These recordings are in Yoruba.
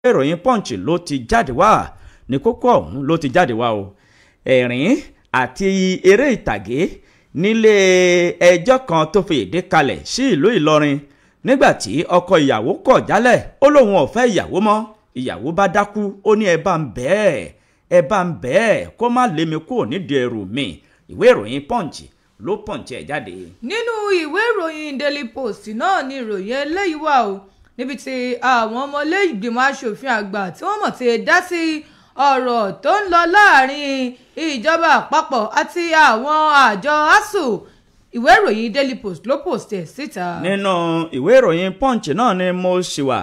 ìròyìn Punch ló ti jáde wá ní kókó ọ̀hún ló ti jáde wá o. ẹ̀rín àti eré ìtàgé nílé ẹjọ́ kan tó fi ìdí kalẹ̀ sí ìlú Ìlọrin nígbàtí ọkọ ìyàwó kọ̀ jálẹ̀ ó lóun ò fẹ́ ìyàwó mọ́. ìyàwó bá dákú ó ní ẹ bá ń bẹ́ẹ̀ kó má lé mi kúrò nídìí ẹrù mi. ìwé ìròyìn Punch ló Punch ẹ̀ jáde. nínú ìwé ìròyìn Daily Post náà ni ìròyìn eléyìí wà o níbi tí àwọn ọmọlé ìgbìmọ̀ asòfin àgbà tí wọ́n mọ̀ ti dá sí ọ̀rọ̀ tó ń lọ láàrin ìjọba àpapọ̀ àti àwọn àjọ ASUU. ìwé ìròyìn Daily Post ló post ẹ̀ síta. nínú ìwé ìròyìn Punch náà ni mo ṣì wà.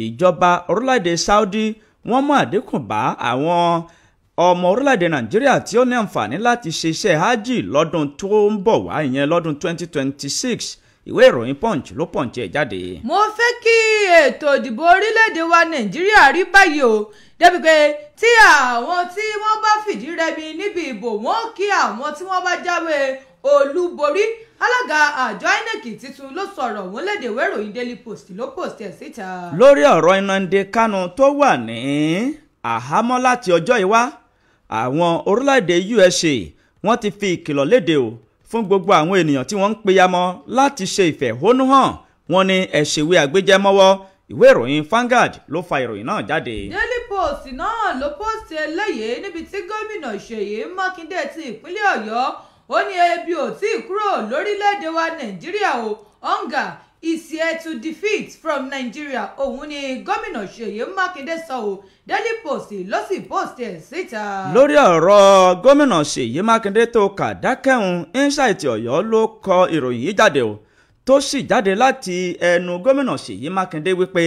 ìjọba orílẹ̀-èdè Saudi wọ́n mú àdínkù bá àwọn ọmọ orílẹ̀-èdè Nàìjíríà tí ó ní àǹfààní láti ṣe iṣẹ́ hajj lọ́dún tó ń bọ̀ wá ìyẹn lọ́dún 2026. ìwé ìròyìn Punch ló Punch ẹ̀ jáde. mo fẹ́ kí ètò ìdìbò orílẹ̀-èdè wa Nàìjíríà rí báyìí o débi pé tí àwọn tí wọ́n bá fìdí rẹmi níbi ìbò wọn kí àwọn tí wọ́n bá jáwé olúborí. alága àjọ INEC tuntun ló sọ̀rọ̀ òun lédè ìwé ìròyìn Daily Post ló post ẹ̀ síta. lórí ọ̀rọ̀ Nnamdi Kanu tó wà ní àhámọ́ láti ọjọ́ ìwá àwọn orílẹ̀-èdè USA wọ́n ti fi ìkìlọ̀ léde o fún gbogbo àwọn ènìyàn tí wọ́n ń peyamọ́ láti ṣe ìfẹ̀hónúhàn. wọ́n ní ẹ̀ṣẹ̀wé àgbéjẹ́mọ́wọ́. ìwé ìròyìn Vanguard ló fa ìròyìn náà jáde. Daily Post náà ló post eléyìí níbi tí gómìnà Ṣèyí Mákindé ti ìpínlẹ̀ Ọ̀yọ́ ó ní ebi ò tí ì kúrò lórílẹ̀‐èdè wa Nàìjíríà o. hunger is here to defeat from Nigeria òun ni gómìnà Ṣèyí Mákindé sọ o. Daily Post ló sì post ẹ̀ síta. lórí ọ̀rọ̀ gómìnà Ṣèyí Mákindé tó kà dákẹ́hùn Insight Ọ̀yọ́ ló kọ ìròyìn yìí jáde o tó sì jáde láti ẹnu gómìnà Ṣèyí Mákindé wípé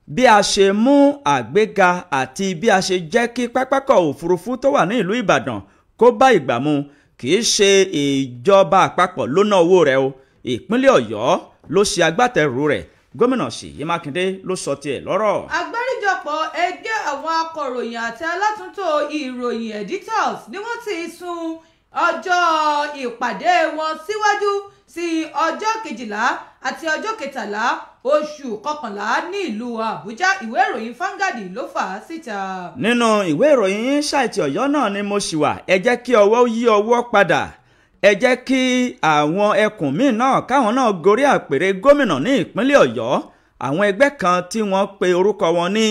bí a ṣe mú àgbéga àti bí a ṣe jẹ́ kí pápákọ̀ òfurufú tó wà ní ìlú Ìbàdàn kó bá ìgbà mu kì í ṣe ìjọba àpapọ̀ ló ná owó rẹ̀ o. ìpínlẹ̀ Ọ̀yọ́ ló ṣe agbátẹrù rẹ̀. gómìnà Ṣèyí Mákindé ló sọ tiẹ̀ lọ́rọ̀. àgbáríjọpọ̀ ẹgbẹ́ àwọn akọ̀ròyìn àti alátúntò ìròyìn editors ni wọ́n ti sún ọjọ́ ìpàdé wọn síwájú sí ọjọ́ 12 àti ọjọ́ 13 oṣù kọkànlá ní ìlú Àbújá. ìwé ìròyìn Vanguard ló fà á síta. nínú ìwé ìròyìn Insight Ọ̀yọ́ náà ni mo ṣì wà. ẹ jẹ́ kí ọwọ́ yí ọwọ́ padà. ẹ jẹ́ kí àwọn ẹkùn míì náà káwọn náà gorí àpèrè gómìnà ní ìpínlẹ̀ Ọ̀yọ́. àwọn ẹgbẹ́ kan tí wọ́n pe orúkọ wọn ní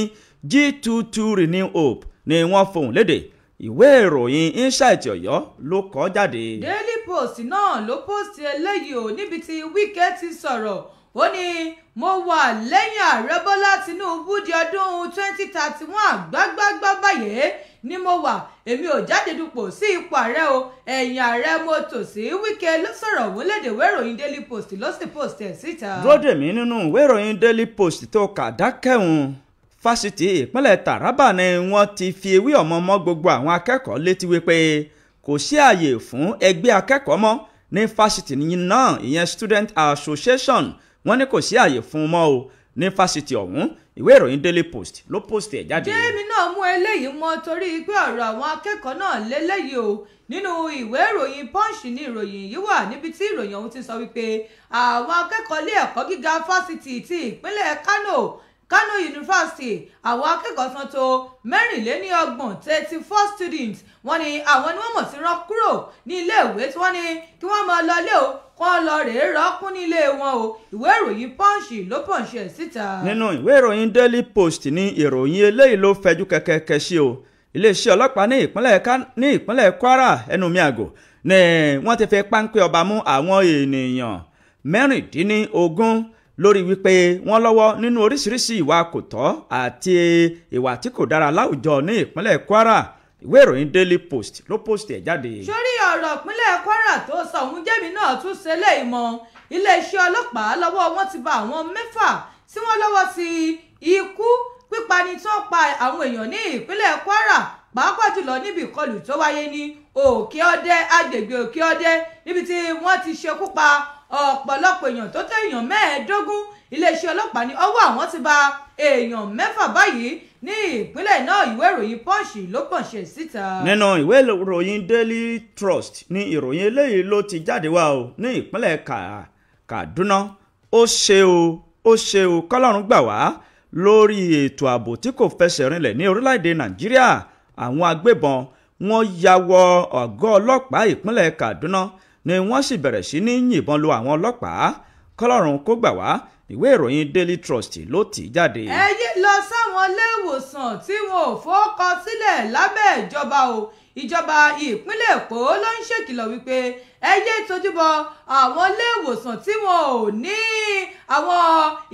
G22 Renew Hope ni wọ́n fohùn lédè. ìwé ìròyìn Insight Ọ̀yọ́ ló kọ jáde. Daily Post náà ló post eléyìí o níbi tí Wike ti sọ̀rọ̀ ó ní mo wà lẹ́yìn ààrẹ Bọ́lá Tinubu di ọdún 2031 gbágbágbá báyìí ni mo wà èmi ò jáde dupò sí ipò ààrẹ o ẹ̀yìn ààrẹ mo tò sí. Wike ló sọ̀rọ̀ òun lédè ìwé ìròyìn Daily Post ló sì post ẹ̀ síta. dúródèmí nínú ìwé ìròyìn Daily Post tó kà dákẹ́hùn fásitì ìpínlẹ̀ Taraba ni wọ́n ti fi ewé ọmọ mọ́ gbogbo àwọn akẹ́kọ̀ọ́ létí wípé kò sí ààyè fún ẹgbẹ́ akẹ́kọ̀ọ́ mọ́ ní fásitì náà ìyẹn Student Association. wọ́n ní kò sí ààyè fún un mọ́ o ní fásitì ọ̀hún. ìwé ìròyìn Daily Post ló post ẹ̀ jáde. jẹ́mi náà mú eléyìí mọ́ torí pé ọ̀rọ̀ àwọn akẹ́kọ̀ọ́ náà lélẹ́yìí o nínú ìwé ìròyìn Punch ní ìròyìn yìí wà níbi tí ìròyìn ọ̀hún ti sọ wípé àwọn akẹ́kọ̀ọ́ ilé ẹ̀kọ́ gíga fásitì ti ìpínlẹ̀ Kano University àwọn akẹ́kọ̀ọ́ san tó 34 34 students wọ́n ní àwọn ni wọ́n mọ̀ sí rán kúrò ní iléèwé tí wọ́n ní kí wọ́n máa lọ ilé o kọ́ lọ rèé rọ́ọ̀kún nílé wọn o. ìwé ìròyìn Punch ló Punch ẹ̀ síta. nínú ìwé ìròyìn Daily Post ní ìròyìn eléyìí ló fẹjú kẹ̀kẹ́ sí o. iléeṣẹ́ ọlọ́pàá ní ìpínlẹ̀ Kwara ẹnu mi àgò ni wọ́n ti fi páńpẹ́ ọba mú àwọn ènìyàn 16 lórí wípé wọ́n lọ́wọ́ nínú oríṣiríṣi ìwà kò tọ́ àti ìwà tí kò dára láwùjọ ní ìpínlẹ̀ Kwara. ìwé ìròyìn Daily Post ló post ẹ̀ jáde. sórí ọ̀rọ̀ ìpínlẹ̀ Kwara tó sọ òun jẹ́mi náà tún ṣe léyìí mọ́ iléeṣẹ́ ọlọ́pàá lọ́wọ́ wọn ti bá àwọn 6 tí wọ́n lọ́wọ́ sí ikú pípani tí wọ́n pa àwọn èèyàn ní ìpínlẹ̀ Kwara pàápàá jùlọ níbi ìkọlù tó wáyé ní Òkè Ọdẹ agbègbè Òkè Ọdẹ níbi tí wọ́n ti ṣekú pa ọ̀pọ̀lọpọ̀ èèyàn tó tó èèyàn 15. iléeṣẹ́ ọlọ́pàá ní ọwọ́ àwọn ti bá èèyàn 6 báyìí ní ìpínlẹ̀ náà. ìwé ìròyìn Punch ló Punch síta. nínú ìwé ìròyìn Daily Trust ní ìròyìn eléyìí ló ti jáde wá o ní ìpínlẹ̀ Kaduna. ó ṣe o kọ́lọ́run gbà wá lórí ètò ààbò tí kò fẹsẹ̀ rinlẹ̀ ní orílẹ̀-èdè Nàìjíríà. Àwọn agbébọn wọ́n ya wọ ọ̀gọ́ ọlọ́pàá ìpínlẹ̀ Kaduna ni wọ́n sì bẹ̀rẹ̀ sí ní yìnbọn lu àwọn ọlọ́pàá. Kọ́lọ́run kó gbà wá. Ìwé ìròyìn Daily Trust ló tì í jáde. ẹ yé lọ sáwọn ilé ìwòsàn tí wọn ò fowókọ sílẹ̀ lábẹ́ ìjọba o. Ìjọba ìpínlẹ̀ Èkó ló ń ṣèkìlọ̀ wípé ẹ yé tójúbọ àwọn ilé ìwòsàn tí wọn ò ní àwọn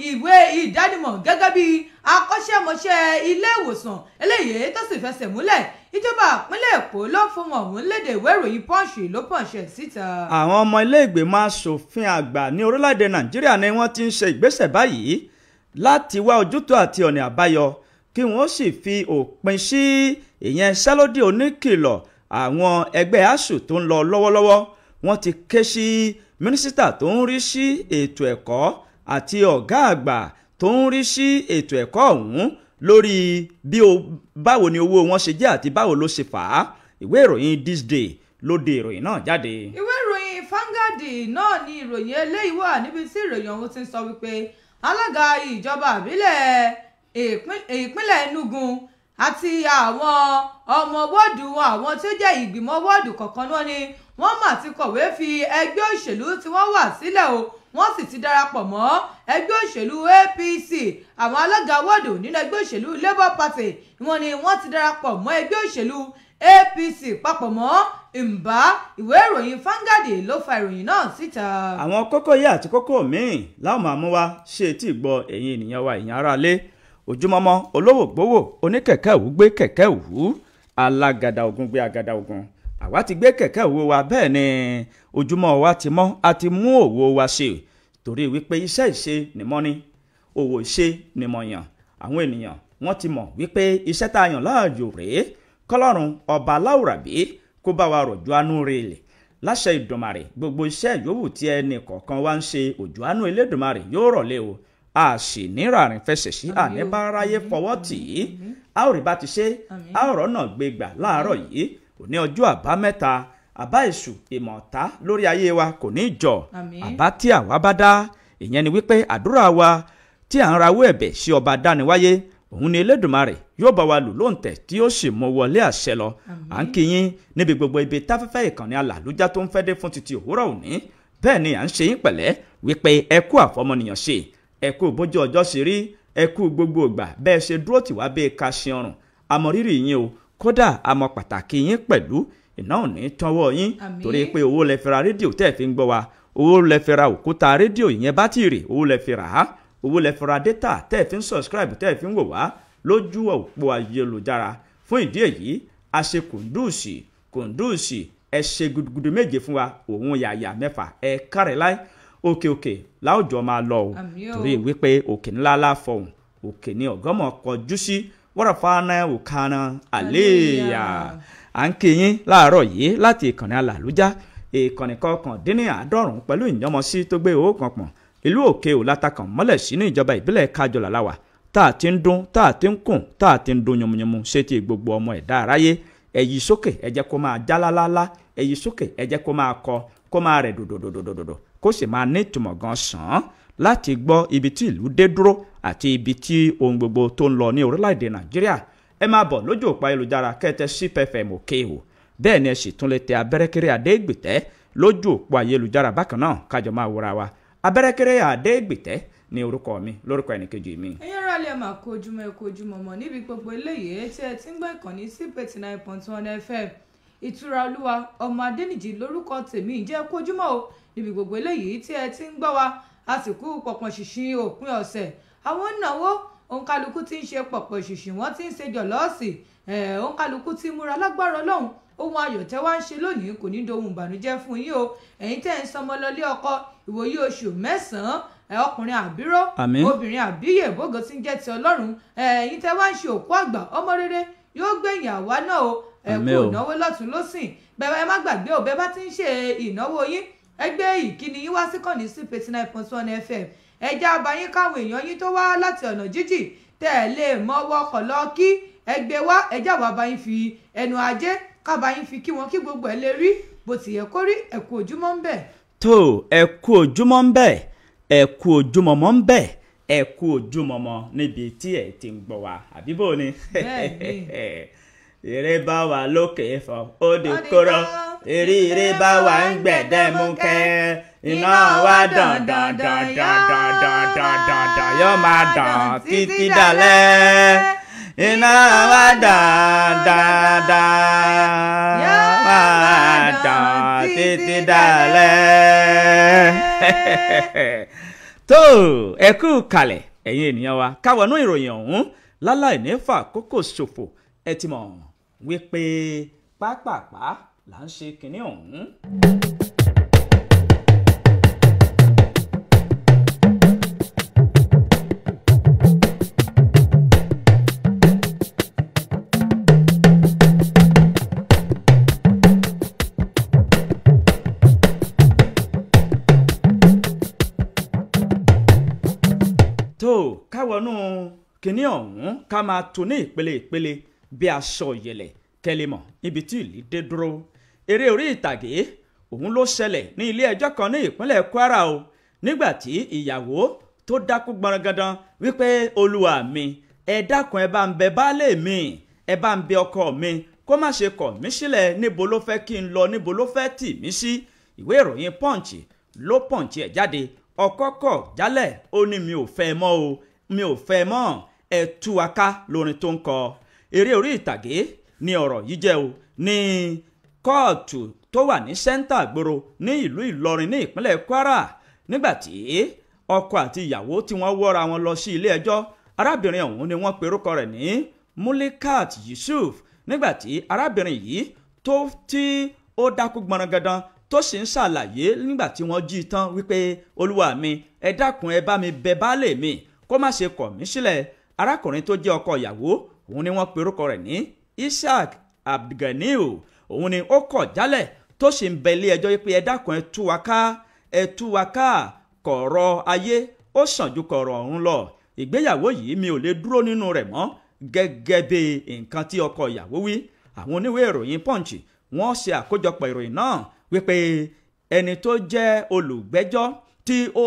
ìwé ìdánimọ̀ gẹ́gẹ́ bí akọ́ṣẹ́mọṣẹ́ ilé ìwòsàn eléyìí tó sì fẹsẹ̀ múlẹ̀. Ìjọba ìpínlẹ̀ Èkó ló fún wọn òun lédè ìwé ìròyìn Punch ló pọ̀nṣẹ̀ síta. Àwọn ọmọ ilé ìgbìmọ̀ asòfin àgbà ní orílẹ̀-èdè Nàìjíríà ni wọ́n ti ń ṣe ìgbésẹ̀ báyìí láti wá ojútùú àti ọ̀nà àbáyọ kí wọ́n sì fi òpin sí ìyẹn sẹ́lódì oníkìlọ̀ àwọn ẹgbẹ́ ASUU tó ń lọ lọ́wọ́lọ́wọ́. Wọ́n ti ké sí mínísítà tó ń rí sí ètò ẹ̀kọ́ àti ọ̀gá àgbà tó ń rí sí ètò ẹ̀kọ́ ọ̀hún lórí báwo ni owó wọn ṣe jẹ́ àti báwo ló ṣe fà á. Ìwé ìròyìn This Day ló de ìròyìn náà jáde. Ìwé ìròyìn Vanguard náà ni ìròyìn eléyìí wà níbi tí ìròyìn ọ̀hún ti ń sọ wípé alága ìjọba ìbílẹ̀ ìpínlẹ̀ Enugu àti àwọn ọmọ wọ́ọ̀dù wọn àwọn tí ó jẹ́ ìgbìmọ̀ wọ́ọ̀dù kọ̀ọ̀kan náà ni wọ́n mà ti kọ̀wé fi ẹgbẹ́ òṣèlú tí wọ́n wà sílẹ̀ o. Wọ́n sì ti darapọ̀ mọ́ ẹgbẹ́ òṣèlú APC. Àwọn alága wọ́ọ̀dù nínú ẹgbẹ́ òṣèlú Labour Party wọ́n ní wọ́n ti darapọ̀ mọ́ ẹgbẹ́ òṣèlú APC papọ̀ mọ́ Mba. Ìwé ìròyìn Vanguard ló fa ìròyìn náà síta. Àwọn kókó yìí àti kókó míì láwọn máa mú wá ṣe tí gbọ́ ẹ̀yin ènìyàn wa ìyẹn aráalé. Ojúmọ́mọ́ olówó gbówó oníkẹ̀kẹ́ òwú gbé kẹ̀kẹ́ òwú alágàdá ogun gbé agàdá ogun. Àwa ti gbé kẹ̀kẹ́ òwú wa bẹ́ẹ̀ ni ojúmọ́ wa ti mọ́ a ti mú òwò wa ṣe torí wípé iṣẹ́ ìṣe ni mọ́ ni òwò ìṣe ni mọ̀ yàn. Àwọn ènìyàn wọ́n ti mọ̀ wípé iṣẹ́ tá a yàn láàyò rèé. Kọ́lọ́run ọba aláwùrábí kó bá wa rọ̀jò àánú rẹ̀ lẹ̀ láṣẹ Ìdùmarè. Gbogbo iṣẹ́ yòówù tí ẹnì kọ̀ọ̀kan wá ń ṣe òjò àánú Elédùmarè yóò rọ̀lẹ́ o. A sì ní ràrìn fẹsẹ̀ sí àníbáráyé fọwọ́ tì í. A ò rí bá ti ṣe a ò rọ́nà gbé gbà láàárọ̀ yìí. Òní ọjọ́ àbámẹ́ta àbá èṣù ìmọ̀ọ́ta lórí ayé wa kò ní jọ. Àbá tí àwa bá dá ìyẹn ni wípé àdúrà wa tí à ń rawọ́ ẹ̀bẹ̀ sí ọba dániwáyé òun ni Elédùmarè yóò bá wa lù lóǹtẹ̀ tí ó sì mọ wọlé àṣẹ lọ. À ń kí yín níbi gbogbo ibi táfẹ́fẹ́ ìkànnì alàlújá tó ń fẹ́ dé fún títí òwúrọ̀ òní. Bẹ́ẹ̀ ni à ń ṣe yín pẹ̀lẹ́ wípé ẹ kú àfọmọnìyàn ṣe ẹ kú bójú ọjọ́ ṣe rí ẹ kú gbogbo ìgbà bẹ́ẹ̀ ṣe dúró tì wá bẹ́ẹ̀ ká ṣe ọrùn. Àmọ́ rírì yín o kódà àmọ́ pàtàkì yín pẹ̀lú iná ò ní tánwọ́ yín torí pé owó lẹ fi ra rédíò tẹ́ ẹ fi ń gbọ́ wa owó lẹ fi ra òkúta rédíò ìyẹn bátìrì owó lẹ fi rà á owó lẹ fi ra dátà tẹ́ ẹ fi ń subscribe tẹ́ ẹ fi ń wò wá lójú òpó ayélujára. Fún ìdí èyí a ṣe kùndùsì ẹ ṣe gudugudu méje fún wa òun yàyà mẹ́fà ẹ kárẹ̀ láì òkè láwùjọ máa lọ o torí wípé òkè ńlá láfọhùn òkè ní ọgọ́mọ̀ kọjú sí wọ́rọ̀fáná òkàna àléyà. À ń kí yín láàárọ̀ yìí láti ìkànnì alàlújá ìkànnì 99 pẹ̀lú ìyànmọ́sí tó gbé owó kan pọ̀n ìlú òkè ò látàkàn mọ́lẹ̀ sínú ìjọba ìbílẹ̀ Kájọlà láwà tá a ti ń dún tá a ti ń kùn tá a ti ń dún yànmùyànmù ṣé ti gbogbo ọmọ ẹ̀dá aráyé ẹ̀yí sókè ẹ jẹ́ kó máa já lálálá ẹ̀yí sókè ẹ jẹ́ kó máa kọ kó máa rẹ̀ dòdòdòdòdò kó sì máa ní ìtumọ̀ gan sàn láti gbọ́ ibi tí ìlú dé dúró àti ibi tí ohun gbogbo tó ń lọ ní orílẹ̀-èdè Nàìjíríà. Ẹ máa bọ̀ lójú òpó ayélujára kẹ́tẹ́ CPFM òkè o bẹ́ẹ̀ ni ẹ sì tún lè tẹ abẹ́rẹ́kẹ́rẹ́ Adégbìtẹ́ lójú òpó ayélujára bákan náà kájọ máa wòra wa. Abẹ́rẹ́kẹ́rẹ́ Adégbìtẹ́ ní orúkọ mi lórúkọ ẹnìkejì mi. ẹ̀yin ará ilé máa kó ojúmọ́ ẹ kó ojúmọ́ mọ́ níbi gbogbo eléyìí tí ẹ ti ń gbọ́ ìkànnì CPET 9.1 FM ìtura olúwa ọmọ Adéníjì lórúkọ tèmi jẹ́ kó ojúmọ́ o níbi gbogbo eléyìí tí ẹ ti ń gbọ́ wa àsìkò pọ̀pọ̀ ṣìṣìn òpin ọ̀sẹ̀ àwọn ìnáwó òǹkálukú tí ń ṣe pọ̀pọ̀ ṣìṣìn wọ́n ti ń ṣe jọ̀lọ́ọ̀sì òǹkálukú tí múra lágbára Ọlọ́run ohun ayọ̀ tẹ́ wá ń ṣe lónìí kò ní dohun ìbànújẹ́ fún yín o ẹ̀yin tẹ́ ń sọmọ lọlé ọkọ ìwòye oṣù mẹ́sàn-án ọkùnrin àbíró obìnrin àbíyè bógo tí ń jẹ́ ti Ọlọ́run ẹ̀yin tẹ́ wá ń ṣe òkú àgbà ọmọ rere yóò gbẹ̀yìn àwa náà o ẹ̀kú ìnáwó lọ́tún lọ́sìn bẹ́ẹ̀ ẹ má gbàgbé o bẹ́ẹ̀ bá ti ń ṣe ìnáwó yín ẹgbẹ́ ìkíni yín wá sí kọ́ni CPET 9.1 FM ẹja abayín káwọn èèyàn yín tó wá láti ọ̀nà jíjìn tẹ́ ẹ lè mọ́ wọkọ̀ lọ kí ẹgbẹ́ wá ẹja wà báyìí fi ẹnu ajé kábàáyín fi kí wọn kí gbogbo ẹ lè rí bó ti yẹ kó rí ẹ kú ojúmọ́ ń bẹ̀. tó ẹ kú ojúmọ́ ń bẹ̀ ẹ kú ojúmọ́ mọ́ ń bẹ̀ ẹ kú ojúmọmọ níbi tí ẹ ti ń gbọ́ wa àbí bò ni eré bá wà lókè fọ ó di kóró eré bá wà ń gbẹ̀dẹ̀ mú kẹ́ iná wa dàn dàn dàn dàn dàn dàn dàn dàn dàn yóò máa dàn títí dalẹ́ iná wa dàn dàn dàn yóò máa dàn títí dalẹ́. tó ẹ kú kalẹ̀ ẹ̀yin ènìyàn wa káwọnú ìròyìn ọ̀hún láláì ní fàkókò ṣòfò ẹ ti mọ̀ wípé pápápá là ń ṣe kinní ọ̀hún. tó káwọnú kinní ọ̀hún ká máa tún ní ìpele ìpele bí aṣọ ìyẹ̀lẹ̀ kẹlẹ́mọ̀ ibi tí ìlú dé dúró eré orí ìtàgé òun ló ṣẹlẹ̀ ní ilé ẹjọ́ kan ní ìpínlẹ̀ Kwara o nígbà tí ìyàwó tó dákú gbọ̀nrangandan wípé olúwa mi ẹ dákun ẹ bá ń bẹ baálé mi ẹ bá ń bẹ ọkọ mi kó má ṣe kọ̀ mí sílẹ̀ níbo ló fẹ́ kí n lọ níbo ló fẹ́ tì mí sí ìwé ìròyìn Punch ló Punch ẹ̀ jáde ọkọ kọ̀ jálẹ̀ ó ní mi ò fẹ́ mọ́ o mi ò fẹ́ mọ́ ẹ tú wa ká lórin tó ń kọ eré orí ìtàgé ní ọ̀rọ̀ yìí jẹ́ o ní kóòtù tó wà ní sẹ́ńtà gbòòrò ní ìlú Ìlọrin ní ìpínlẹ̀ Kwara nígbàtí ọkọ àti ìyàwó tí wọ́n wọ́ra wọn lọ sí ilé ẹjọ́ arábìnrin ọ̀hún ni wọ́n pe orúkọ rẹ̀ ní Mulikat Yusuf nígbàtí arábìnrin yìí tó tí ó dákú gbọ̀nrangandan tó sì ń ṣàlàyé nígbàtí wọ́n jí tán wípé olúwa mi ẹ dákun ẹ bá mi bẹ baálé mi kó má ṣe kọ̀ mí sílẹ̀ arákùnrin tó jẹ́ ọkọ ìyàwó òun ni wọ́n pe orúkọ rẹ̀ ní Ishaq Abdulganiu òun ni ó kọ̀ jálẹ̀ tó sì ń bẹ ilé ẹjọ́ pé ẹ dákun ẹ tú wa ká kọ̀rọ̀ ayé ó sàn ju kọ̀rọ̀ ọ̀run lọ ìgbéyàwó yìí mi ò lè dúró nínú rẹ̀ mọ́ gẹ́gẹ́ bí nǹkan tí ọkọ ìyàwó wí àwọn oníwèé ìròyìn Punch wọ́n ṣe àkójọpọ̀ ìròyìn náà wípé ẹni tó jẹ́ olùgbẹ́jọ́ tí ó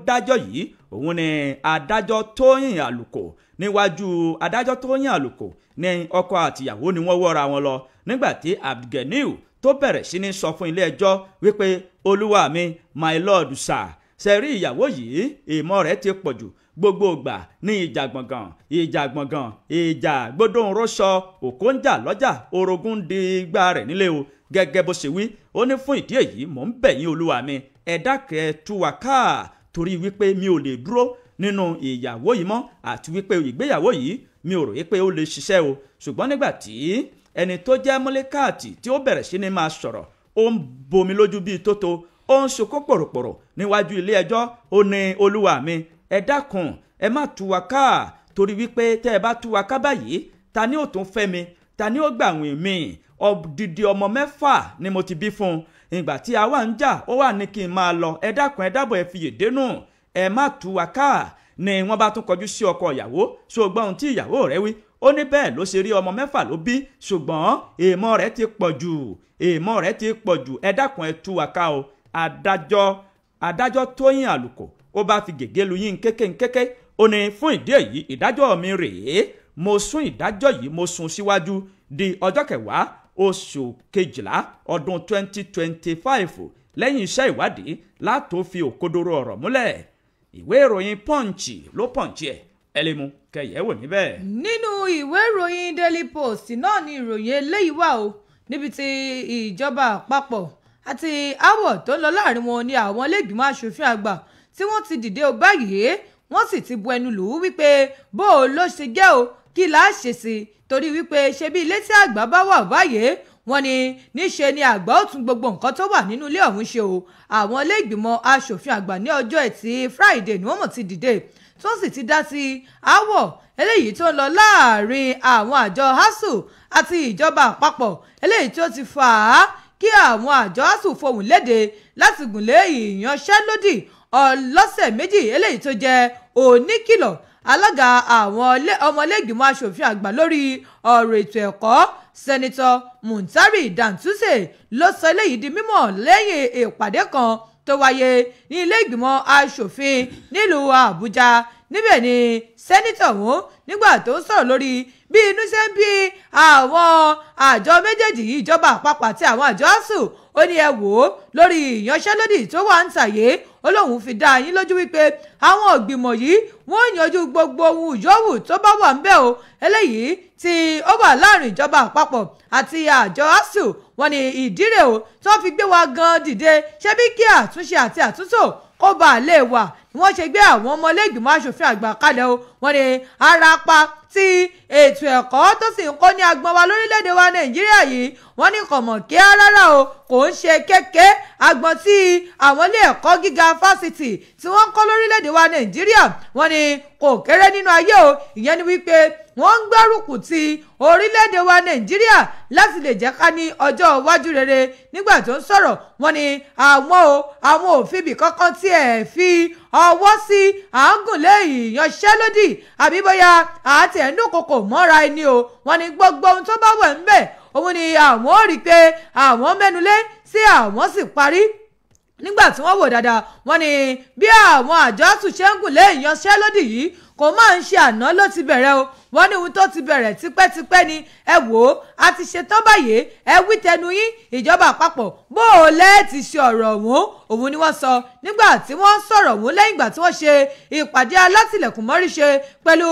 dájọ́ yìí òun ni adájọ́ Tóyìn Àlùkò níwájú adájọ́ Tóyìn Àlùkò ní ọkọ àtìyàwó ni wọ́n wọ́ra wọn lọ nígbàtí Abdulganiu tó bẹ̀rẹ̀ sí ní sọ fún ilé ẹjọ́ wípé olúwa mi my lord sir ṣe rí ìyàwó yìí ìmọ̀ rẹ̀ ti pọ̀jù gbogbo ìgbà ní ìjà gbọ̀ngàn ìjà gbódòun róṣọ òkó ń jà lọ́jà orogún di igbá rẹ̀ nílé o gẹ́gẹ́ bó ṣe wí ó ní fún ìdí èyí mò ń bẹ̀ yín olúwa mi ẹ dákẹ́ tú wa ká torí wípé mi ò lè dúró nínú ìyàwó yìí mọ́ àti wípé ìgbéyàwó yìí mi ò rò wípé ó lè ṣiṣẹ́ o ṣùgbọ́n nígbà tí ẹni tó jẹ́ Mọ́lẹ́káàtì tí ó bẹ̀rẹ̀ sí ni máa sọ̀rọ̀ ó ń bomi lójú bíi tótó ó ń ṣokó pòròpòrò níwájú ilé ẹjọ́ ó ní olúwa mi ẹ dákun ẹ má tú wa ká torí wípé tẹ́ ẹ bá tú wa ká báyìí ta ni ó tún fẹ́ mi ta ni ó gbàwìn mi odidi ọmọ 6 ni mo ti bí fún un ìgbà tí a wà ń jà ó wà ní kí n máa lọ ẹ dákun ẹ dábọ̀ ẹ fiyè dénú ẹ má tú wa ká ni wọ́n bá tún kọjú sí ọkọ ìyàwó ṣùgbọ́n ohun tí ìyàwó rẹ̀ wí ó ní bẹ́ẹ̀ ló ṣe rí ọmọ 6 ló bí ṣùgbọ́n èèmọ̀ rẹ̀ ti pọ̀ jù ẹ dákun ẹ tú wa ká o adájọ́ Tóyìn Àlùkò ó bá fi gègé lu yín kékéńkéké ó ní fún ìdí èyí ìdájọ́ mi rèé mo sún ìdájọ́ yìí mo sún síwájú di ọjọ́ 10 oṣù kejìlá ọdún 2025 lẹ́yìn iṣẹ́ ìwádìí látó fi òkodoro ọ̀rọ̀ múlẹ̀ ìwé ìròyìn Punch ló Punch ẹ̀ ẹ lè mú kẹyẹ̀wò níbẹ̀. nínú ìwé ìròyìn Daily Post náà ni ìròyìn eléyìí wà o níbi tí ìjọba àpapọ̀ àti aáwọ̀ tó ń lọ láàrin wọn ní àwọn iléègbìmọ̀ aṣòfin àgbà tí wọ́n ti dìde o báyìí wọ́n sì ti bu ẹnu lù ú wípé bó o ló ṣe jẹ́ o kí là á ṣe sí i torí wípé ṣe bí ilé tí àgbà bá wà báyìí wọ́n ní níṣe ni àgbà ó tún gbogbo nǹkan tó wà nínú ilé ọ̀hún ṣe o àwọn iléègbìmọ̀ aṣòfin àgbà ní ọjọ́ ẹtì Friday ni wọ́n mọ̀ ti dìde tó sì ti dá sí aáwọ̀ eléyìí tó ń lọ láàrin àwọn àjọ ASUU àti ìjọba àpapọ̀ eléyìí tó ti fà á kí àwọn àjọ ASUU fohùn léde láti gùnlé ìyanṣẹ́lódì ọlọ́sẹ̀ méjì eléyìí tó jẹ́ oníkìlọ̀ alága àwọn ọmọlẹ́gbìmọ̀ aṣòfin àgbà lórí ọ̀rọ̀ ètò ẹ̀kọ́ sẹ́nitọ́ Muntari Dantuse ló sọ eléyìí di mímọ̀ lẹ́yìn ìpàdé kan tó wáyé ní ilé ìgbìmọ̀ aṣòfin nílùú Àbújá níbẹ̀ ni sẹ́nitọ̀ ọ̀hún nígbà tó ń sọ̀rọ̀ lórí bí inú ṣe ń bí àwọn àjọ méjèèjì yìí ìjọba àpapọ̀ àti àwọn àjọ asuu ó ní ẹ wò ó lórí ìyanṣẹ́lódì tó wà ń tàyé ó lóun fi dá yín lójú wípé àwọn ìgbìmọ̀ yìí wọ́n yanjú gbogbo ohun yòówù tó bá wà ńbẹ̀ o eléyìí tí ó wà láàrin ìjọba àpapọ̀ àti àjọ asuu wọ́n ní ìdí rẹ̀ o tó fi gbé wa gan dìde ṣebí kí àtúnṣe àti àtúntò kó bá a lè wà ni wọ́n ṣe gbé àwọn ọmọlẹ́gbìmọ̀ aṣòfin àgbà kalẹ̀ o wọ́n ní arapa tí ètò ẹ̀kọ́ tó sì ń kọ́ ní agbọ̀n wa lórílẹ̀‐èdè wa nàìjíríà yìí wọ́n ní kò mọ̀ kí á rárá o kò ń ṣe kéke agbọ̀n tí àwọn ilé ẹ̀kọ́ gíga fásitì tí wọ́n ń kọ́ lórílẹ̀‐èdè wa nàìjíríà wọ́n ní kò kéré nínú ayé o ìyẹn ni wípé wọ́n ń gbárùkù ti orílẹ̀‐èdè wa nàìjíríà láti lè jẹ́ ká ní ọjọ́ iwájú rere nígbà tó ń sọ̀rọ̀ wọ́n ní àwọn òfìbì kankan tí ẹ̀ fi ọwọ́ sí àágùnlé ìyanṣẹ́lódì àbí bóyá àti ẹ̀ńdúnkokò mọ́ra ẹni o wọ́n ní gbogbo ohun tó bá wẹ̀ ń bẹ̀ òun ni àwọn ò rí pé àwọn mẹ́nulé sí àwọn sì parí nígbà tí wọ́n wò dáadáa wọ́n ní bí àwọn àjọ àtúnṣe ń gùn lé ìyanṣẹ́lódì yìí kò máa ń ṣe àná ló ti bẹ̀rẹ̀ o wọ́n ní ohun tó ti bẹ̀rẹ̀ tipẹ́tipẹ́ ni ẹ wò ó a ti ṣetán báyìí ẹ wí tẹnu yín ìjọba àpapọ̀ bó o lẹ́ẹ̀ ti ṣe ọ̀rọ̀ òun ni wọ́n sọ nígbà tí wọ́n ń sọ̀rọ̀ òun lẹ́yìn ìgbà tí wọ́n ṣe ìpàdé alátìlẹ̀kùnmọ́rí ṣe pẹ̀lú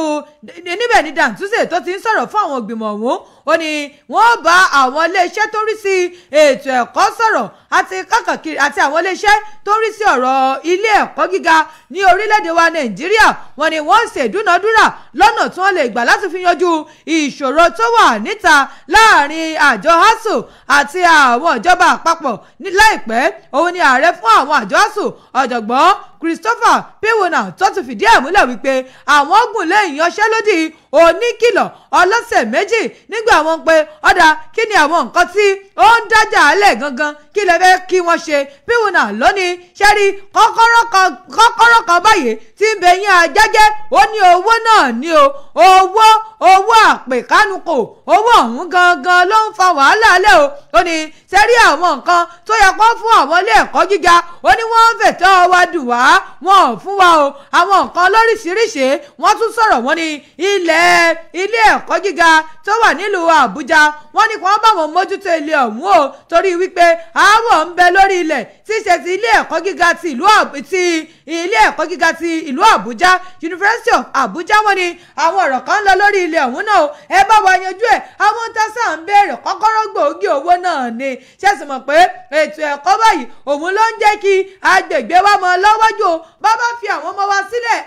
níbẹ̀ ni Dantuzze tó ti ń sọ̀rọ̀ fún àwọn ìgbìmọ̀ ọ̀hún ó ní wọ́n bá àwọn iléeṣẹ́ tó rí sí ètò ẹ̀kọ́ sọ̀rọ̀ àti káàkiri àti àwọn iléeṣẹ́ tó rí sí ọ̀rọ̀ ilé ẹ̀kọ́ gíga ní orílẹ̀-èdè wa Nàìjíríà wọ́n ní wọ́n ń ṣe ìdúnàdúrà lọ́nà tí wọ́n lè gbà láti fi yanjú ìṣòro tó wà níta láàrin àjọ asuu àti àwọn ìjọba àpapọ̀ láìpẹ́ òun ni ààrẹ fún àwọn àjọ asuu ọ̀jọ̀gbọ́n Christopher Piwuna tó ti fìdí ẹ̀ múlẹ̀ wípé àwọn gùn lé ìyanṣẹ́lódì oníkìlọ̀ ọlọ́sẹ̀ méjì nígbà wọn pé ọ̀dà kí ni àwọn nǹkan tí ó ń dájà álẹ̀ gangan kí lè fẹ́ kí wọ́n ṣe Piwuna lónìí ṣẹ́rí kọ́kọ́rọ́ kan báyìí tí ń bẹ yín ajájẹ́ ó ní owó náà ní o owó àpèkánukò owó ọ̀hún gangan ló ń fa wàhálà alẹ́ o ó ní ṣẹ́rí àwọn nǹkan tó yẹ kó fún àwọn ilé ẹ̀kọ́ gíga ó ní wọ́n ń fẹ̀tọ́ wa dùn wá wọn ò fún wa o àwọn nǹkan lóríṣiríṣi wọ́n tún sọ̀rọ̀ wọ́n ní ilé ẹ̀kọ́ gíga tó wà nílùú Àbújá wọ́n ní kí wọ́n bá wọn mójútó ilé ọ̀hún o torí wípé àáwọ̀ ń bẹ lórí ilẹ̀ tí ṣe ti ilé ẹ̀kọ́ gíga ti ìlú Àbújá University of Abuja wọ́n ní àwọn ọ̀rọ̀ kan ń lọ lórí ilẹ̀ ọ̀hún náà ẹ bá wa yanjú ẹ̀ àwọn tásà ń béèrè kọ́kọ́rọ́ gbòógì owó náà ni ṣẹ́sì mọ̀ pé ètò ẹ̀kọ́ báyìí òun ló ń jẹ́ kí agbègbè wa mọ́ lọ́wọ́jú o bá bá fi àwọn ọmọ wa sílẹ̀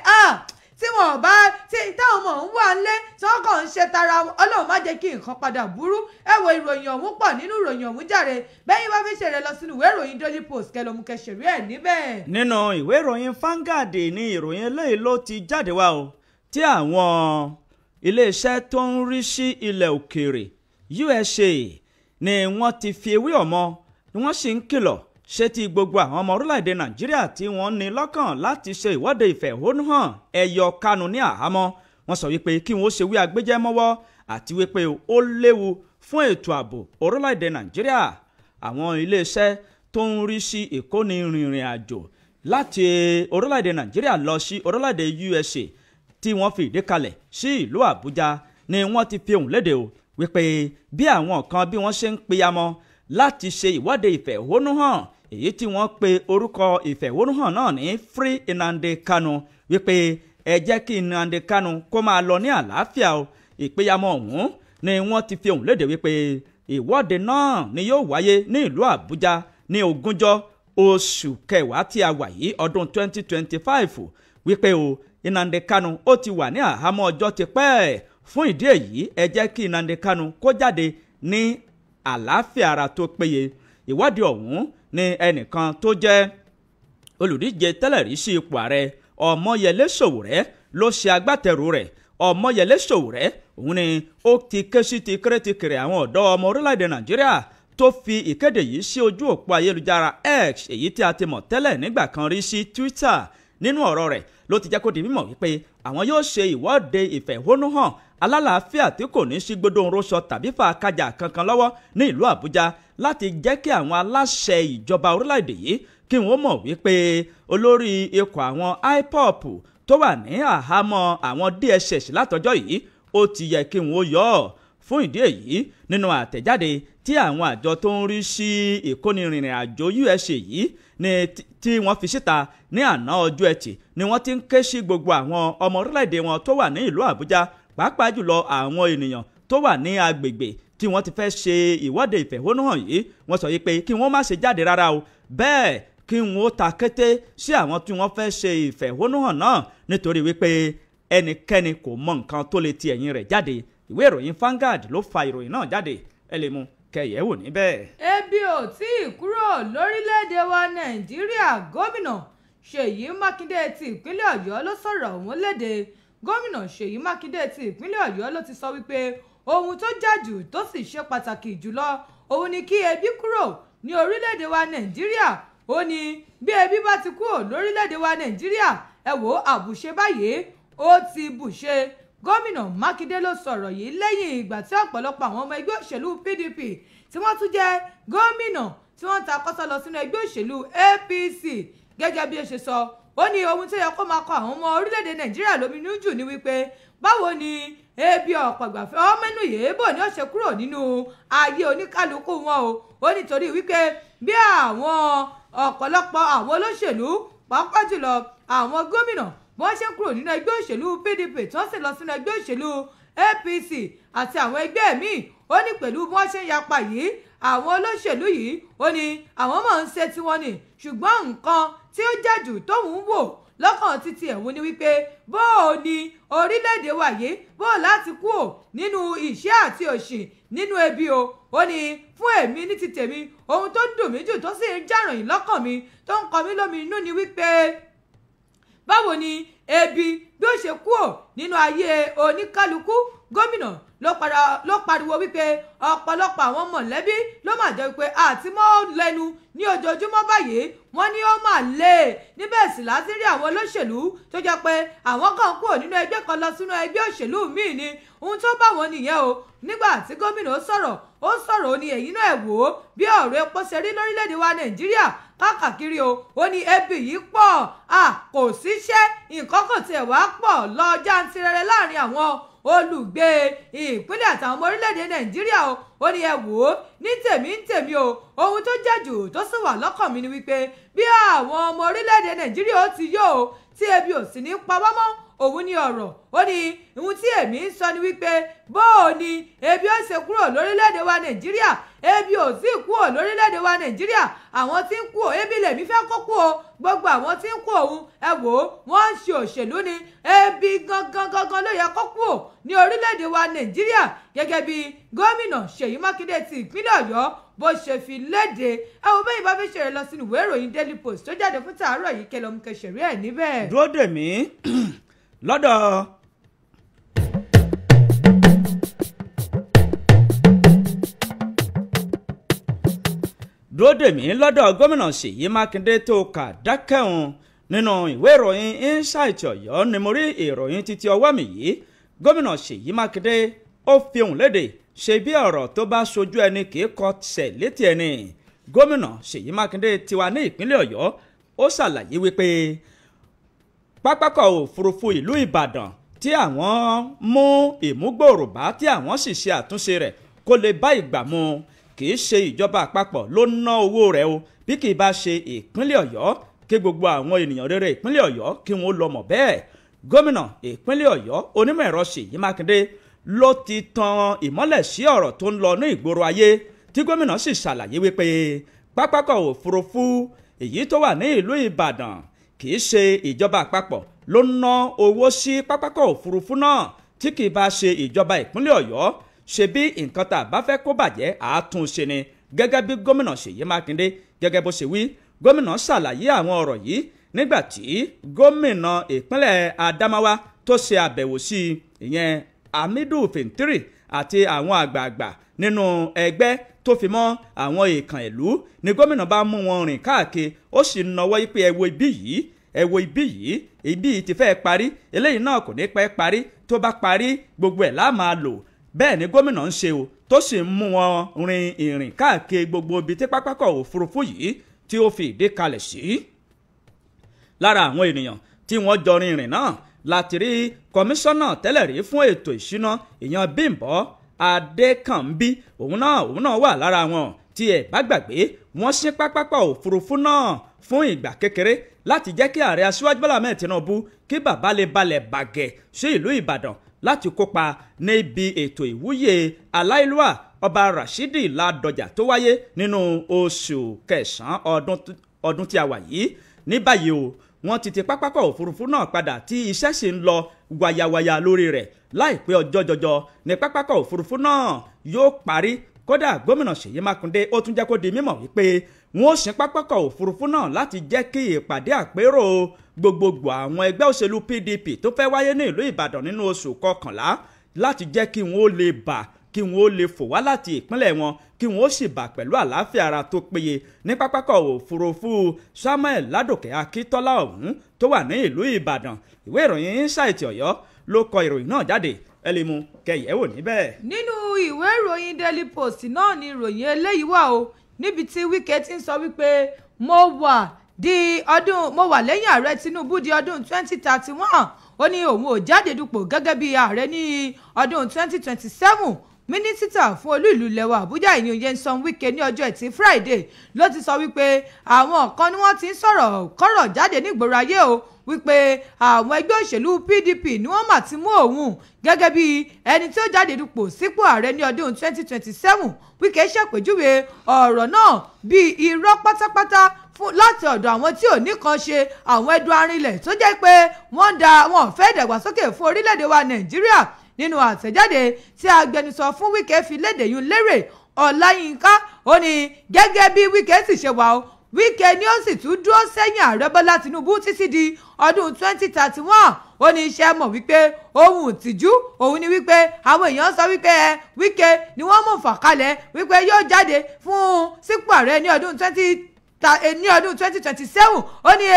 tí wọn bá tí táwọn ọmọ ń wà lé tí wọn kàn ń ṣe tara Ọlọ́run má jẹ́ kí nǹkan padà burú ẹ wo ìròyìn ọ̀hún pọ̀ nínú ìròyìn ọ̀hún jàre bẹ́yìn bá fi ṣeré lọ sínú ìwé ìròyìn Daily Post kẹlòmùkẹ ṣèré ẹ̀ níbẹ̀. nínú ìwé ìròyìn Vanguard ní ìròyìn eléyìí ló ti jáde wá o tí àwọn iléeṣẹ́ tó ń rí sí ilẹ̀ òkèèrè USA ni wọ́n ti fi ewé ọmọ ni wọ́n sì ń kìlọ̀ ṣé ti gbogbo àwọn ọmọ orílẹ̀-èdè Nàìjíríà tí wọ́n ní lọ́kàn láti ṣe ìwọ́de ìfẹ̀hónúhàn ẹ̀yọ Kanu ní àhámọ́ wọ́n sọ wípé kí wọ́n ṣe wí agbẹ́jẹ́mọ́wọ́ àti wípé ó léwu fún ètò ààbò orílẹ̀-èdè Nàìjíríà àwọn iléeṣẹ́ tó ń rí sí ìkóni rìnrìn àjò láti orílẹ̀-èdè Nàìjíríà lọ sí orílẹ̀-èdè USA tí wọ́n fi ìdí kalẹ̀ sí ìlú Àbújá ni wọ́n ti fi ohùn léde o wípé bí àwọn kan bí wọ́n ṣe ń peyamọ́ láti ṣe ìwọ́de ìfẹ̀hónúhàn èyí tí wọ́n pe orúkọ ìfẹ̀hónúhàn náà ní Free Nnamdi Kanu wípé ẹ jẹ́ kí Nnamdi Kanu kó máa lọ ní àlàáfíà o ìpéyàmọ́ ọ̀hún ni wọ́n ti fi ohùn léde wípé ìwọ́de náà ni yóò wáyé ní ìlú Àbújá ní 20 oṣù kẹwàá tí a wà yìí ọdún 2025 wípé o Nnamdi Kanu ó ti wà ní àhámọ́ ọjọ́ ti pẹ́ fún ìdí èyí ẹ jẹ́ kí Nnamdi Kanu kó jáde ní àlàáfíà ara tó péye ìwádìí ọ̀hún ni ẹnìkan tó jẹ́ olùdíje tẹ́lẹ̀ rí sí ipò ààrẹ Ọmọyẹlé Sowore ló ṣe agbátẹrù rẹ̀ Ọmọyẹlé Sowore òun ni ó ti ké sí ti kéré-ti-kèrè àwọn ọ̀dọ́ ọmọ orílẹ̀-èdè Nàìjíríà tó fi ìkéde yìí sí ojú òpó ayélujára X èyí tí a ti mọ̀ tẹ́lẹ̀ nígbà kan rí sí Twitter nínú ọ̀rọ̀ rẹ̀ ló ti jẹ́ kó di mímọ̀ wípé àwọn yóò ṣe ìwọ́de ìfẹ̀hónúhàn alálàáfíà tí kò ní sí gbódòǹroṣọ tàbí fàákàjà kankan lọ́wọ́ ní ìlú Àbújá láti jẹ́ kí àwọn aláṣẹ ìjọba orílẹ̀-èdè yìí kí wọ́n mọ̀ wípé olórí ikọ̀ àwọn IPOB tó tó wà ní àhámọ́ àwọn DSS látọjọ́ yìí ó ti yẹ kí wọ́n yọ ọ́. Fún ìdí èyí nínú àtẹ̀jáde tí àwọn àjọ tó ń rí sí ìkónirìnrìn àjò USA yìí ni tí wọ́n fi síta ní àná ọjọ́ Ẹtì ni wọ́n ti ń ké sí gbogbo àwọn ọmọ orílẹ̀-èdè wọn tó wà ní ìlú Àbújá pàápàá jùlọ àwọn ènìyàn tó wà ní agbègbè tí wọ́n ti fẹ́ ṣe ìwọ́de ìfẹ̀hónúhàn yìí. Wọ́n sọ yìí pé kí wọ́n má ṣe jáde rárá o, bẹ́ẹ̀ kí wọ́n ta kété sí àwọn tí wọ́n fẹ́ ṣe ìfẹ̀hónúhàn náà nítorí wípé ẹnikẹ́ni kò mọ nǹkan tó lè ti ẹ̀yìn rẹ̀ jáde. Ìwé ìròyìn Vanguard ló fa ìròyìn náà jáde, ẹ lè mú kẹyẹ̀wò níbẹ̀. Ebi ò tí ì kúrò lórílẹ̀‐èdè wa Nàìjíríà. Gómìnà Ṣèyí Mákindé ti ìpínlẹ̀ Ọ̀yọ́ ló sọ̀rọ̀ ọ̀hún léde. Gómìnà Ṣèyí Mákindé ti ìpínlẹ̀ Ọ̀yọ́ ló ti sọ wípé ohun tó jàjù tó sì ṣe pàtàkì jùlọ òun ni kí ebi kúrò ní orílẹ̀‐èdè wa Nàìjíríà. Ó ní bí ebi bá ti kúrò lórílẹ̀‐èdè wa Nàìjíríà, ẹ wò àbùṣe báyìí ó ti bùṣe. Gómìnà Mákindé ló sọ̀rọ̀ yìí lẹ́yìn ìgbà tí ọ̀pọ̀lọpọ̀ àwọn ọmọ ẹgbẹ́ òṣèlú PDP tí wọ́n tún jẹ́ gómìnà tí wọ́n ta kọ́sọ́ lọ sínú ẹgbẹ́ òṣèlú APC. Gẹ́gẹ́ bí ó ṣe sọ, ó ní ohun tó yẹ kó máa kọ àwọn ọmọ orílẹ̀-èdè Nàìjíríà lóminú jù ní wípé báwo ni ebi ọ̀pọ̀ ìgbàfẹ́ ọmọnú yèébò ni ó ṣe kúrò nínú ayé oníkálukú wọn o. Ó nítorí wípé bí àwọn ọ̀pọ̀lọpọ̀ àwọn olóṣèlú pàápàá jùlọ àwọn gómìnà wọ́n ṣe kúrò nínú ẹgbẹ́ òṣèlú PDP tí wọ́n sì lọ sínú ẹgbẹ́ òṣèlú APC àti àwọn ẹgbẹ́ míì. Ó ní pẹ̀lú bí wọ́n ṣe ń yapa yìí àwọn olóṣèlú yìí, ó ní àwọn máa ń ṣe tiwọn ni, ṣùgbọ́n nǹkan tí ó jàjù tóun wò lọ́kàn títí ẹ̀wọ̀n ni wípé bóò ni orílẹ̀-èdè wa yìí bóò láti kú ò nínú ìṣẹ́ àti òṣì nínú ebi o. Ó ní fún èmi ní ti tèmi ohun tó dùn mí jù tó sì ń jàròyìn lọ́kàn mi tó ń kọ mí lómi inú ni wípé báwo ni ebi bí ó ṣe kúrò nínú ayé oníkálukú. Gómìnà ló pariwo wípé ọ̀pọ̀lọpọ̀ àwọn mọ̀lẹ́bí ló máa jẹ́ wípé àti mọ́ lẹ́nu ní ojoojúmọ́ báyìí wọ́n ní ó máa lé níbẹ̀ sì láti rí àwọn olóṣèlú tó jẹ́ pé àwọn kan kúrò nínú ẹgbẹ́ kan lọ sínú ẹgbẹ́ òṣèlú míì ni ohun tó bá wọn nìyẹn o. Nígbà tí gómìnà ó sọ̀rọ̀ ó ní ẹ̀yin náà wò ó bí ọ̀rọ̀ epo ṣe rí lórílẹ̀‐èdè wa Nàìjíríà káàkiri o. Ó ní ebi yìí pọ̀ kò síṣẹ́ nǹkan kò tiẹ̀ wá pọ̀ lọ jàǹtìrẹrẹ láàrin àwọn olùgbé ìpínlẹ̀ àtàwọn ọmọ orílẹ̀-èdè Nàìjíríà o. Ó ní ẹ wò ó ní tèmi o ohun tó jẹ́jù tó sì wà lọ́kàn mi ni wípé bí àwọn ọmọ orílẹ̀-èdè Nàìjíríà ó ti yó o tí ebi ò sì ní pa wá mọ́ òun ni ọ̀rọ̀. Ó ní ohun tí èmi ń sọ ni wípé bóò ni ebi ó ṣe kúrò lórílẹ̀-èdè wa Nàìjíríà. Ebi ò sí kúrò lórílẹ̀-èdè wa Nàìjíríà, àwọn tí ń kú o ebi lèmi fẹ́ kó kú o. Gbogbo àwọn tí ń kú òun ẹ wò ó wọ́n ń ṣe òṣèlú ni. Ebi gangan ló yẹ kó kú o ní orílẹ̀-èdè wa Nàìjíríà gẹ́gẹ́ bí gómìnà Ṣèyí Mákindé ti ìpínlẹ̀ Ọ̀yọ́ bó ṣe fi léde. ẹ wo bẹ́ẹ̀ bá fi ṣeré lọ sínú ìwé ìròyìn Daily Post tó jáde fún tàárọ̀ yìí kẹlọ́mù kẹsẹ̀rí ẹ̀ níbẹ̀. dúró dè mí lọ́dọ̀ gómìnà Ṣèyí Mákindé tó kà dákẹ́hùn nínú ìwé ìròyìn Insight Ọ̀yọ́ ni mo rí ìròyìn títí ọwọ́ mi yìí. Gómìnà Ṣèyí Mákindé ó fi ohùn léde ṣe bí ọ̀rọ̀ tó bá ṣojú ẹni kì í kọsẹ̀ létí ẹni. Gómìnà Ṣèyí Mákindé ti wà ní ìpínlẹ̀ Ọ̀yọ́ ó ṣàlàyé wípé pápákọ̀ òfurufú ìlú Ìbàdàn tí àwọn mú ìmúgbòòrò bá tí àwọn sì ṣe àtúnṣe rẹ̀ kó lè bá ìgbà mu kì í ṣe ìjọba àpapọ̀ ló ná owó rẹ̀ o bí kì í bá ṣe ìpínlẹ̀ Ọ̀yọ́ kí gbogbo àwọn ènìyàn rere ìpínlẹ̀ Ọ̀yọ́ kí wọ́n lọ mọ̀ bẹ́ẹ̀. Gómìnà ìpínlẹ̀ Ọ̀yọ́ onímọ̀ ẹ̀rọ Ṣèyí Mákindé ló ti tan ìmọ́lẹ̀ sí ọ̀rọ̀ tó ń lọ ní ìgboro ayé tí gómìnà sì ṣàlàyé wípé pápákọ̀ òfurufú èyí tó wà ní ìlú Ìbàdàn kì í ṣe ìjọba àpapọ̀ ló ná owó sí pápákọ̀ òfurufú náà tí kì í bá ṣe ìjọba ìpínlẹ̀ Ọ̀yọ́ ṣe bí nǹkan tá a bá fẹ́ kó bàjẹ́ àátúnṣe ni. Gẹ́gẹ́ bí gómìnà Ṣèyí Mákindé gẹ́gẹ́ bó ṣe wí, gómìnà ṣàlàyé àwọn ọ̀rọ̀ yìí nígbà tí gómìnà ìpínlẹ̀ Adamawa tó ṣe àbẹ̀wò sí ìyẹn Hamidu Fintiri àti àwọn àgbààgbà nínú ẹgbẹ́ tó fi mọ́ àwọn èèkàn ìlú ni gómìnà bá mú wọn rìn káàkiri ó sì nawọ́ yí pé ẹ wo ibí yìí ẹ wo ibí yìí ibí yìí ti fẹ́ parí eléyìí náà kò ní pẹ́ parí tó bá parí gbogbo ẹ̀ la máa lò. Bẹ́ẹ̀ ni gómìnà ń ṣe o tó sì ń mú wọn rin ìrìn káàkiri gbogbo ibi tí pápákọ̀ òfurufú yìí tí ó fi ìdí kalẹ̀ sí. Lára àwọn ènìyàn tí wọ́n jọ rìnrìn náà láti rí kọmíṣánná tẹ́lẹ̀ rí fún ètò ìṣúná ìyẹn Bímbọ́ Adékànbí òun náà wà lára wọn tí ẹ bá gbàgbé wọ́n ṣí pápákọ̀ òfurufú náà fún ìgbà kékeré láti jẹ́ kí ààrẹ Aṣíwájú Bọ́lá Ahmed Tinubu kí bàbá lè balẹ̀ bàgẹ́ sí ìlú Ìbàdàn láti kópa níbi ètò ìwúyè aláìlúwà ọba Rashidi Ládọjà tó wáyé nínú oṣù kẹsàn-án ọdún tí a wà yìí. Ní báyìí o wọ́n ti pápákọ̀ òfurufú náà padà tí iṣẹ́ sì ń lọ wayawaya lórí rẹ̀ láìpẹ́ ọjọ́ jọjọ ní pápákọ̀ òfurufú náà yóò parí. Kódà gómìnà Ṣèyí Mákindé ó tún jẹ́ kó di mímọ̀ wípé wọ́n ó ṣí pápákọ̀ òfurufú náà láti jẹ́ kí ìpàdé àpérò gbogbogbò àwọn ẹgbẹ́ òṣèlú PDP tó fẹ́ wáyé ní ìlú Ìbàdàn nínú oṣù kọkànlá láti jẹ́ kí wọ́n ó lè bà kí wọ́n ó lè fò wá láti ìpínlẹ̀ wọn kí wọ́n ó sì bà pẹ̀lú àlàáfíà ara tó péye ní pápákọ̀ òfurufú Samuel Ládòkè Akíntọ́lá ọ̀hún tó wà ní ìlú Ìbàdàn. Ìwé ìròyìn Insight Ọ̀yọ́ ló kọ ìròyìn náà jáde ẹ lè mú kẹyẹ̀wò níbẹ̀. nínú ìwé ìròyìn Daily Post náà ni ìròyìn eléyìí wà o níbi tí Wike ti ń sọ wípé mo wà lẹ́yìn ààrẹ Tinubu di ọdún 2031 ó ní òun ò jáde dupò gẹ́gẹ́ bí ààrẹ ní ọdún 2027. mínísítà fún olú ìlú lẹwa Àbújá ìyẹn Nyesom Wike ní ọjọ́ Ẹtì Friday ló ti sọ wípé àwọn kan ni wọ́n ti ń sọ̀rọ̀ kọ́rọ̀ jáde nígboro ayé o wípé àwọn ẹgbẹ́ òṣèlú PDP ni wọ́n mà ti mú òun gẹ́gẹ́ bí ẹni tí ó jáde dupò sípò ààrẹ ní ọdún 2027. Wike ṣàpèjúwe ọ̀rọ̀ náà bíi irọ́ pátápátá láti ọ̀dọ̀ àwọn tí ò ní kan ṣe àwọn ẹdun arinlẹ̀ tó jẹ́ pé wọ́n fẹ́ ìdàgbàsókè fún orílẹ̀-èdè wa Nàìjíríà. Nínú àtẹ̀jáde tí agbẹnusọ fún Wike fi léde yún Lérè Ọláyínká ó ní gẹ́gẹ́ bí Wike sì ṣe wà ó Wike ni ó sì tún dúró sẹ́yìn ààrẹ Bọ́lá Tinubu títí di ọdún 2031. ó ní iṣẹ́ mọ̀ wípé ohun ìtìjú òun ni wípé àwọn èèyàn sọ wípé Wike ni wọ́n mú fà kalẹ̀ wípé yóò jáde fún sípò ààrẹ ní ọdún 2027. ó ní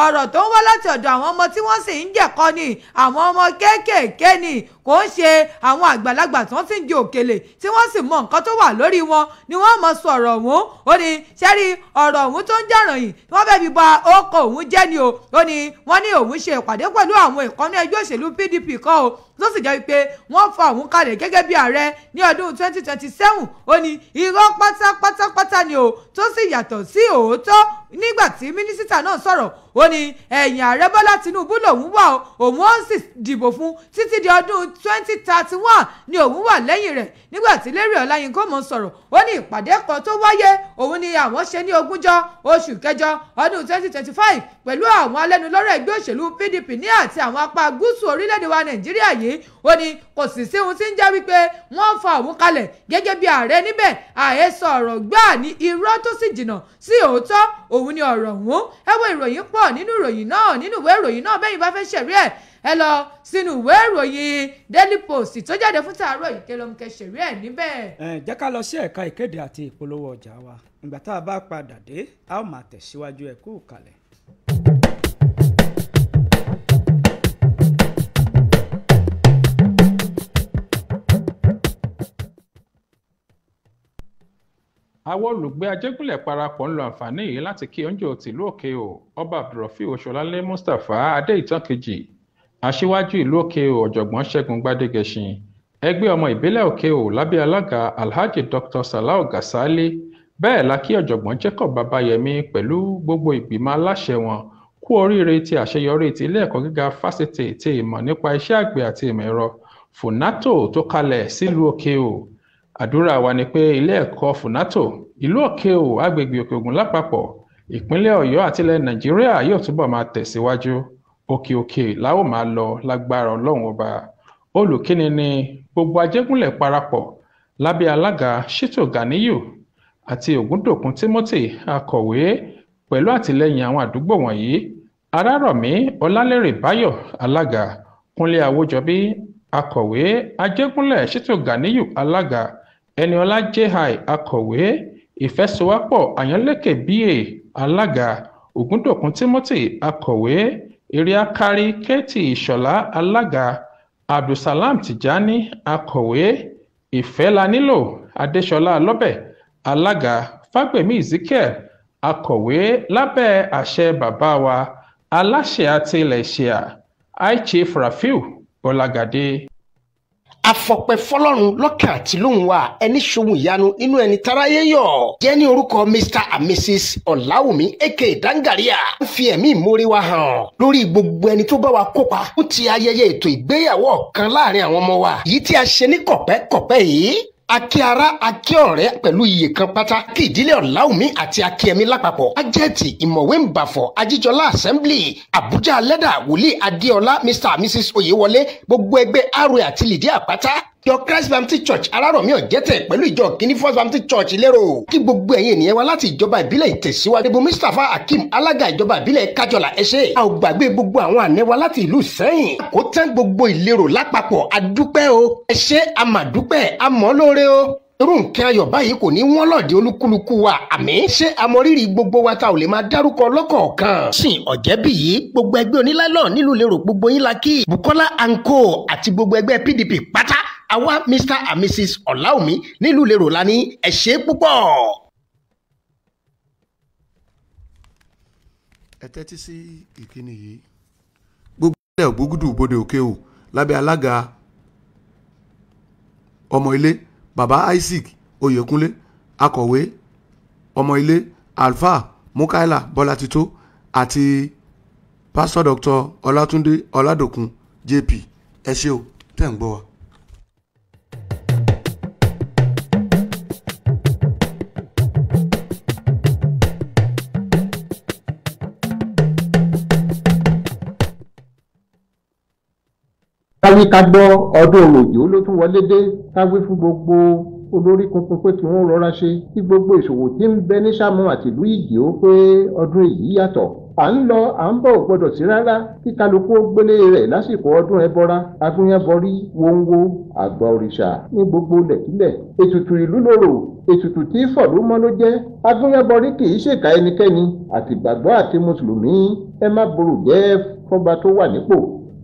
ọ̀rọ̀ tó ń wá láti ọ̀dọ̀ àwọn ọmọ tí wọ́n sì ń jẹ̀kọ́ ni àwọn ọmọ kéékèèké ni kò ń ṣe àwọn àgbàlagbà tí wọ́n sì ń jẹ òkèlè tí wọ́n sì mọ nǹkan tó wà lórí wọn ni wọ́n mọ̀ sọ ọ̀rọ̀ ọ̀hún. ó ní sẹ́rí ọ̀rọ̀ ọ̀hún tó ń jàràn yìí wọ́n fẹ́ fi ba ọkọ̀ òun jẹ́ ni o. ó ní wọ́n ní òun ṣe ìpàdé pẹ̀lú àwọn ìkànnì ẹgbẹ́ òṣèlú PDP kan o tó sì jẹ́ wípé wọ́n fa òun kalẹ̀ gẹ́gẹ́ bí ààrẹ ní ọdún 2027. ó ní irọ́ pátápátá ni o tó sì yàtọ̀ sí òótọ́. nígbà tí mínísítà náà sọ̀rọ̀ ó ní ẹ̀yìn ààrẹ Bọ́lá Tinubu lòun wà òun ó sì dìbò fún títí di ọdún 2031 ni òun wà lẹ́yìn rẹ̀. nígbà tí Lérè Ọláyínká mọ̀ sọ̀rọ̀ ó ní ìpàdé kan tó wáyé òun ni àwọn ṣe ní 20 oṣù kẹjọ ọdún 2025 pẹ̀lú àwọn alẹ́nulọ́rọ̀ ẹgbẹ́ òṣèlú PDP ní àti àwọn apá gúúsù orílẹ̀-èdè wa Nàìjíríà yìí. ó ní kò sì sí ohun tí ń jẹ́ wípé wọ́n fa òun kalẹ̀ gẹ́gẹ́ bí ààrẹ níbẹ̀ àhesọ ọ̀rọ̀ gbáà ní irọ́ tó sì jìnnà sí òótọ́ òun ni ọ̀rọ̀ ọ̀hún. ẹ wo ìròyìn pọ̀ nínú ìròyìn náà nínú ìwé ìròyìn náà bẹ́yìn bá fẹ́ ṣẹ̀rí ẹ̀ ẹ lọ sínú ìwé ìròyìn Daily Post tó jáde fún tàárọ̀ yìí kẹlọmùkẹ ṣẹ̀rí ẹ̀ níbẹ̀. jẹ́ ká lọ sí ẹ̀ka ìkéde àti ìpolówó ọjà wa ìgbà tá a bá padà dé a ó máa tẹ̀síwájú ẹ kú kalẹ̀. àwọn olùgbé Ajégúnlẹ̀ parapọ̀ ń lo àǹfààní yìí láti kí oúnjẹ tìlú Òkè-Ò ọba Abdulrafiu Oṣọlálé Mustapha Adéìtàn kejì aṣíwájú ìlú Òkè-Ò ọ̀jọ̀gbọ́n Ṣẹ́gun Gbádégẹṣin ẹgbẹ́ ọmọ ìbílẹ̀ Òkè-Ò lábẹ́ alága Alhaji Dr. Salau Gasali bẹ́ẹ̀ la kí ọ̀jọ̀gbọ́n Jacob Babayẹmí pẹ̀lú gbogbo ìgbìmọ̀ aláṣẹ wọn kú oríire ti àṣeyọrí ti ilé ẹ̀kọ́ gíga fásitì ti ìmọ̀ nípa iṣẹ́ àgbẹ̀ àti ìmọ̀ ẹ̀rọ FUNATO tó kalẹ̀ sílùú Òkè-Ò. àdúrà wa ni pé ilé ẹ̀kọ́ FUNATO ìlú Òkè-Ò agbègbè Òkè Ògùn lápapọ̀ ìpínlẹ̀ Ọ̀yọ́ àti ilẹ̀ Nàìjíríà yóò túbọ̀ máa tẹ̀síwájú òkè la ó máa lọ lágbára Ọlọ́run ọba. olùkíni ni gbogbo Ajégúnlẹ̀ parapọ̀ lábẹ́ alága Ṣítù Ganiyu àti Ògúndòkun Timothy akọ̀wé pẹ̀lú àtìlẹ́yìn àwọn àdúgbò wọ̀nyí: Arárọ̀mí Ọlálérè Báyọ̀ alága, Kúnlé Awójọbí akọ̀wé, Ajégúnlẹ̀ Ṣítù Ganiyu alága, Ẹniọlá J.I. akọ̀wé, Ìfẹ́sowápọ̀ Àyánlékè B.A. alága, Ògúndòkun Timothy akọ̀wé, Iriakari Kétì Ìṣọ̀lá alága, Abdulsalam Tijani akọ̀wé, Ìfẹ́lanílò Adéṣọlá Alọ́bẹ̀ alága, Fágbèmí Ezekiel akọ̀wé lábẹ́ àṣẹ bàbá wa aláṣẹ àti ilẹ̀ ìṣíà high chief Rafiu Bọ́lágadé. Afọpẹ́ fọ́lọ́run lọ́kàn àti lóhùn wa ẹni ṣohun ìyanu nínú ẹni táráyé yọ̀ jẹ́ ní orúkọ Mr and Mrs Ọláwùmí aka Dangaria ń fi ẹ̀mí ìmoore wa hàn lórí gbogbo ẹni tó bá wa kópa fún ti ayẹyẹ ètò ìgbéyàwó kan láàrin àwọn ọmọ wa yìí tí a ṣe ní kọ̀pẹ́kọ̀pẹ́ yìí. Akí ara akí ọ̀rẹ́ pẹ̀lú iye kan pátá kí ìdílé Ọláwùmí àti Akíyẹmí lápapọ̀ ajẹ́tì ìmọ̀wé Mbàfọ̀ Ajíjọlá assembly Àbújá lẹ́dà wòlíì Adéọlá Mr and Mrs Oyèwọlé gbogbo ẹgbẹ́ Arúwẹ̀ àti Lydia Àpáta ìjọ Christ Baptist Church Arárọ̀mí Ọ̀jẹ́tẹ̀ pẹ̀lú ìjọ Kìíní First Baptist Church Ìlérò kí gbogbo ẹ̀yin ènìyàn wa láti ìjọba ìbílẹ̀ Ìtẹ̀síwájú Dèbò Mustapha Hakeem alága ìjọba ìbílẹ̀ Kájọlà ẹ ṣé a ò gbàgbé gbogbo àwọn ànẹ́ wa láti ìlú Ìṣẹ́yìn kó tán gbogbo Ìlérò lápapọ̀ adúpẹ́ o ẹ ṣé a mà dúpẹ́ a mọ̀ lóore o irú nǹkan ayọ̀ báyìí kò ní wọ́n lọ́ọ̀dẹ olúkúlùkù wa àmín ṣé àmọ̀rírì gbogbo wa ta ò lè máa dárúkọ lọ́kọ̀ọ̀kan. sìn Ọ̀jẹ́bíyì gbogbo ẹgbẹ́ onílàlọ́ nílùú Ìlérò gbogbo yín la kí Bukola Anko àti gbogbo ẹgbẹ́ PDP pátá àwa Mr and Mrs Ọláwùmí nílùú Ìlérò la ní ẹ ṣé púpọ̀. ẹ tẹ́tí sí ìkíni yìí gbogbo ilẹ̀ Ògbógùdù Bòdè Òkè o lábẹ́ alága ọmọ ilé Baba Isaac Oyèkúnlé akọ̀wé ọmọ ilé Alfa Mukaila Bọ́látitó àti Pastor Dr. Ọlátúndé Ọládòkun JP ẹ ṣé o tẹ́ ń gbọ́ wa. káwí ká gbọ́ ọdún òjò ló tún wọlé dé káwí fún gbogbo olórí kunkun pé kí wọ́n rọra ṣe kí gbogbo ìṣòwò tí ń bẹ ní Ṣàmù àti ìlú Ìjẹ̀ó pé ọdún èyí yàtọ̀ à ń lọ à ń bọ̀ gbọdọ̀ sí rárá kí kálukú gbélé rẹ̀ lásìkò ọdún ẹbọra agúnyẹ́bọrí wọ́nwó àgbà òrìṣà ní gbogbo lẹ̀kílẹ̀ ètùtù ìlú lòrò ètùtù tí fọ̀lú mọ́ ló jẹ́ agúnyẹ́bọrí kì í ṣèkà ẹnikẹ́ni àtìgbàgbọ́ àti mùsùlùmí ẹ má borò jẹ́ fọba tó wà nípò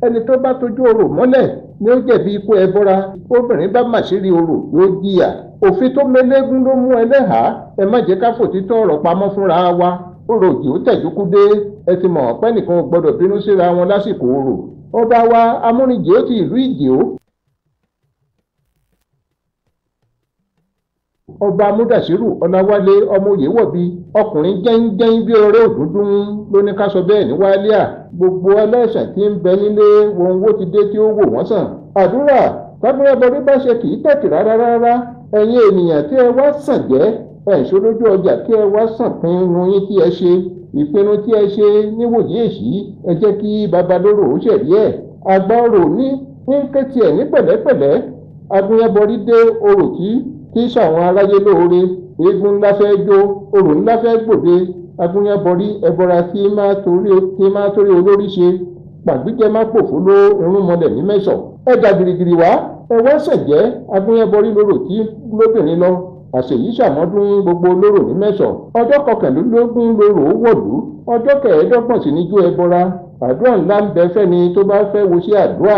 ẹni tó bá tójú orò mọ́lẹ̀ ni ó jẹ̀bi ikú ẹbọra obìnrin bá màṣírí orò yóò jìyà òfin tó mẹlẹ́gún ló mú ẹlẹ́hàá ẹ má jẹ́ ká fòtítọ́ ọ̀rọ̀ pamọ́ fúnra wa orò Ìjẹ̀ó tẹ̀júkú dé ẹ ti mọ̀ pé nìkan ò gbọ́dọ̀ bínú síra wọn lásìkò orò ọba wa Amúnijẹ̀ó ti ìlú Ìjẹ̀ó ọba Múdàsírù Ọláwálé ọmọ Oyèwọ̀bí ọkùnrin jẹ́ńjẹ́ń bí ọrẹ́ òdúndún ló ní ká sọ bẹ́ẹ̀ ní wálíà gbogbo ẹlẹ́sàn tí ń bẹ nílé wọn wó ti dé tí ó wò wọ́n sàn. àdúrà tábúrẹ́bọrí bá ṣe kì í tẹ̀kì rárá ẹ̀yin ènìyàn tí ẹ wá sàn jẹ́ ẹ̀ṣọ́ lójú ọjà kí ẹ wá sàn pinnu yín tí ẹ ṣe ìpinnu tí ẹ ṣe níwòyí èṣí ẹ jẹ́ kí babalóró ó ṣẹ̀rí ẹ̀ àgbà orò ní kétì ẹ̀ ní pẹ̀lẹ́pẹ̀lẹ́ agúnyẹ́bọrí dé orò kí ṣàwọn aráyé lóore eégún ńlá fẹ́ jó orò ńlá fẹ́ gbòde agúnyẹ́bọrí ẹbọra tí máa torí olórí ṣe pàgbíjẹ má pòfó ló irun mọlẹ̀ ní mẹ́sọ̀ ẹ̀dà gìrìgìrì wá ẹ wá ṣẹ̀jẹ́ agúnyẹ́bọrí lóró tí lóbìnrin lọ àṣèyí ṣàmọ́dún gbogbo lóró ní mẹ́sọ̀ ọjọ́ kọkànlélógún lóró wọ̀lú ọjọ́ kẹẹ̀ẹ́dọ́gbọ̀n sì ní jó ẹbọra àdúrà ńlá ń bẹ fẹ́ni tó bá fẹ́ wo sí àdúrà.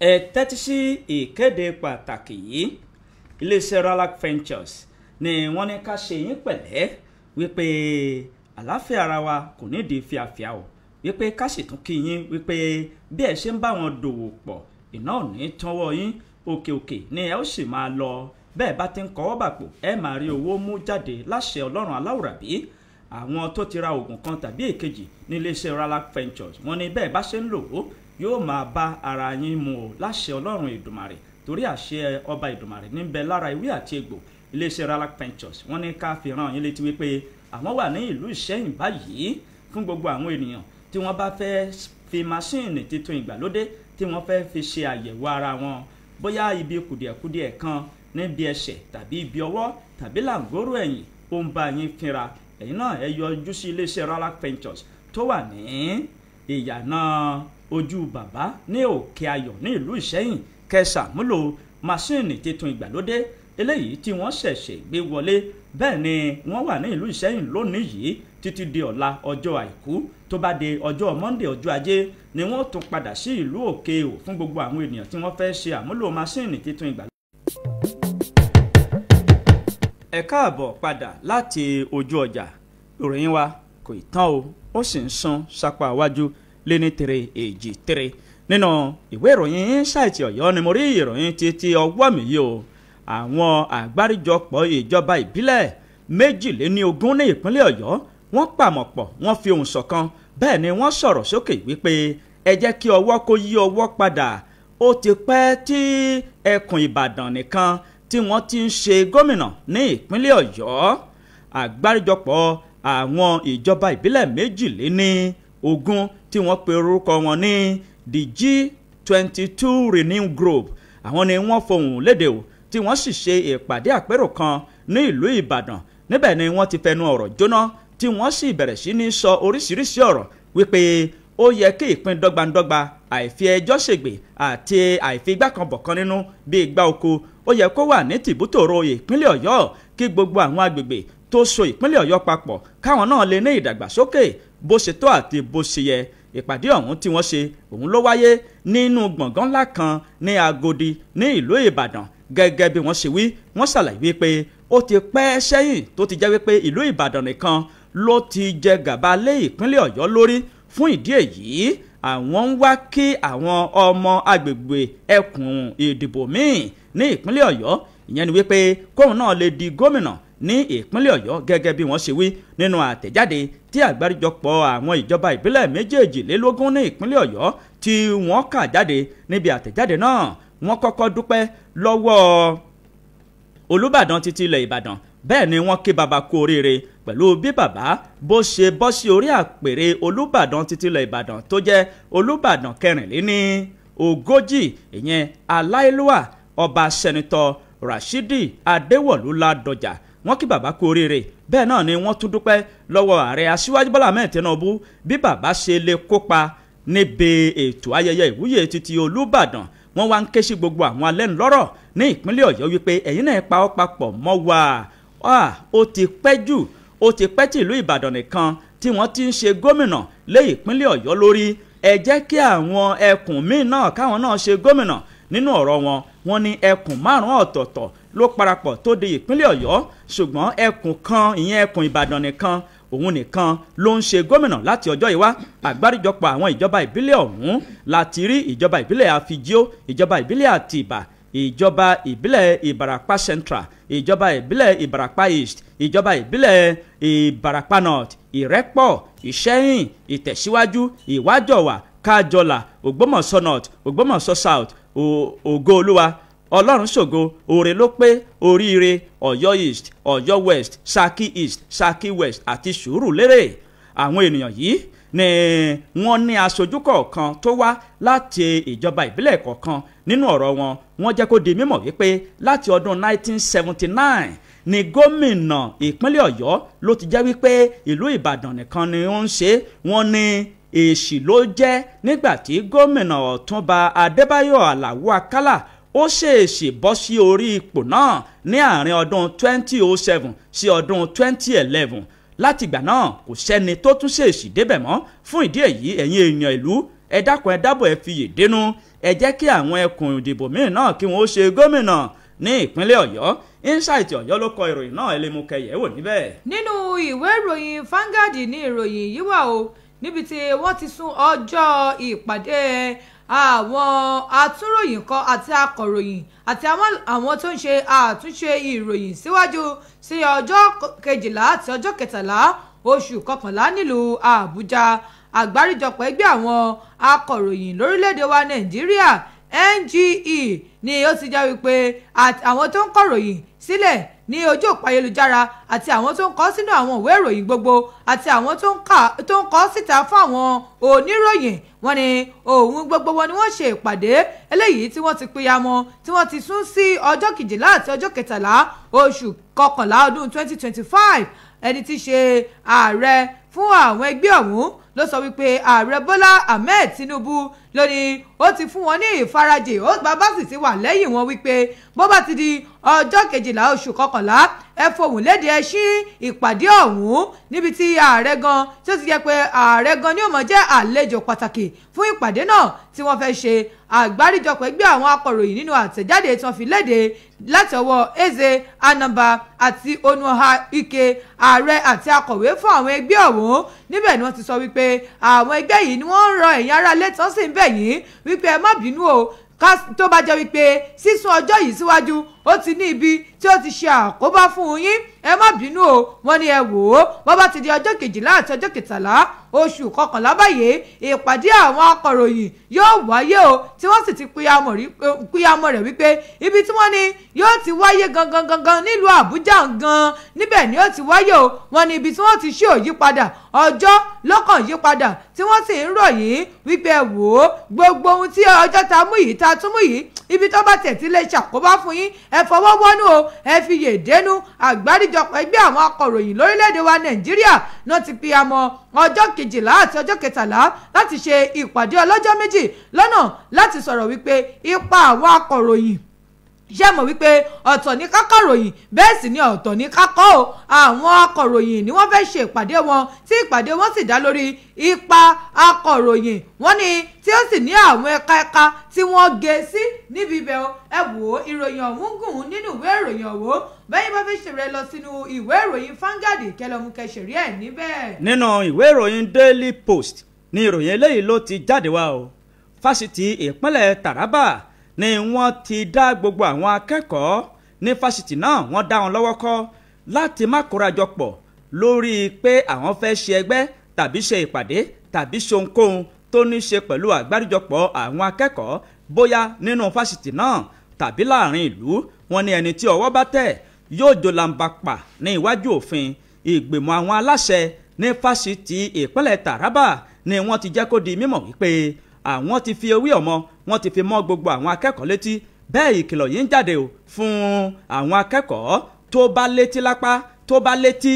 ẹ tẹ́tí sí ìkéde pàtàkì yìí iléeṣẹ́ Ralac Ventures ni wọ́n ní ká ṣe yín pẹ̀lẹ́ wípé àlàáfíà ara wa kò nídìí fíafíà o wípé ká sì tún kí yín wípé bí ẹ ṣe ń bá wọn dòwò pọ̀ iná ò ní tánwọ́ yín òkè ni ẹ ó sì máa lọ bẹ́ẹ̀ bá ti ń kọ́wọ́ bàpò ẹ máa rí owó mú jáde láṣẹ Ọlọ́run aláwùrábí àwọn tó ti ra oògùn kan tàbí èkejì ní iléeṣẹ́ Ralac Ventures wọ́n ní bẹ́ẹ̀ bá ṣe ń lò ó yóò máa bá ara yín mu o láṣẹ Ọlọ́run Èdùmàrè torí àṣẹ ọba Èdùmàrè níbẹ̀ lára ìwé àti egbò iléeṣẹ́ Ralac Ventures wọ́n ní ká fi ràn yín létí wípé àwọn wà ní ìlú Ìṣẹ́yìn báyìí fún gbogbo àwọn ènìyàn tí wọ́n bá fẹ́ fi máṣíìnì titun ìgbàlódé tí wọ́n fẹ́ fi ṣe àyẹ̀wò ara wọn bóyá ibi kùdìẹ̀kudiẹ̀ kan níbi ẹsẹ̀ tàbí ibi ọwọ́ tàbí làǹgóró ẹ̀yìn ó ń bá yín fínra ẹ̀yin náà ẹ yọjú sí iléeṣẹ́ Ralac Ventures tó wà ní ìyànà ojú bàbá ní Òkè Ayọ̀ ní ìlú Ìṣẹ́yìn kẹsàmúlò máṣíìnì titun ìgbàlódé eléyìí tí wọ́n ṣẹ̀ṣẹ̀ gbé wọlé bẹ́ẹ̀ ni wọ́n wà ní ìlú Ìṣẹ́yìn lónìí yìí títí di ọ̀la ọjọ́ àìkú tó bá di ọjọ́ Monday ọjọ́ ajé ni wọ́n tún padà sí ìlú Òkè Ò fún gbogbo àwọn ènìyàn tí wọ́n fẹ́ ṣe àmúlò máṣíìnì titun ìgbàlódé. ẹ káàbọ̀ padà láti ojú ọjà. ìròyìn wa kò ì tán o, ó sì ń sún sápá iwájú lé ní 383 nínú ìwé ìròyìn Insight Ọ̀yọ́ ni mo rí ìròyìn títí ọwọ́ mi yìí o. àwọn àgbáríjọpọ̀ ìjọba ìbílẹ̀ 22 ní ìpínlẹ̀ Ọ̀yọ́ wọ́n pàmọ̀ pọ̀ wọ́n fi ohùn ṣọ̀kan bẹ́ẹ̀ ni wọ́n sọ̀rọ̀ sókè wípé ẹ jẹ́ kí ọwọ́ kó yí ọwọ́ padà. ó ti pẹ́ tí ẹkùn Ìbàdàn nìkan tí wọ́n ti ń ṣe gómìnà ní ìpínlẹ̀ Ọ̀yọ́. àgbáríjọpọ̀ àwọn ìjọba ìbílẹ̀ 22 tí wọ́n pe orúkọ wọn ní the G22 Renew Group àwọn ni wọ́n fohùn léde o tí wọ́n sì ṣe ìpàdé àpérò kan ní ìlú Ìbàdàn. níbẹ̀ ni wọ́n ti fẹnu ọ̀rọ̀ jóná tí wọ́n sì bẹ̀rẹ̀ sí ní sọ oríṣiríṣi ọ̀rọ̀ wípé ó yẹ kí ìpín dọ́gbandọ́gba àìfi ẹjọ́ ṣègbè àti àìfi igbá kan bọ̀kan nínú bí igbá oko ó yẹ kó wà ní tìbútòrò ìpínlẹ̀ Ọ̀yọ́ kí gbogbo àwọn agbègbè tó so ìpínlẹ̀ Ọ̀yọ́ papọ̀ káwọn náà lè ní ìdàgbàsókè bó ṣe tó àti bó ṣe yẹ. ìpàdé ọ̀hún tí wọ́n ṣe òun ló wáyé nínú gbọ̀ngàn ńlá kan ní Agodi ní ìlú Ìbàdàn. gẹ́gẹ́ bí wọ́n ṣe wí wọ́n ṣàlàyé wípé ó ti pẹ́ sẹ́yìn tó ti jẹ́ wípé ìlú Ìbàdàn nìkan ló ti jẹ gàba lé ìpínlẹ̀ Ọ̀yọ́ lórí. fún ìdí èyí àwọn ń wá kí àwọn ọmọ agbègbè ẹkùn ìdìbò míì ní ìpínlẹ̀ Ọ̀yọ́ ìyẹn ni wípé kóun náà lè di gómìnà ní ìpínlẹ̀ Ọ̀yọ́ gẹ́gẹ́ bí wọ́n ṣe wí nínú àtẹ̀jáde tí àgbáríjọpọ̀ àwọn ìjọba ìbílẹ̀ 22 ní ìpínlẹ̀ Ọ̀yọ́ tí wọ́n kà jáde. níbi àtẹ̀jáde náà wọ́n kọ́kọ́ dúpẹ́ lọ́wọ́ Olúbàdàn títí ilẹ̀ Ìbàdàn bẹ́ẹ̀ ni wọ́n kí baba kú oríire pẹ̀lú bí bàbá bó ṣe bọ́ sí orí àpèrè Olúbàdàn títí ilẹ̀ Ìbàdàn tó jẹ́ Olúbàdàn 34 ìyẹn Aláìlúwà ọba sẹ́nitọ́ Rashidi Adéwọ̀lú Ládọjà. wọ́n kí bàbá kú oríire bẹ́ẹ̀ náà ni wọ́n tún dúpẹ́ lọ́wọ́ ààrẹ Aṣíwájú Bọ́lá Ahmed Tinubu bí bàbá ṣe lè kópa níbi ètò ayẹyẹ ìwúyè títí Olúbàdàn. wọ́n wá ń ké sí gbogbo àwọn alẹ́nulọ́rọ̀ ní ìpínlẹ̀ Ọ̀yọ́ wípé ẹ̀yin náà pa ọ́ papọ̀ mọ́ wa. ó ti pẹ́ jù ó ti pẹ́ tí ìlú Ìbàdàn nìkan tí wọ́n ti ń ṣe gómìnà lé ìpínlẹ̀ Ọ̀yọ́ lórí. ẹ jẹ́ kí àwọn ẹkùn míì náà káwọn náà ṣe gómìnà. nínú ọ̀rọ̀ wọ́n ní ẹkùn 5 ọ̀tọ̀ọ̀tọ̀ ló parapọ̀ tó di ìpínlẹ̀ Ọ̀yọ́ ṣùgbọ́n ẹkùn kan ìyẹn ẹkùn Ìbàdàn nìkan òun nìkan ló ń ṣe gómìnà láti ọjọ́ ìwá. àgbáríjọpọ̀ àwọn ìjọba ìbílẹ̀ ọ̀hún láti rí ìjọba ìbílẹ̀ Àfijó, ìjọba ìbílẹ̀ Àtìbà, ìjọba ìbílẹ̀ Ìbàràpá Central, ìjọba ìbílẹ̀ Ìbàràpá East, ìjọba ìbílẹ̀ Ìbàràpá North, Ìrẹ́pọ̀, Ìṣẹ́yìn, Ìtẹ̀síwájú, Ìwájọwà, Kájọlà, Ògbómọ̀ṣọ́ North, Ògbómọ̀ṣọ́ South, Ògo Olúwa, Ọlọ́run ṣògo, Òrè ló pé, Oríire, Ọ̀yọ́ East, Ọ̀yọ́ West, Ṣakí East, Ṣakí West àti Sùúrùlérè. àwọn ènìyàn yìí ni wọ́n ní aṣojú kọ̀ọ̀kan tó wá láti ìjọba ìbílẹ̀ kọ̀ọ̀kan. nínú ọ̀rọ̀ wọ́n jẹ́ kó di mímọ̀ wípé láti ọdún 1979 ni gómìnà ìpínlẹ̀ Ọ̀yọ́ ló ti jẹ́ wípé ìlú Ìbàdàn nìkan ni ó ń ṣe. wọ́n ní èsì ló jẹ́ nígbà tí gómìnà Ọ̀túnba Adébáyọ̀ Àlàó Àkàlà ó ṣèèṣì bọ́ sí orí ipò náà ní àárín ọdún 2007 sí ọdún 2011. látìgbà náà kò sẹ́ni tó tún ṣèèṣì débẹ̀ mọ́. fún ìdí èyí ẹ̀yin èèyàn ìlú ẹ dákun ẹ dábọ̀ ẹ fiyè dénú ẹ jẹ́ kí àwọn ẹkùn ìdìbò míì náà kí wọ́n ó ṣe gómìnà ní ìpínlẹ̀ Ọ̀yọ́. Insight Ọ̀yọ́ ló kọ ìròyìn náà ẹ lè mú kẹyẹ wò níbẹ̀. nínú ìwé ìròyìn Vanguard ní ìròyìn yìí wà o níbi tí wọ́n ti sún ọjọ́ ìpàdé àwọn atúnròyìn kan àti akọ̀ròyìn àti àwọn tó ń ṣe àtúnṣe ìròyìn síwájú sí ọjọ́ 12 àti ọjọ́ 13 oṣù kọkànlá nílùú Àbújá. àgbáríjọpọ̀ ẹgbẹ́ àwọn akọ̀ròyìn lórílẹ̀‐èdè wa Nàìjíríà NGE ni ó ti jẹ́ wípé àwọn tó ń kọ̀ròyìn sílẹ̀ ní ojú òpó ayélujára àti àwọn tó ń kọ sínú àwọn ìwé ìròyìn gbogbo àti àwọn tó ń kọ síta fún àwọn oníròyìn wọ́n ní ohun gbogbo wọn ni wọ́n ṣe ìpàdé eléyìí tí wọ́n ti pínyàmọ́ tí wọ́n ti sún sí ọjọ́ 12 àti ọjọ́ 13 oṣù kọkànlá ọdún 2025. ẹni tí í ṣe ààrẹ fún àwọn ẹgbẹ́ ọ̀hún ló sọ wípé ààrẹ Bọ́lá Ahmed Tinubu ló ní ó ti fún wọn ní ìfarajì ó bàbá sì ti wà lẹ́yìn wọn wípé bó bá ti di ọjọ́ 12 oṣù kọkànlá ẹ fohùn léde ẹ ṣí ìpàdé ọ̀hún níbi tí ààrẹ gan tí ó ti jẹ́ pé ààrẹ gan ni ó mọ̀ jẹ́ àlejò pàtàkì fún ìpàdé náà tí wọ́n fẹ́ ṣe àgbáríjọpọ̀ ẹgbẹ́ àwọn akọ̀ròyìn nínú àtẹ̀jáde tí wọ́n fi léde láti ọwọ́ Eze Anamba àti Onuha Ike ààrẹ àti akọ̀wé fún àwọn ẹgbẹ́ ọ̀hún níbẹ̀ ni wọ́n ti sọ wípé àwọn ẹgbẹ́ yìí ni wọ́n ń rọ ẹ̀yin ará ilé tán sì ń bẹ̀ yín wípé ẹ má bínú o tó bá jẹ́ wípé sísún ọjọ́ yìí síwájú ó ti ní ibi tí ó ti ṣe àkóbá fún yín ẹ má bínú o wọ́n ní ẹ wò ó bó bá ti di ọjọ́ 12 àti ọjọ́ 13 oṣù kọkànlá báyìí ìpàdé àwọn akọ̀ròyìn yóò wáyé o tí wọ́n sì ti píyàmọ̀ rẹ̀ wípé ibi tí wọ́n ní yóò ti wáyé gangan nílùú Àbújá gan níbẹ̀ ni ó ti wáyé o wọ́n ní ibi tí wọ́n ti ṣe òyípadà ọjọ́ lọ́kàn yípadà tí wọ́n sì ń ròyìn wípé ẹ wò ó gbogbo ohun tí ọjọ́ ta mú yìí ta tún mú yìí ibi tó bá tẹ̀ tí lè ṣàkóbá fún yín ẹ fọwọ́ wọ́nú o ẹ fi yè dénú àgbáríjọpọ̀ ẹgbẹ́ àwọn akọ̀ròyìn lórílẹ̀‐èdè wa Nàìjíríà náà ti fi àmọ́ ọjọ́ 12 àti ọjọ́ 13 láti ṣe ìpàdé ọlọ́jọ́ méjì lọ́nà láti sọ̀rọ̀ wípé ipa àwọn akọ̀ròyìn ṣé mọ̀ wípé ọ̀tọ̀ ní kákọ̀ròyìn bẹ́ẹ̀ sì ni ọ̀tọ̀ ní kákọ́ o àwọn akọ̀ròyìn ni wọ́n fẹ́ ṣe ìpàdé wọn tí ìpàdé wọn sì dá lórí ipa akọ̀ròyìn wọ́n ní tí ó sì ní àwọn ẹ̀ka tí wọ́n gé sí níbi ibẹ̀ ẹ wò ó ìròyìn ọ̀hún gùn nínú ìwé ìròyìn ọ̀hún bẹ́ẹ̀ bá fẹ́ ṣèrè lọ sínú ìwé ìròyìn Vanguard kẹlẹ́mú kẹsìrì ẹ̀ níbẹ̀. nínú ìwé ìròyìn Daily Post ni ìròyìn eléyìí ló ti jáde wá o fásitì ìpínlẹ̀ Taraba ni wọ́n ti dá gbogbo àwọn akẹ́kọ̀ọ́ ní fásitì náà wọ́n dá wọn lọ́wọ́ kọ́ láti má kórajọ pọ̀ lórí pé àwọn fẹ́ ṣe ẹgbẹ́ tàbí ṣe ìpàdé tàbí ṣe ohunkóhun tó ní ṣe pẹ̀lú àgbáríjọpọ̀ àwọn akẹ́kọ̀ọ́ bóyá nínú fásitì náà tàbí láàrin ìlú. wọ́n ní ẹni tí ọwọ́ bá tẹ̀ yóò jólàǹbà pa ní iwájú òfin. ìgbìmọ̀ àwọn aláṣẹ ní fásitì ìpínlẹ̀ Taraba ni wọ́n ti jẹ́ kó di mímọ̀ wípé àwọn ti fi ewé ọmọ wọ́n ti fi mọ́ gbogbo àwọn akẹ́kọ̀ọ́ létí. bẹ́ẹ̀ ìkìlọ̀ yìí ń jáde o fún àwọn akẹ́kọ̀ọ́ tó bá létí lápá tó bá létí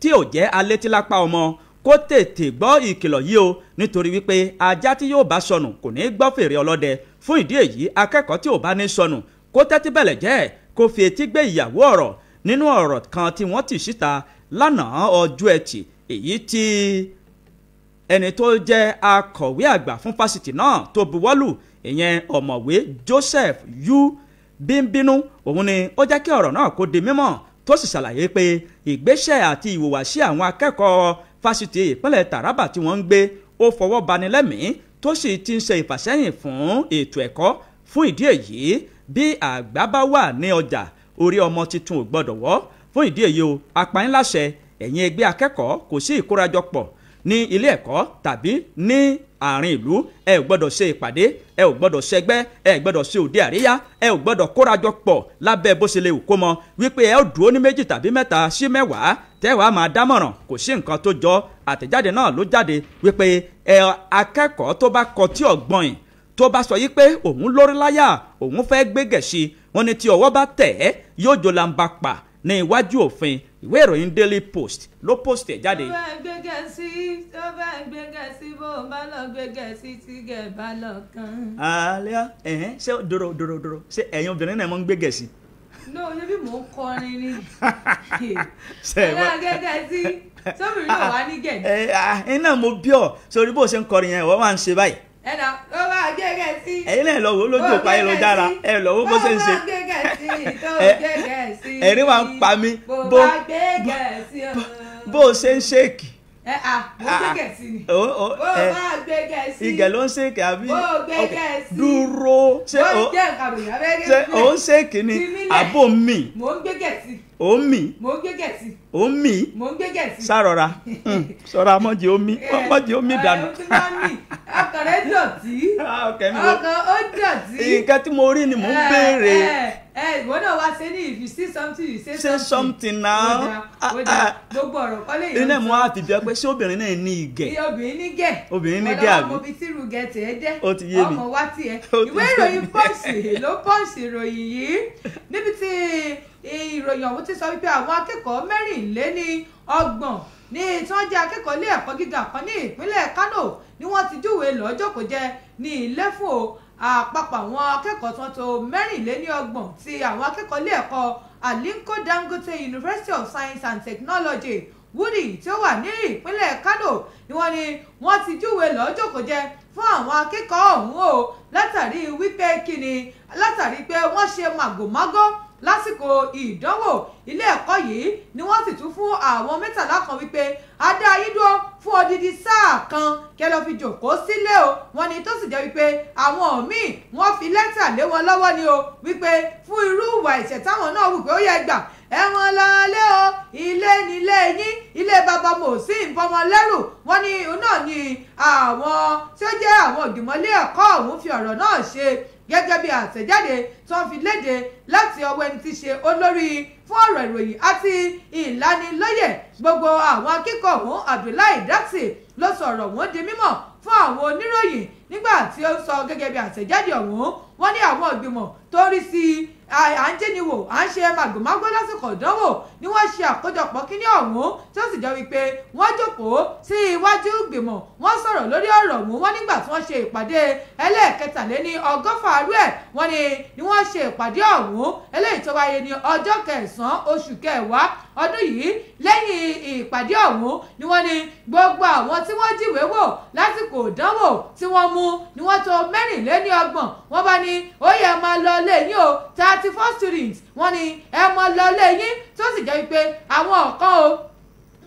tí ò jẹ́ alétí lápá ọmọ kó tètè gbọ́ ìkìlọ̀ yìí o nítorí wípé ajá tí yóò bá sọnù kò ní gbọ́ fèrè ọlọ́dẹ. fún ìdí èyí akẹ́kọ̀ọ́ tí ò bá ní sọnù kó tẹ́tí bẹ̀lẹ̀ jẹ́ kó fi etí gbé ìyàwó ọ̀rọ̀ nínú ọ̀rọ̀ kan tí wọ́n tì síta lánàá ọjọ́ Ẹtì èyí tí ẹni tó jẹ́ akọ̀wé àgbà fún fásitì náà tó buwọ́lù ìyẹn ọ̀mọ̀wé Joseph U Bímbínú òun ni ó jẹ́ kí ọ̀rọ̀ náà kó di mímọ̀ tó sì ṣàlàyé pé ìgbésẹ̀ àti ìhùwàsí àwọn akẹ́kọ̀ọ́ fásitì ìpínlẹ̀ Taraba tí wọ́n ń gbé ó fọwọ́ bani lẹ́mìí tó sì ti ń ṣe ìfàsẹ́yìn fún ètò ẹ̀kọ́. fún ìdí èyí bí àgbà bá wà ní ọjà orí ọmọ tuntun ò gbọ́dọ̀ wọ́. fún ìdí èyí o apáyínláṣẹ ẹ̀yin ẹgbẹ́ akẹ́kọ̀ọ́ kò sí ìkórajọpọ̀ ní ilé ẹ̀kọ́ tàbí ní àárín ìlú ẹ ò gbọ́dọ̀ ṣe ìpàdé ẹ ò gbọ́dọ̀ ṣẹgbẹ́ ẹ ò gbọ́dọ̀ ṣe òde àríyá ẹ ò gbọ́dọ̀ kórajọpọ̀ lábẹ́ bó ṣe lè wù kó mọ wípé ẹ ó dúró ní 2 tàbí 3 sí 10 tẹ́wàá máa dámọ̀ràn kò sí nǹkan tó jọ. àtẹ̀jáde náà ló jáde wípé akẹ́kọ̀ọ́ tó bá kọ tí ọ̀gbọ́n yìí tó bá sọ yìí pé òun lórí láyà òun fẹ́ gbé gẹ̀ẹ́sì wọn ni tí ọwọ́ bá tẹ̀ ẹ́ yóò jólàǹbà pa ní iwájú òfin. ìwé ìròyìn Daily Post ló post ẹ̀ jáde. tó bá gbé gẹ̀ẹ́sì tó bá gbé gẹ̀ẹ́sì bó bá lọ gbé gẹ̀ẹ́sì tí gẹ̀ bá lọ kàn. àlẹ́ ṣé dòrò ṣé ẹ̀yin obìnrin náà mọ̀ ń gbé gẹ̀ẹ́sì. no ṣebí mò ń kọrin ni ọlọ́run gẹ́gẹ́ sí sóbìrì náà wá ní gẹ̀ẹ́sì. iná mo bí ọ sórí bó ṣe ń kọrin yẹn wọ́n máa ń ṣe báyìí. ẹnà ó bá gẹ́gẹ́ sí. ẹ̀yin náà lọ wo lójú òpá ayélujára ẹ lọ wo bó ṣe ń ṣe. bó bá gẹ́gẹ́ sí tó gẹ́gẹ́ sí. ẹ̀rín wa ń pa mí bó bá gẹ́gẹ́ sí. bó ṣe ń ṣèkì. mo gẹ́gẹ́ sí ni. bó bá gẹ́gẹ́ sí. ìgẹ̀ ló ń ṣèkì àbí. bó gẹ́gẹ́ sí. dúró ṣé ó ń ṣèkì ni àbò mi. mo ń gẹ́gẹ́ sí. ó ń mì. mo ń gẹ́gẹ́ sí. ó ń mì. mo ń gẹ́gẹ́ sí. sárọra sọra mọ́jì omi mọ́jì omi dànù. ọkàn rẹ dọ̀tí. ọkàn ó dọ̀tí. nǹkan tí mo rí ni mò ń béèrè. ìwọ náà wá ṣe ní if you see something you say something now. gbogbo ọ̀rọ̀ kọ́lé yìí. ilé mu á fi bí ọ pé ṣé obìnrin náà ní ìgẹ̀. obìnrin ní gẹ̀. obìnrin ní gẹ̀ àbí. ọmọ bíi tírú gẹ̀ tẹ̀ dẹ́. ó ti yé mi. ọmọ wá tiẹ̀. ìwé ìròyìn pọ́ǹsì ló pọ́ǹsì ìròyìn yìí níbi tí ìròyìn ọ̀hún ti sọ wípé àwọn akẹ́kọ̀ọ́ 24 ní tí wọ́n jẹ́ akẹ́kọ̀ọ́ ilé ẹ̀kọ́ gíga kan ní ìpínlẹ̀ Kano ni wọ́n ti júwe lọ́jọ́ kò jẹ́ ní ilé fún àpapọ̀ àwọn akẹ́kọ̀ọ́ tó ń tó 24 ti àwọn akẹ́kọ̀ọ́ ilé ẹ̀kọ́ Aliko Dangote University of Science and Technology Wudi tí ó wà ní ìpínlẹ̀ Kano ni wọ́n ti júwe lọ́jọ́ kò jẹ́ fún àwọn akẹ́kọ̀ọ́ ọ̀hún o látàrí wípé kíni látàrí pé wọ́n ṣe màgòmágó lásìkò ìdánwò ilé ẹ̀kọ́ yìí ni wọ́n sì tún fún àwọn 13 kan wípé adá yín dúró fún odidi sáà kan kẹ́ lọ fi jòkóó sílé o wọ́n ní tó sì jẹ́ wípé àwọn míì wọ́n fi lẹ́tà lé wọn lọ́wọ́ ni o wípé fún irú ìwà ìṣẹ̀ táwọn náà wù pé ó yẹ gbà ẹ̀wọ̀n lọ́lé o ilé nílé yín ilé bàbá mòsí ìbọmọ lẹ́rù wọ́n ní náà ni àwọn tí ó jẹ́ àwọn ìgbìmọ̀ ilé ẹ̀kọ́ ọ̀hún fi ọ̀rọ̀ náà ṣe gẹ́gẹ́ bí àtẹ̀jáde tó ń fi léde láti ọwọ́ ẹni tí ṣe olórí fún ọ̀rọ̀ ìròyìn àti ìlanilọ́yẹ̀ gbogbo àwọn akẹ́kọ̀ọ́ ọ̀hún Abdullahi Dati ló sọ ọ̀rọ̀ wọn di mímọ̀ fún àwọn oníròyìn nígbà tí ó sọ gẹ́gẹ́ bí àtẹ̀jáde ọ̀hún wọ́n ní àwọn ìgbìmọ̀ tó rí sí à ń jẹ́niwò à ń ṣe màgòmágó lásìkò ìdánwò ni wọ́n ṣe àkójọpọ̀ kíní ọ̀hún tí ó sì jẹ́ wípé wọ́n jókòó sí iwájú ìgbìmọ̀ wọ́n sọ̀rọ̀ lórí ọ̀rọ̀ ọ̀hún wọ́n nígbà tí wọ́n ṣe ìpàdé ẹlẹ́ẹ̀kẹtàléní ọgọ́fà rú ẹ̀ wọ́n ní wọ́n ṣe ìpàdé ọ̀hún eléyìí tó wáyé ní ọjọ́ kẹsàn-án oṣù kẹwàá ọdún yìí lẹ́yìn ìpàdé ọ̀hún ni wọ́n ní gbogbo àwọn tí wọ́n jíwèé wò lásìkò ìdánwò tí wọ́n mú ni wọ́n tó 24 wọ́n bá ní ó yẹ máa lọ lé yín o 34 students wọ́n ní ẹ máa lọ lé yín tó sì jẹ́ wípé àwọn kan o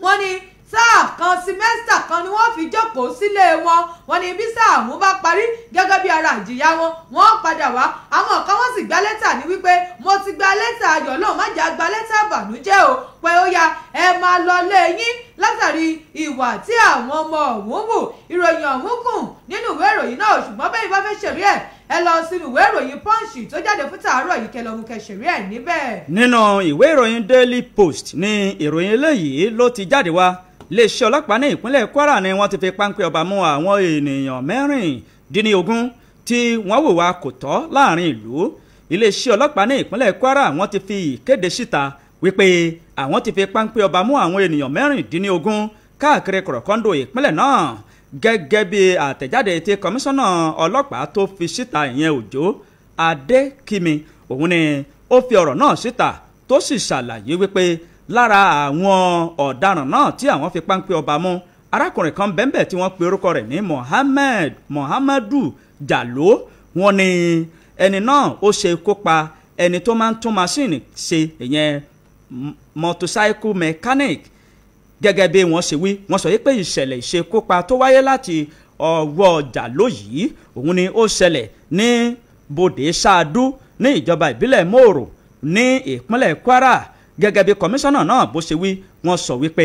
wọ́n ní sáà kan símẹ́sítà kan ni wọ́n fi jókòó sílé wọn wọ́n ní bí sáà mú bá parí gẹ́gẹ́ bí ara ìjìyà wọ́n padà wá àwọn kan wọ́n sì gba lẹ́tà ní wípé mo ti gba lẹ́tà ayọ̀ náà má jà gba lẹ́tà ìbànújẹ́ o pé ó yá ẹ máa lọ lé yín látàrí ìwà tí àwọn ọmọ ọ̀hún wù ìròyìn ọ̀hún kùn nínú ìwé ìròyìn náà ṣùgbọ́n bẹ́ẹ̀ bá fẹ́ ṣẹ̀rí ẹ̀ ẹ lọ sínú ìwé ìròyìn Punch tó jáde fún tàárọ̀ yìí kẹlọ́mù kẹsẹ̀rí ẹ̀ níbẹ̀. nínú ìwé ìròyìn Daily Post ní ìròyìn eléyìí ló ti jáde wá iléeṣẹ́ ọlọ́pàá ní ìpínlẹ̀ Kwara ni wọ́n ti fi páńpẹ́ ọba mú àwọn ènìyàn 16 tí wọ́n hùwà kò tọ́ láàrin ìlú iléeṣẹ́ ọlọ́pàá ní ìpínlẹ̀ Kwara wọ́n ti fi ìkéde síta wípé àwọn ti fi páńpẹ́ ọba mú àwọn ènìyàn 16 káàkiri kọ̀rọ̀kọ́ńdò ìpínlẹ̀ náà gẹ́gẹ́ bí àtẹ̀jáde tí kọmíṣánná ọlọ́pàá tó fi síta ìyẹn Òjó Adékìmí òun ni ó fi ọ̀rọ̀ náà síta tó sì ṣàlàyé wípé lára àwọn ọ̀daràn náà tí àwọn fi páńpẹ́ ọba mú arákùnrin kan bẹ́ẹ̀ tí wọ́n pe orúkọ rẹ̀ ní Muhammadu Jallo wọ́n ní ẹni náà ó ṣe kópa ẹni tó máa ń tún masíìnì ṣe ìyẹn motorcycle mechanic gẹ́gẹ́ bí wọ́n ṣe wí wọ́n sọ pé ìṣẹ̀lẹ̀ ìṣekúpa tó wáyé láti ọwọ́ Jallo yìí òun ni ó ṣẹlẹ̀ ní Bòdè Ṣáàdú ní ìjọba ìbílẹ̀ Mòrò ní ìpínlẹ̀ Kwara gẹ́gẹ́ bí kọmíṣánná náà bó ṣe wí wọ́n sọ wípé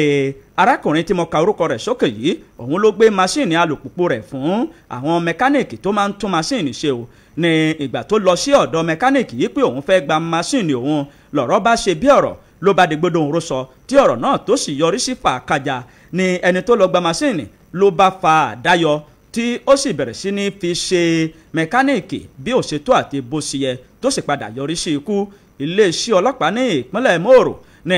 arákùnrin tí mo ka orúkọ rẹ̀ sókè yìí òun ló gbé masíìnì alùpùpù rẹ̀ fún àwọn mẹkáníìkì tó máa ń tún masíìnì ṣe o ní ìgbà tó lọ sí ọ̀dọ̀ mẹkáníìkì yìí pé òun fẹ́ gba masíìnì òun lọ̀rọ̀ bá ṣe bí ọ̀rọ̀ ló bá di gbódò òun sọ tí ọ̀rọ̀ náà tó sì yọrí sí fàákàjà ni ẹni tó lọ gba masíìnì ló bá fa àdáyọ tí ó sì bẹ̀rẹ̀ sí ní fi ṣe mẹkáníìkì bí ó ṣe tó àti bó ṣe yẹ tó sì padà yọrí sí ikú iléeṣẹ́ ọlọ́pàá ní ìpínlẹ̀ Mòrò ni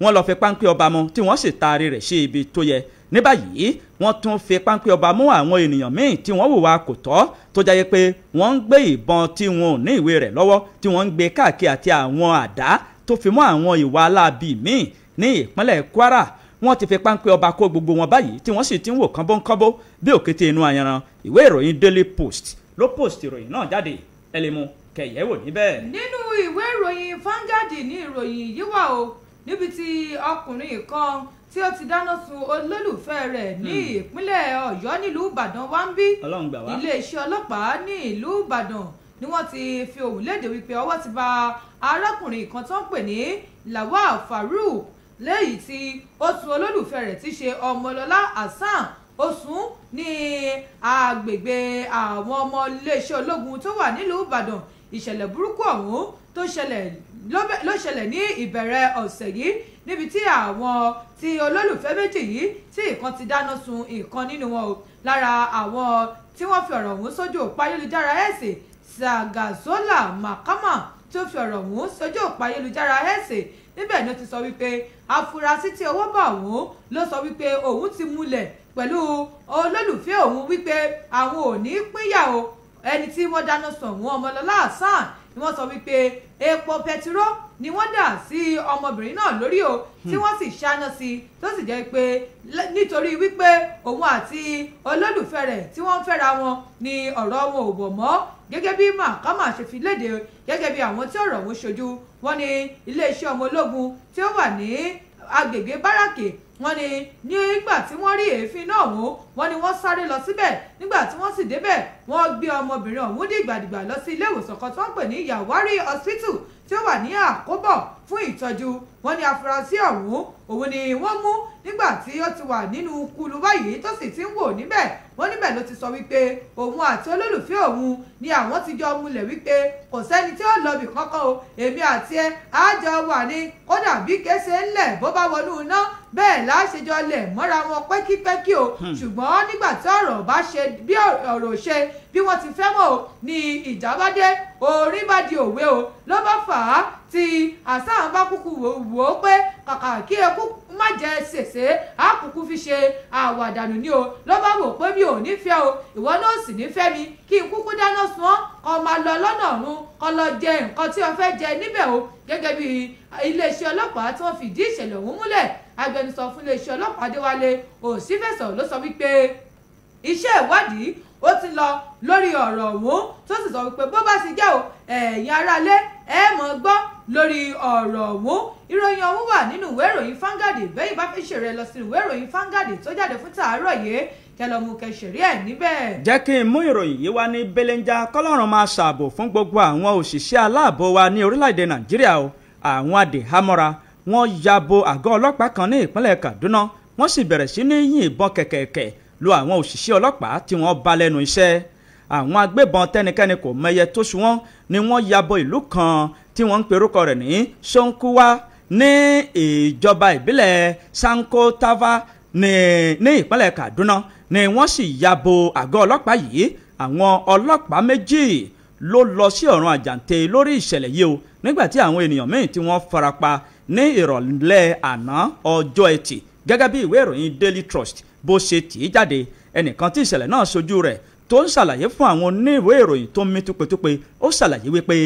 wọ́n lọ fi páńpẹ́ ọba mú tí wọ́n sì taari rẹ̀ sí ibi tó yẹ ní báyìí wọ́n tún fi páńpẹ́ ọba mú àwọn ènìyàn míì tí wọ́n hùwà kò tọ́ tó jẹ́ pé wọ́n ń gbé ìbọn tí wọn ò ní ìwé rẹ̀ lọ́wọ́ tí wọ́n ń gbé káàkiri àti àwọn àdá tó fi mọ́ àwọn ìwà aláàbí míì ní ìpínlẹ̀ Kwara wọ́n ti fi páńpẹ́ ọba kó gbogbo wọn báyìí tí wọ́n sì ti ń wò kánbọ́nkánbọ́ bí òkété inú ayanran ìwé ìròyìn Daily Post ló post ìròyìn náà jáde ẹ lè mú kẹyẹ̀wò níbẹ̀. nínú ìwé ìròyìn Vanguard ní ìròyìn yìí wà o níbi tí ọkùnrin kan tí ó ti dáná sun olólùfẹ́ rẹ̀ ní ìpínlẹ̀ Ọ̀yọ́ nílùú Ìbàdàn wá ń bí iléeṣẹ́ ọlọ́pàá ní ìlú Ìbàdàn ni wọ́n ti fi ohùn léde wípé ọwọ́ ti bà arákùnrin kan tó ń pè ní Lawal Farouk lẹ́yìn tí ó sun olólùfẹ́ rẹ̀ tí í ṣe Ọmọlọ́lá Hasan ó sùn ní agbègbè àwọn ọmọ iléeṣẹ́ ológun tó wà nílùú Ìbàdàn ìṣẹ̀lẹ̀ burúkú ọ̀hún tó ṣẹlẹ̀ ní ìbẹ̀rẹ̀ ọ̀sẹ̀ yìí níbi tí àwọn tí olólùfẹ́ méjì yìí tí ìkan ti dáná sun ìkan nínú wọn o lára àwọn tí wọ́n fi ọ̀rọ̀ ọ̀hún sójú òpó ayélujára ẹ̀sìn Zagazola Makama tó fi ọ̀rọ̀ ọ̀hún sójú òpó ayélujára ẹ̀sìn níbẹ̀ ni ó ti sọ wípé afurasí tí ọwọ́ bá òun ló sọ wípé òun ti múlẹ̀ pẹ̀lú olólùfẹ́ òun wípé àwọn ò ní pínyà o ẹni tí wọ́n dáná sun òun Ọmọlọ́lá Hasan ni wọ́n sọ wípé epo pẹtiró ni wọ́n dà sí ọmọbìnrin náà lórí o tí wọ́n sì ṣáná sí i tó sì jẹ́ pé nítorí wípé òun àti olólùfẹ́ rẹ̀ tí wọ́n ń fẹ́ra wọn ni ọ̀rọ̀ wọn ò wọ̀ mọ́ gẹ́gẹ́ bí Mahama ṣe fi léde gẹ́gẹ́ bí àwọn tí ọ̀rọ̀ wọn ṣojú wọn ní iléeṣẹ́ ọmọ ológun tí ó wà ní agbègbè Báràkè wọ́n ní nígbà tí wọ́n rí èéfín náà wọ́n ní wọ́n sáré lọ síbẹ̀ nígbà tí wọ́n sì débẹ̀ wọ́n gbé ọmọbìnrin ọ̀hún dìgbàdìgbà lọ sí ilé ìwòsàn kan tí wọ́n pè ní Yawari Hospital tí ó wà ní Àkóbọ̀ fún ìtọ́jú. wọ́n ní afurasí ọ̀hún òun ni wọ́n mú nígbà tí ó ti wà nínú kùlù báyìí tó sì ti ń wò níbẹ̀ wọ́n níbẹ̀ ló ti sọ wípé òun àti olólùfẹ́ òun ni àwọn ti jọ múlẹ̀ wípé kò sẹ́ni tí ó lọ bì kankan o èmi àti ẹ àjọ wà ní kódà bí kése ńlẹ̀ bó bá wọnú iná bẹ́ẹ̀ láṣẹjọ lẹ̀ mọ́ra wọn pẹ́kípẹ́kí o ṣùgbọ́n nígbà tí ọ̀rọ̀ bá ṣe bí ọ̀rọ̀ ṣe bí wọ́n ti fẹ́ mọ̀ o ní ìjà bá dé orí bá di òwe o ló bá fà á tí Hasan bá kúkú wò ó pé kàkà kí eku má jẹ ṣèṣe á kúkú fi ṣe àwàdànù ni o ló bá wò pé mi ò ní fẹ́ o ìwọ náà sì ní fẹ́ mi kí n kúkú dáná sun ọ́ kó máa lọ lọ́nà ọ̀run kó lọ jẹ nǹkan tí o fẹ́ jẹ níbẹ̀ o gẹ́gẹ́ bí iléeṣẹ́ ọlọ́pàá tí wọ́n fìdí ìṣẹ̀lẹ̀ ọ̀hún múlẹ̀ agbẹnusọ fún iléeṣẹ́ ọlọ́pàá Adéwálé Òsínfẹ̀sọ ló sọ wípé iṣẹ́ ìwádìí ó ti lọ lórí ọ̀rọ̀ ọ̀hún tó sì sọ wípé bó bá ti jẹ́ o ẹ̀yin aráalé ẹ mọ̀ gbọ́ lórí ọ̀rọ̀ ọ̀hún ìròyìn ọ̀hún wà nínú ìwé ìròyìn Vanguard bẹ́ẹ̀ bá fi ṣèrè lọ sí ìwé ìròyìn Vanguard tó jáde fún tàárọ̀ yìí kẹlọ́mù kẹsìrì ẹ̀ níbẹ̀. jẹ́ kí n mú ìròyìn yìí wá ní belenja kọ́lọ́run máa ṣààbò fún gbogbo àwọn òṣìṣẹ́ aláàbò wa ní orílẹ̀-èdè Nàìjíríà o àwọn adìhámọ́ra wọ́n ya bo àgọ́ ọlọ́pàá kan ní ìpínlẹ̀ Kaduna wọ́n sì bẹ̀rẹ̀ sí ní yìn ìbọn kẹ̀kẹ̀kẹ̀ lu àwọn òṣìṣẹ́ ọlọ́pàá tí wọ́n bá lẹ́nu iṣẹ́ àwọn agbébọn tẹ́nikẹ́ni kò mẹyẹ tó ṣu wọ́n ni wọ́n ya bo ìlú kan tí wọ́n ń pe orúkọ rẹ̀ ní Sonkuwa ní ìjọba ìbílẹ̀ Sankotava ní ìpínlẹ̀ Kaduna ni wọ́n sì ya bo àgọ́ ọlọ́pàá yìí àwọn ọlọ́pàá méjì ló lọ sí ọ̀run àjàǹtẹ̀ lórí ìṣẹ̀lẹ̀ yìí o nígbà tí àwọn ènìyàn míì tí wọ́n farapa ní ìrọ̀lẹ́ àná ọjọ́ Ẹtì gẹ́gẹ́ bí ìwé ìròyìn Daily Trust bó ṣe tì í jáde ẹnìkan tí ìṣẹ̀lẹ̀ náà ṣojú rẹ̀ tó ń ṣàlàyé fún àwọn oníwèé ìròyìn tó ń mí túpetúpe ó ṣàlàyé wípé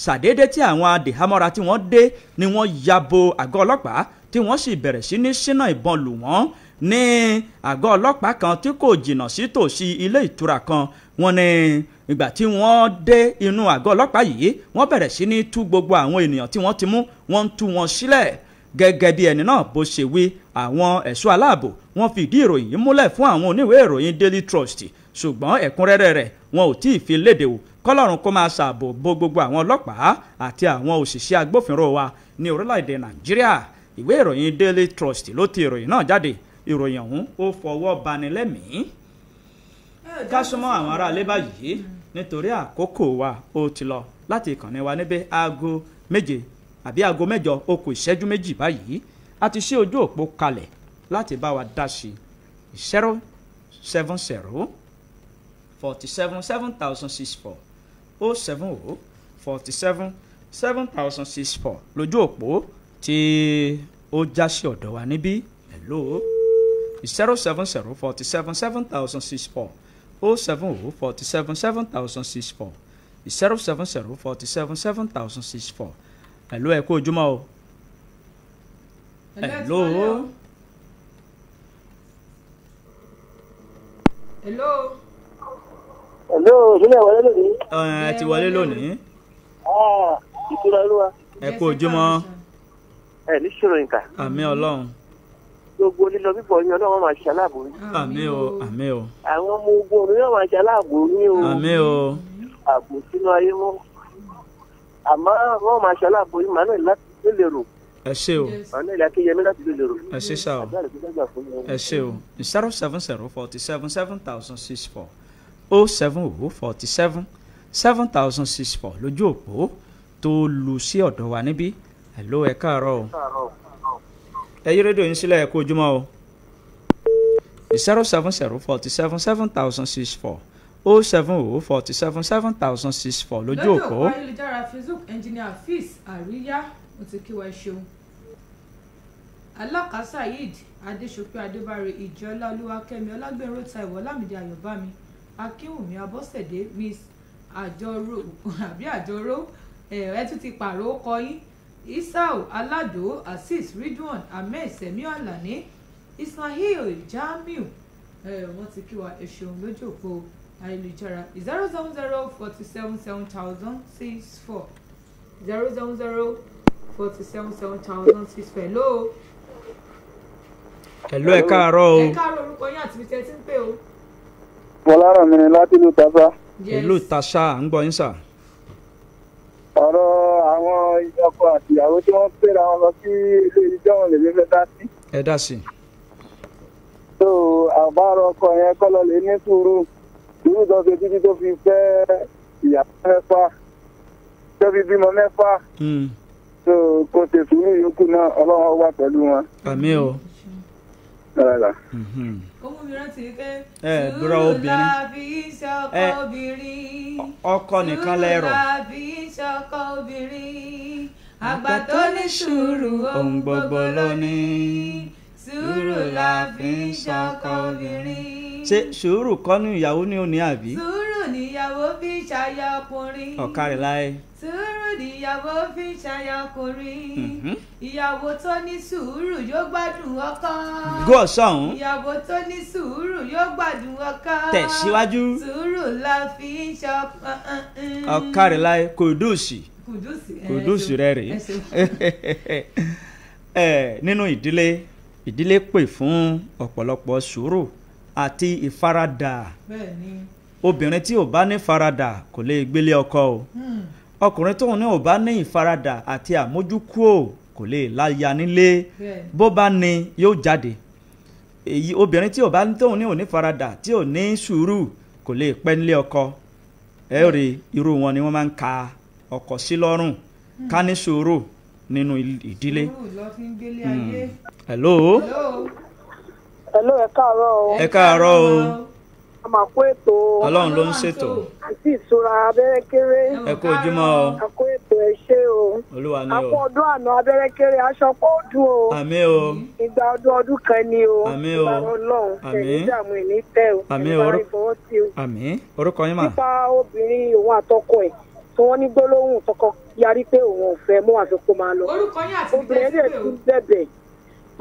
ṣàdédé tí àwọn adìhámọ́ra tí wọ́n dé ni wọ́n ya bo àgọ́ ọlọ́pàá tí wọ́n sì bẹ̀rẹ̀ sí ní ṣínà ìbọn lù wọ́n ní àgọ́ ọlọ́pàá kan tí kò jìnnà sí tòsí ilé ìtura kan wọ́n ní ìgbà tí wọ́n dé inú àgọ́ ọlọ́pàá yìí wọ́n bẹ̀rẹ̀ sí ní tú gbogbo àwọn ènìyàn tí wọ́n ti mú wọ́n ń tú wọn sílẹ̀ gẹ́gẹ́ bí ẹni náà bó ṣe wí àwọn ẹ̀ṣọ́ aláàbò wọ́n fìdí ìròyìn yìí múlẹ̀ fún àwọn oníwèé ìròyìn Daily Trust ṣùgbọ́n ẹ̀kúnrẹ́rẹ́ rẹ̀ wọn ò tí ì fi léde o kọ́lọ́run kó máa ṣààbò bo gbogbo àwọn ọlọ́pàá àti àwọn òṣìṣẹ́ agbófinró wa ní orílẹ̀-èdè Nàìjíríà ìwé ìròyìn Daily Trust ló ti ìròyìn náà jáde ìròyìn ọ̀hún ó fọwọ́ bani lẹ́mìí ká súnmọ́ àwọn aráalé báyìí nítorí àkókò wa ó ti lọ láti ìkànnì wa níbẹ̀ aago méje àbí aago mẹ́jọ ó kù ìṣẹ́jú méjì báyìí a ti ṣí ojú òpó kalẹ̀ láti bá wa dá sí 070 47 7064 070 47 7064 lójú òpó tí ó já sí ọ̀dọ̀ wa níbí hello 070 47 7064 070 47 7064 070 47 7064 hello ẹ kú ojúmọ́ o hello ìdílé wọlé lónìí. ẹ ti wọlé lónìí. ìtura olúwa. ẹ kú ojúmọ́. ẹ ní ṣòro nǹkan. àmín Ọlọ́run. gbogbo lílọ bíbọ̀ yín Ọlọ́run máa ṣe aláàbò yín. àmín o àmín o. àwọn ọmọ ogun òun yóò máa ṣe aláàbò yín o. àmín o. ààbò sínú ayé mọ́ àmọ́ wọ́n máa ṣe aláàbò yín Manuel láti lè rò. ẹ ṣé o. Manuel Akínyẹmí láti lè rò. ẹ ṣé sá o. ẹ ṣé o 070 47 7064 070 47 7064 lójú òpó tó lu sí ọ̀dọ̀ wa níbí hello ẹ káàárọ̀ o ẹ yí rédíò yín sílẹ̀ ẹ kú ojúmọ́ o 070 47 7064 070 47 7064 lójú òpó. lójú òpó ayélujára Facebook engineer Fis Àríyá mo ti kí wa ṣeun Alaka Saheed Adéṣọpẹ́ Adébáre Ìjọlá Olúwakẹ́mi Ọlágbẹ̀rún Táíwò Ọlámídé Ayọ̀bámi Akínwùmí Abọ́sẹ̀dé Miss Àjọrò àbí Àjọrò ẹ tún ti pààrọ̀ ọkọ yín Isao Aládò Azeez Ridwan Ahmed Semi Alani Ismail Jamiu wọ́n ti kí wa ẹ ṣeun lójú òpó ayélujára 070477064 070477064 hello. Hello, ẹ káàárọ̀ o. Ẹ káàárọ̀ orúkọ yín àti ibi tẹ́ ti ń pè o. Fọláràn mi ni láti ìlú Tàṣà. Ìlú Tàṣà ń gbọ́ yín sà. Ọ̀rọ̀ àwọn ọkọ àti ìyàwó tí wọ́n pèrè àwọn lọ sí ilé ìjọ wọn lèmi fẹ́ dá sí. Ẹ dá sí. So àbárò ọkọ yẹn kọ́ lọ lè ní sùúrù tó fi títí tó fi fẹ́ ìyàwó mẹ́fà tó fi bímọ mẹ́fà. So kò ṣe sùúrù yòókù náà Ọlọ́run wà pẹ̀lú wọn. Àmín o. Ọmọ mi rántí pé búrọ̀ obìnrin ọkọ nìkan lẹ́rọ̀ àgbà tó ní sùúrù ohun gbogbo lónìí sùúrù la fi ń ṣọkọ obìnrin. Ṣé sùúrù kọ́ ní ìyàwó ní òní àbí? Sùúrù níyàwó fi ṣaya ọkùnrin. Ọ̀kárẹ̀ láyé. Sùúrù níyàwó fi ṣaya ọkùnrin. Ìyàwó tó ní sùúrù yóò gbádùn ọkọ. Gọ́ sọ̀hún. Ìyàwó tó ní sùúrù yóò gbádùn ọkọ. Tẹ̀síwájú. Sùúrù la fi ń ṣọkọ. Ọ̀kárẹ̀ láyé Kùdùsì. Kùdùsì rẹ̀ rèé. Nínú ìdílé pè fún ọ̀pọ̀lọpọ̀ sùúrù àti ìfaradà. Bẹ́ẹ̀ni. Obìnrin tí ò bá ní faradà kò lè gbélé ọkọ o. Ọkùnrin tóun ní ò bá ní ìfaradà àti àmójúkúò kò lè láya nílé. Bó bá ní yóò jáde. Èyí obìnrin tí ò bá tóun ní ò ní faradà tí ò ní sùúrù kò lè pẹ́ nílé ọkọ. Ẹ rí irú wọn ni wọ́n máa ń ka ọkọ sí lọ́rùn ká ní sùúrù nínú ìdílé. Sùúrù ló fi ń gbélé ayé. Hello. Hello, ẹ káàárọ̀ o. Ẹ káàárọ̀ o. A máa kó ètò. Ọlọ́run ló ń ṣètò. Àti ìṣúra abẹ́rẹ́ kéré. Ẹ kú ojúmọ́ o. A kó ètò ẹ ṣé o. Olúwa ni o. A kó ọdún àná abẹ́rẹ́ kéré aṣọ pọ̀ ọdún o. Àmín o. Ìgbà ọdún kan ni o. Àmín o. Ìgbà Ọlọ́run. Àmín. Ẹ̀yin dààmú ìní tẹ́ o. Àmín o. Àmín. Orúkọ yín mà. Nípa obìnrin òun àtọkọ ẹ̀ tí wọ́n ní gbólóhùn tọkọ yarí pé òun ò fẹ́ mú àfikún máa lọ. Orúkọ yín àti ibi tẹ́ ti pè o.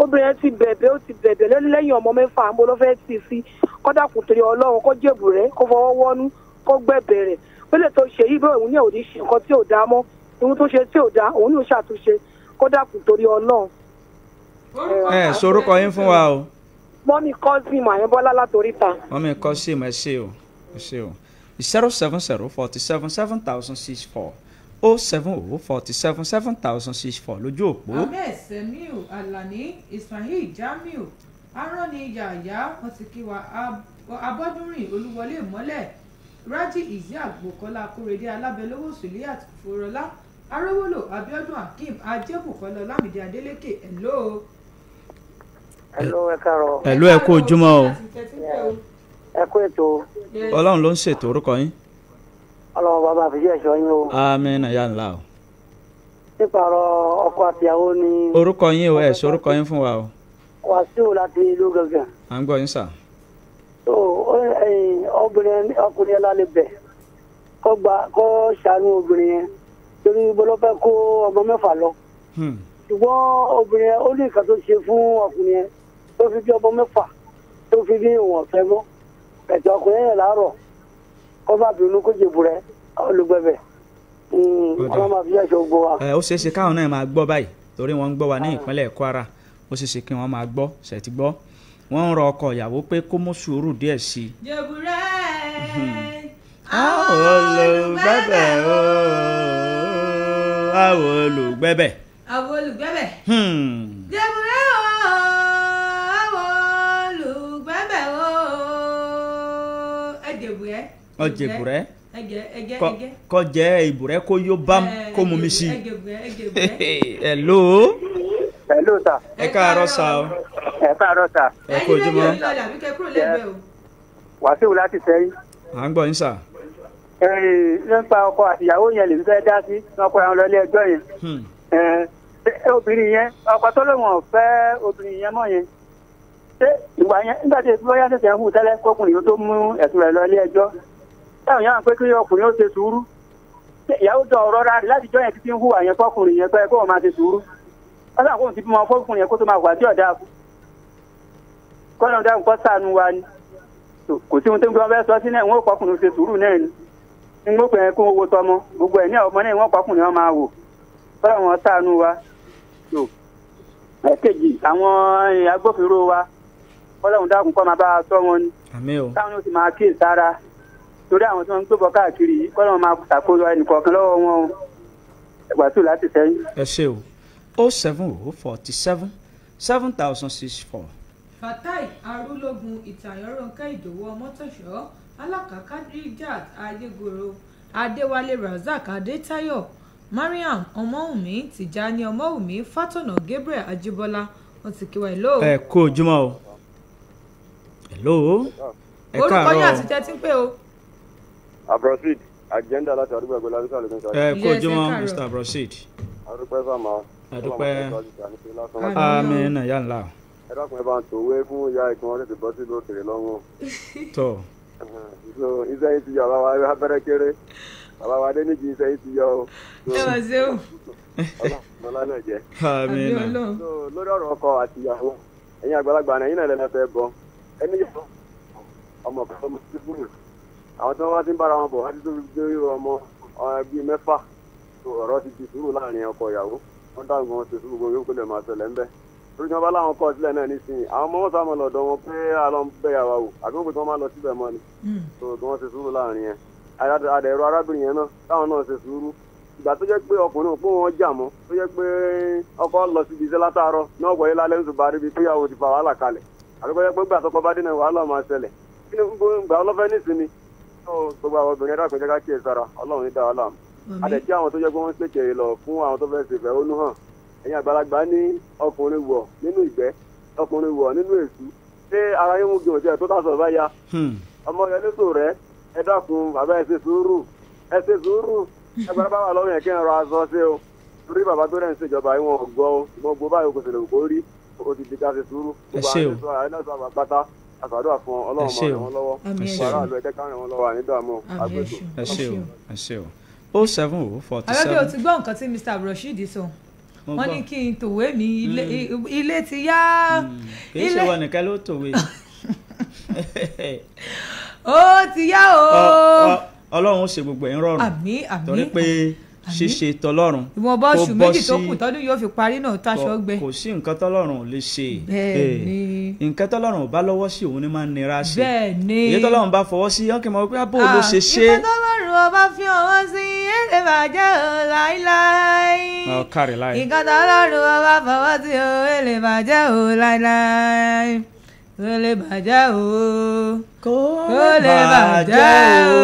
Obìnrin ti bẹ̀bẹ̀ lẹ́yìn ọmọ mẹ́fà mo ló fẹ́ tì sí kọ́dà kù torí Ọlọ́run kó jèbù rẹ̀ kó fọwọ́ wọ́nú kó gbẹ̀bẹ̀ rẹ̀ pélé tó ṣe yí bẹ́ẹ̀ òun ní òní ṣe nǹkan tí ò dáa mọ́ ohun tó ṣe tí ò dáa òun ní ò ṣàtúnṣe kọ́dà kù torí Ọlọ́run. Sorúkọ yín fún wa o. Mọ́mí Kọ́sìm Àyẹ́bọ́lá látòríta. Mọ́mí Kọ́sìm ẹ ṣé o. 07047707064 07047707064 lójú òpó. Ahmed Semiu Alani Ismail Jamiu Arọ́ni Yàyà wọ́n ti kí wa Abọ́dúnrìn Olúwọlé Ìmọ́lẹ̀ Rájí Isiaq Bùkọ́lá Akórèdé Alábẹ́lówó Sùlíyàt Fòrọ́lá Arówólò Abíọ́dún Hakeem Ajébùkọ́lá Ọlámídé Adélékè hello. Hello, ẹ káàárọ̀. Hello, ẹ kú ojúmọ́ o. Ẹ kú ètò. Ọlọ́run ló ń ṣètò orúkọ yín. Ọlọ́run bàbá àfijẹ́ ẹ̀ṣọ́ yín o. Àmín ya ńlá o. Nípa ọ̀rọ̀ ọkọ àtìyàwó ni. Orúkọ yín o ẹ̀ sọ orúkọ yín fún wa o. Wàsíù láti ìlú Gàngàn. À ń gbọ́ yín sà. So ọkùnrin yẹn lálẹ́ bẹ̀ kó ṣàánú obìnrin yẹn torí bọ́lọ́fẹ́ kó ọmọ mẹ́fà lọ. Ṣùgbọ́n obìnrin yẹn ó ní nǹkan tó ṣe fún ọkùnrin yẹn tó fi bí ọmọ mẹ́fà tó fi bí ìwọ̀n fẹ́ mọ́ ẹ̀tọ́ ọkùnrin yẹn láàárọ̀ kó bá bínú kó jèbù rẹ̀ olùgbẹ̀bẹ̀ ọmọ máa fi ṣẹ̀ṣọ́ gbọ́ wa. Ó ṣeé ṣe káwọn náà máa gbọ́ báyìí torí wọ́n ń gbọ́ wa ní ìpínlẹ̀ Kwara ó ṣeé ṣe kí wọ́n máa gbọ́ ṣètì gbọ́ wọ́n ń rọ ọkọ ìyàwó pé kó mú sùúrù díẹ̀ sí i. jèbù rẹ̀ àwọn olùgbẹ̀bẹ̀ o àwọn olùgbẹ̀bẹ̀. àwọn olùgbẹ̀bẹ̀. jèbù rẹ̀ o àwọn olùgbẹ̀bẹ̀ o ẹ jèbù rẹ̀. ọ jèbù rẹ̀ ẹgẹ kọ jẹ ìbùrẹ́ kó yó bám kó mú mi sí. hello. hello sà. ẹ káàárọ̀ sà o. ẹ káàárọ̀ sà. ẹ kú ojúmọ́. Wàsíù láti Ṣẹ́yìn. à ń gbọ́ yín sà. nípa ọkọ àtìyàwó yẹn lè fẹ́ dá sí ọkọ àwọn lọlé ẹjọ́ yẹn. obìnrin yẹn ọkọ tó lóun ọ̀fẹ́ obìnrin yẹn mọ́ yẹn ṣé ìwà yẹn nígbà tí bóyá ṣẹ̀ṣẹ̀ ń hù tẹ́lẹ̀ kọkùnrin yóò tó mú ẹ̀sùn rẹ̀ lọ ilé ẹjọ́ táwọn yẹn wà pé kí ọkùnrin ó ṣe sùúrù ìyàwó tó ọ̀rọ̀ rà láti jọ́ yẹn títí ń hùwà yẹn kọkùnrin yẹn pé kó o máa ṣe sùúrù ọlọ́run kò ti bímọ fọkùnrin yẹn kó tó máa wà tí ọ̀dà kú kọ́nà dáhùn kọ́ sànù wa ni kò sí ohun tó ń gbé wọn fẹ́ sọ sí náà wọn ò kọkùnrin ṣe sùúrù náà ni ń gbọ́ pé kó owó tọmọ gbogbo ẹ̀ ní ọmọ náà wọn kọkùnrin wọn máa wò kọ́nà wọn sànù wa ẹ̀kejì àwọn agbófinró wa kọ́nà dáhùn kọ́ máa bá a sọ wọn ni táwọn yóò ti máa kíyè sára torí àwọn tí wọ́n ń gbébọ̀ káàkiri yìí kọ́nà máa ṣàkóso ẹnìkọ̀ọ̀kan lọ́wọ́ wọn o ẹ̀gbàtú láti sẹ́yìn. ẹ ṣe o 07047 7064. Fatai Arúlógún Ìtàyọ̀rọ̀ǹkẹ́ Ìdòwú Ọmọ́tọ̀ṣọ́ Alákàkádíjàt Adégoro Adéwálé Razak Adétáyọ̀ Mariam Ọmọ́wùmí Tìjání Ọmọ́wùmí Fátọ̀nà Gabriel Ajíbọ́lá wọ́n ti kíwa ìlò. ẹ kú ojúmọ́ o. hello. ẹ káàárọ̀. orúkọ yín àti tẹ́tí pé o. Abrosid agenda láti àdúgbò ẹgbẹ́ lálẹ́ sàlẹ̀ nípa. ẹ kú ojúmọ́ Mr. Abrosid. adúpẹ́ fàmà. adúpẹ́ àmín náà yà ńlá. ẹ dákun ẹ bá ń tòwé fún ìyá ìkún wọn tètè bọ́ sí lókèrè lọ́wọ́. tọ́. iṣẹ́ yìí ti yọ bàbá wa abẹ́rẹ́ kéré bàbá wa dé níjì iṣẹ́ yìí ti yọ o. ẹ wá sí o. ọlọ́run náà jẹ́. àmín náà. lórí ọ̀rọ̀ ọkọ àti ìyàwó ẹ̀yin àgbàlagbà náà yín náà lẹ́nu fẹ́ bọ́ ẹni yọ ọmọ kan ọmọ sí fúlù àwọn tí wọ́n bá ti ń bára wọn bọ̀ wọ́n ti tó fi gbé ọmọ bíi mẹ́fà ọ̀rọ̀ ti di sùúrù láàrin ọkọ ìyàwó wọ́n dáhùn wọn ṣe sùúrù gbogbo yóò kó lè máa ṣẹlẹ̀ ńbẹ́ torí tí wọ́n bá láwọn kọ́ sílẹ̀ náà nísìnyí àwọn ọmọ wọn sáà lọ́dọ̀ wọn pé àlọ́ ń bẹ̀ yàwá wò àgbègbè tí wọ́n máa lọ síbẹ̀ mọ́ ni tó wọ́n ṣe sùúrù láàrin yẹn àdẹ̀rọ arábìnrin yẹn náà táwọn náà ṣe sùúrù ìgbà tó jẹ́ pé ọkùnrin òpó wọn jà mọ́ tó jẹ́ pé ọkọ lọ síbi iṣẹ́ látàárọ̀ náà wọ̀nyí lálẹ́ ń sùn bá ríbi tó yàwó ti fa wàhálà kalẹ̀ àbíkọ́ jẹ́ pé gbà tọkọ bá dínà wàhálà máa ṣẹlẹ̀ kí ni gbà ọlọ́fẹ́ nísìnyí gbogbo àwọn obìnrin ẹ̀dá àpẹjẹ ká kíyè sára ọlọ́run ní dáwọ́ làm àdẹ̀tí àwọn tó jẹ́ pé wọ́n ń pèkè lọ fún àwọn tó fẹ́ẹ́ ṣe ìfẹ̀hónú hàn ẹ̀yin àgbàlagbà ní ọkùnrin wọ̀ nínú ìgbẹ́ ọkùnrin wọ̀ nínú èṣù ṣé ara yín mú gbìyànjú ẹ̀ tó tàṣọ bá ya ọmọ yẹn lóṣù rẹ ẹ dákun bàbá ẹ ṣe sùúrù ẹgbẹ́ bá wà lọ́rùn yẹn kí n rọ aṣọ ṣe o torí bàbá tó rẹ̀ ń ṣèjọba yìí wọn ò gbọ́ o ìmọ̀ gbọ́ báyìí kò sì lè kó rí o ti di ká ṣe sùúrù gbogbo àwọn ẹ̀ṣọ́ àgbàdo fún ọlọ́run máa ràn wọ́n lọ́wọ́ aráàlú ẹ̀jẹ̀ ká ràn wọ́n lọ́wọ́ ànídàámú àgbẹ̀tò. ẹ ṣé o 07047. àbẹ́bí o ti gbọ́ nǹkan tí Mr. Abrosid sọ wọ́n ní kí n tòwé mi ilé ti yá. kì í ṣe wọn nìkan ló tòwé. ó ti yá o. ọlọ́run ó ṣe gbogbo ẹ̀ ń rọrùn. àmín àmín. torí pé ṣíṣe tọlọ́run. ìwọ̀nba oṣù méjì tó kù tọ́dún yóò fi parí náà táṣọ gbẹ. kò sí nǹkan tọ́lọ́run ò lè ṣe. bẹ́ẹ̀ni. nǹkan tọ́lọ́run ò bá lọ́wọ́ sí òun ni máa ń nira sí. bẹ́ẹ̀ni. èyí tọ́lọ́run bá fọwọ́ sí ọkẹ́ mọ̀ pé abó ló ṣe ṣe. nǹkan tọ́lọ́run ọba fi ọwọ́ sí èlé bàjẹ́ o láíláí. kárí láì. nǹkan tọ́lọ́run ọba fọwọ́ sí o èlé bàjẹ́ o láíláí. kó lè bàjẹ́ o. kó lè bàjẹ́ o.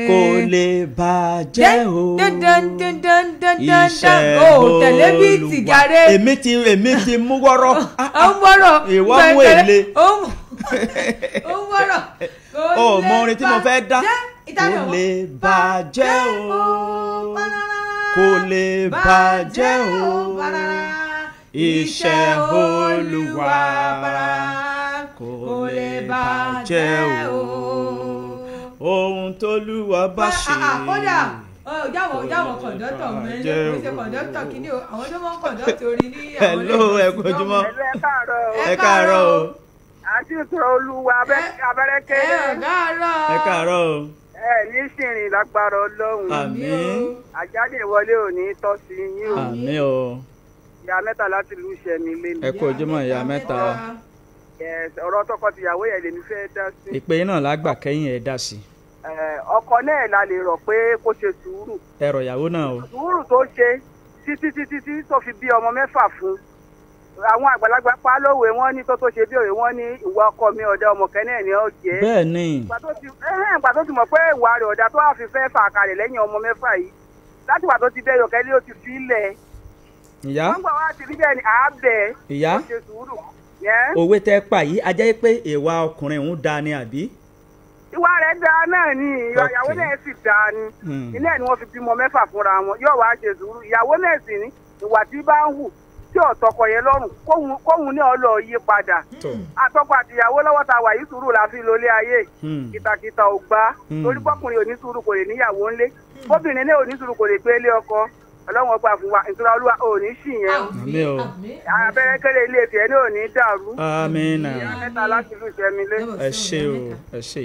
kó lè bàjẹ́ o. iṣẹ́ Olúwa èmi ti mú wọ́rọ́. ó ń wọ́rọ̀. ìwọ mú èlé. ó ń wọ́rọ̀. ó mọ orin tí mo fẹ́ dá. kó lè bàjẹ́ o. kó lè bàjẹ́ o. iṣẹ́ Olúwa kó lè bàjẹ́ o. ohun t'Olúwa bá ṣe. kódà jáwọ́ kọ̀ǹdọ́tọ̀ mẹ́lẹ́ kò ṣe kọ̀ǹdọ́tọ̀ kìíní o àwọn tó máa ń kọ̀ǹdọ́tọ̀ orin ní àwọn hello ẹ kú ojúmọ́. ẹ káàárọ̀ o. àti ìtura Olúwa abẹ́rẹ́ kéré. ẹ káàárọ̀ o. ẹ ní sìnrìn lágbára Ọlọ́run. àmín. àjáde ìwọlé ò ní tọ́ sí yín o. àmín o. ìyá mẹ́ta láti lu ìṣẹ̀mí lé mi. ẹ kú ojúmọ́ ìyá mẹ́ta. ọ̀rọ̀ tọkọ-tìyàwó yẹn lèmi fẹ́ dá sí. ìpè náà lágbà kẹ́yìn ẹ̀ dá sí. ọkọ náà la lè rọ̀ pé kó ṣe sùúrù. ẹ rọ̀ ìyàwó náà o. sùúrù tó ṣe títí tó fi bí ọmọ mẹ́fà fún àwọn àgbàlagbà pa lówe wọn ní tó ṣe bí òwe wọn ní ìwà ọkọ mi ọ̀dà ọmọ kẹ́nẹ́ ni ó jẹ́. bẹ́ẹ̀ ni. ìgbà tó ti mọ̀ pé ìwà rẹ̀ ọ̀dà tó wà fi fẹ́ fà kalẹ̀ lẹ́yìn ọmọ mẹ́fà yìí láti wà tó ti bẹ́ yọkẹ́lẹ́ ó ti fi lẹ̀. ìyá wọ́n gbà wá ti rí bẹ́ẹ̀ ni àábẹ̀. ìyá òwe tẹ pa yìí a jẹ́ pé ìwà ọkùnrin òun da ni àbí. ìwà rẹ̀ dáa náà ni ìyàwó náà sì dáa ni ilé ẹ̀ ni wọ́n fi bímọ mẹ́fà fúnra wọn yóò wá ṣe sùúrù ìyàwó náà sì ní ìwà tí bá ń hù tí ọ̀tọ̀kọ yẹn lọ́rùn kóhun ní ọlọ́ yí padà àtọkọ àtìyàwó lọ́wọ́ ta wà yìí sùúrù la fi lólé ayé kìtàkìtà ò gbá torí pọ́kùnrin ò ní sùúrù kò lè níyàwó ńlé bóbìnrin náà ò ní sùúrù kò lè gbé ilé ọkọ ọlọ́run ọgbà fún wa ìtura olúwa ò ní sì yẹn abẹ́rẹ́ kéré ilé ìfẹ́ ní ò ní dàrú ìyá mẹ́ta láti lù sẹ́mi lé. ẹ ṣe o ẹ ṣe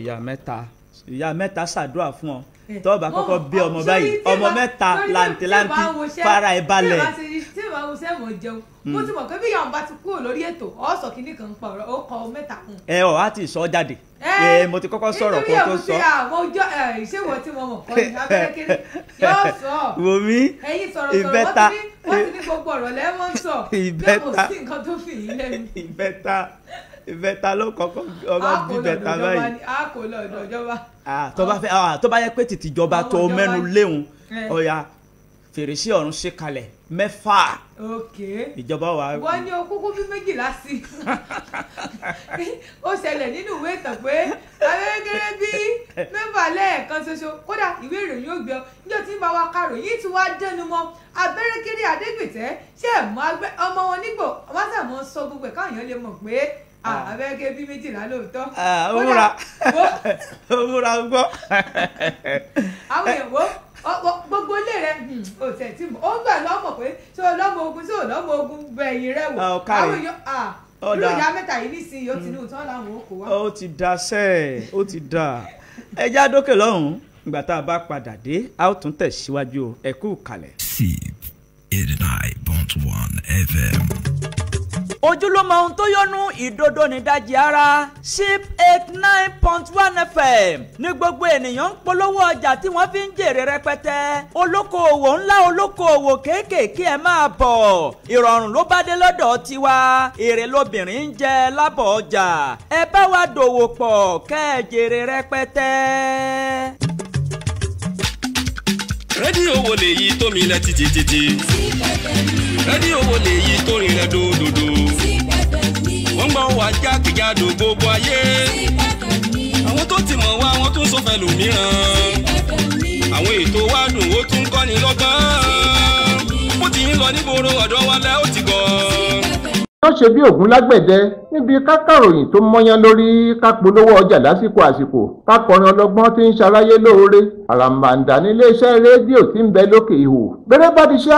ìyá mẹ́ta ṣàdúrà fún ọ tó bá kọ́kọ́ bí ọmọ báyìí ọmọ mẹ́ta làǹtìlanti fara ẹ̀ balẹ̀. tí ìwà wo sẹ́wọ̀n jẹun mo ti mọ̀ pé bí ìyàwó bá ti kúrò lórí ètò ọ̀sọ̀ kìíní kan pa ọ̀rọ̀ ó kọ mẹ́ta kún. ọ̀ á ti sọ jáde mo ti kọ́kọ́ sọ̀rọ̀ kó tó sọ. ìṣèwọ̀ tí mo mọ̀ kọ́ ni abẹ́rẹ́ kiri yóò sọ. wò mí ìbẹ́ta wọ́n ti ní gbogbo ọ̀rọ̀ lẹ́wọ̀n sọ bẹ́ẹ̀ kò sí nǹkan tó fi yín lẹ́nu. ìbẹ́ta ló kọ́kọ́ ọba bí bẹ́ta báyìí. a kò lọ ọ̀dọ̀ ìjọba. tó bá yẹ pé títí ìjọba tó mẹ́nu léwu ọ̀ya fèrèsé ọ̀run ṣe kalẹ̀ 6. ìjọba wa. wọ́n ní okúkú bí 12 sí ó ṣẹlẹ̀ nínú ìwé ìtàn pé abẹ́rẹ́gẹ́rẹ́ bí 6 lẹ́ẹ̀kan ṣoṣo kódà ìwé ìròyìn ó gbé ọ níjọ́ tí ń bá wa karòyìn tí wàá dẹnu mọ́ abẹ́rẹ́gẹ́rẹ́ Adégbìtẹ́ ṣé ẹ̀ mọ́ ọmọ wọn nígbò wọ́n sà mọ́ sọ gbogbo ẹ̀ káwọn èèyàn lè mọ̀ pé abẹ́rẹ́gẹ́ bí 12 lóòótọ́. ó múra gbọ́. àwọn èèyàn gbogbo ilé rẹ ò tẹ̀ tí mo ó gbà lọ́mọ pé ṣé o lọ́mọ ogun ṣé o lọ́mọ ogun bẹ̀yìn rẹ wò àwọn èèyàn irú ìyá mẹ́ta yìí nísìnyí ó ti ní òtún làwọn ò kó wá. ó ti da sẹ́ẹ̀ ó ti da ẹja dókè lọ́hùn-ún ìgbà tá a bá padà dé a ó tún tẹ̀síwájú ẹ kú kalẹ̀. SIP 89.1 FM. ojúlówó ohun tó yọnu ìdodo nídajì ara SIP 89.1 FM ní gbogbo ènìyàn ń polówó ọjà tí wọ́n fi ń jèrè rẹpẹtẹ olókoòwò ńlá olókoòwò kéékèèké ẹ máa bọ̀ ìrọ̀rùn ló bá dé lọ́dọ̀ tiwa èrè lobìnrin ń jẹ lábọ̀ ọjà ẹ bá wa dòwò pọ̀ kẹ́ ẹ jèrè rẹpẹtẹ. rédíò wo lèyí tó milẹ̀ títí rédíò wo lèyí tó rinlẹ̀ dòdòdò wọ́n gbọ́ wá jákèjádò gbogbo ayé àwọn tó ti mọ̀ wá wọ́n tún sọ fẹ́ lòmíràn àwọn ètò wa dùn ó tún kọ́ni lọ́gbọ́n bó ti ń lọ nígboro ọ̀dọ́ wa lẹ́ ó ti gọ̀. wọ́n ṣe bí ògún lágbẹ̀dẹ níbi kákàròyìn tó mọ́yán lórí kápolówó ọjà lásìkò kákọrin ọlọ́gbọ́n tí ń ṣaráyé lóore àràmàǹdà níléeṣẹ́ rédíò tí ń bẹ lókè ihò bẹ́rẹ́ bá ti ṣe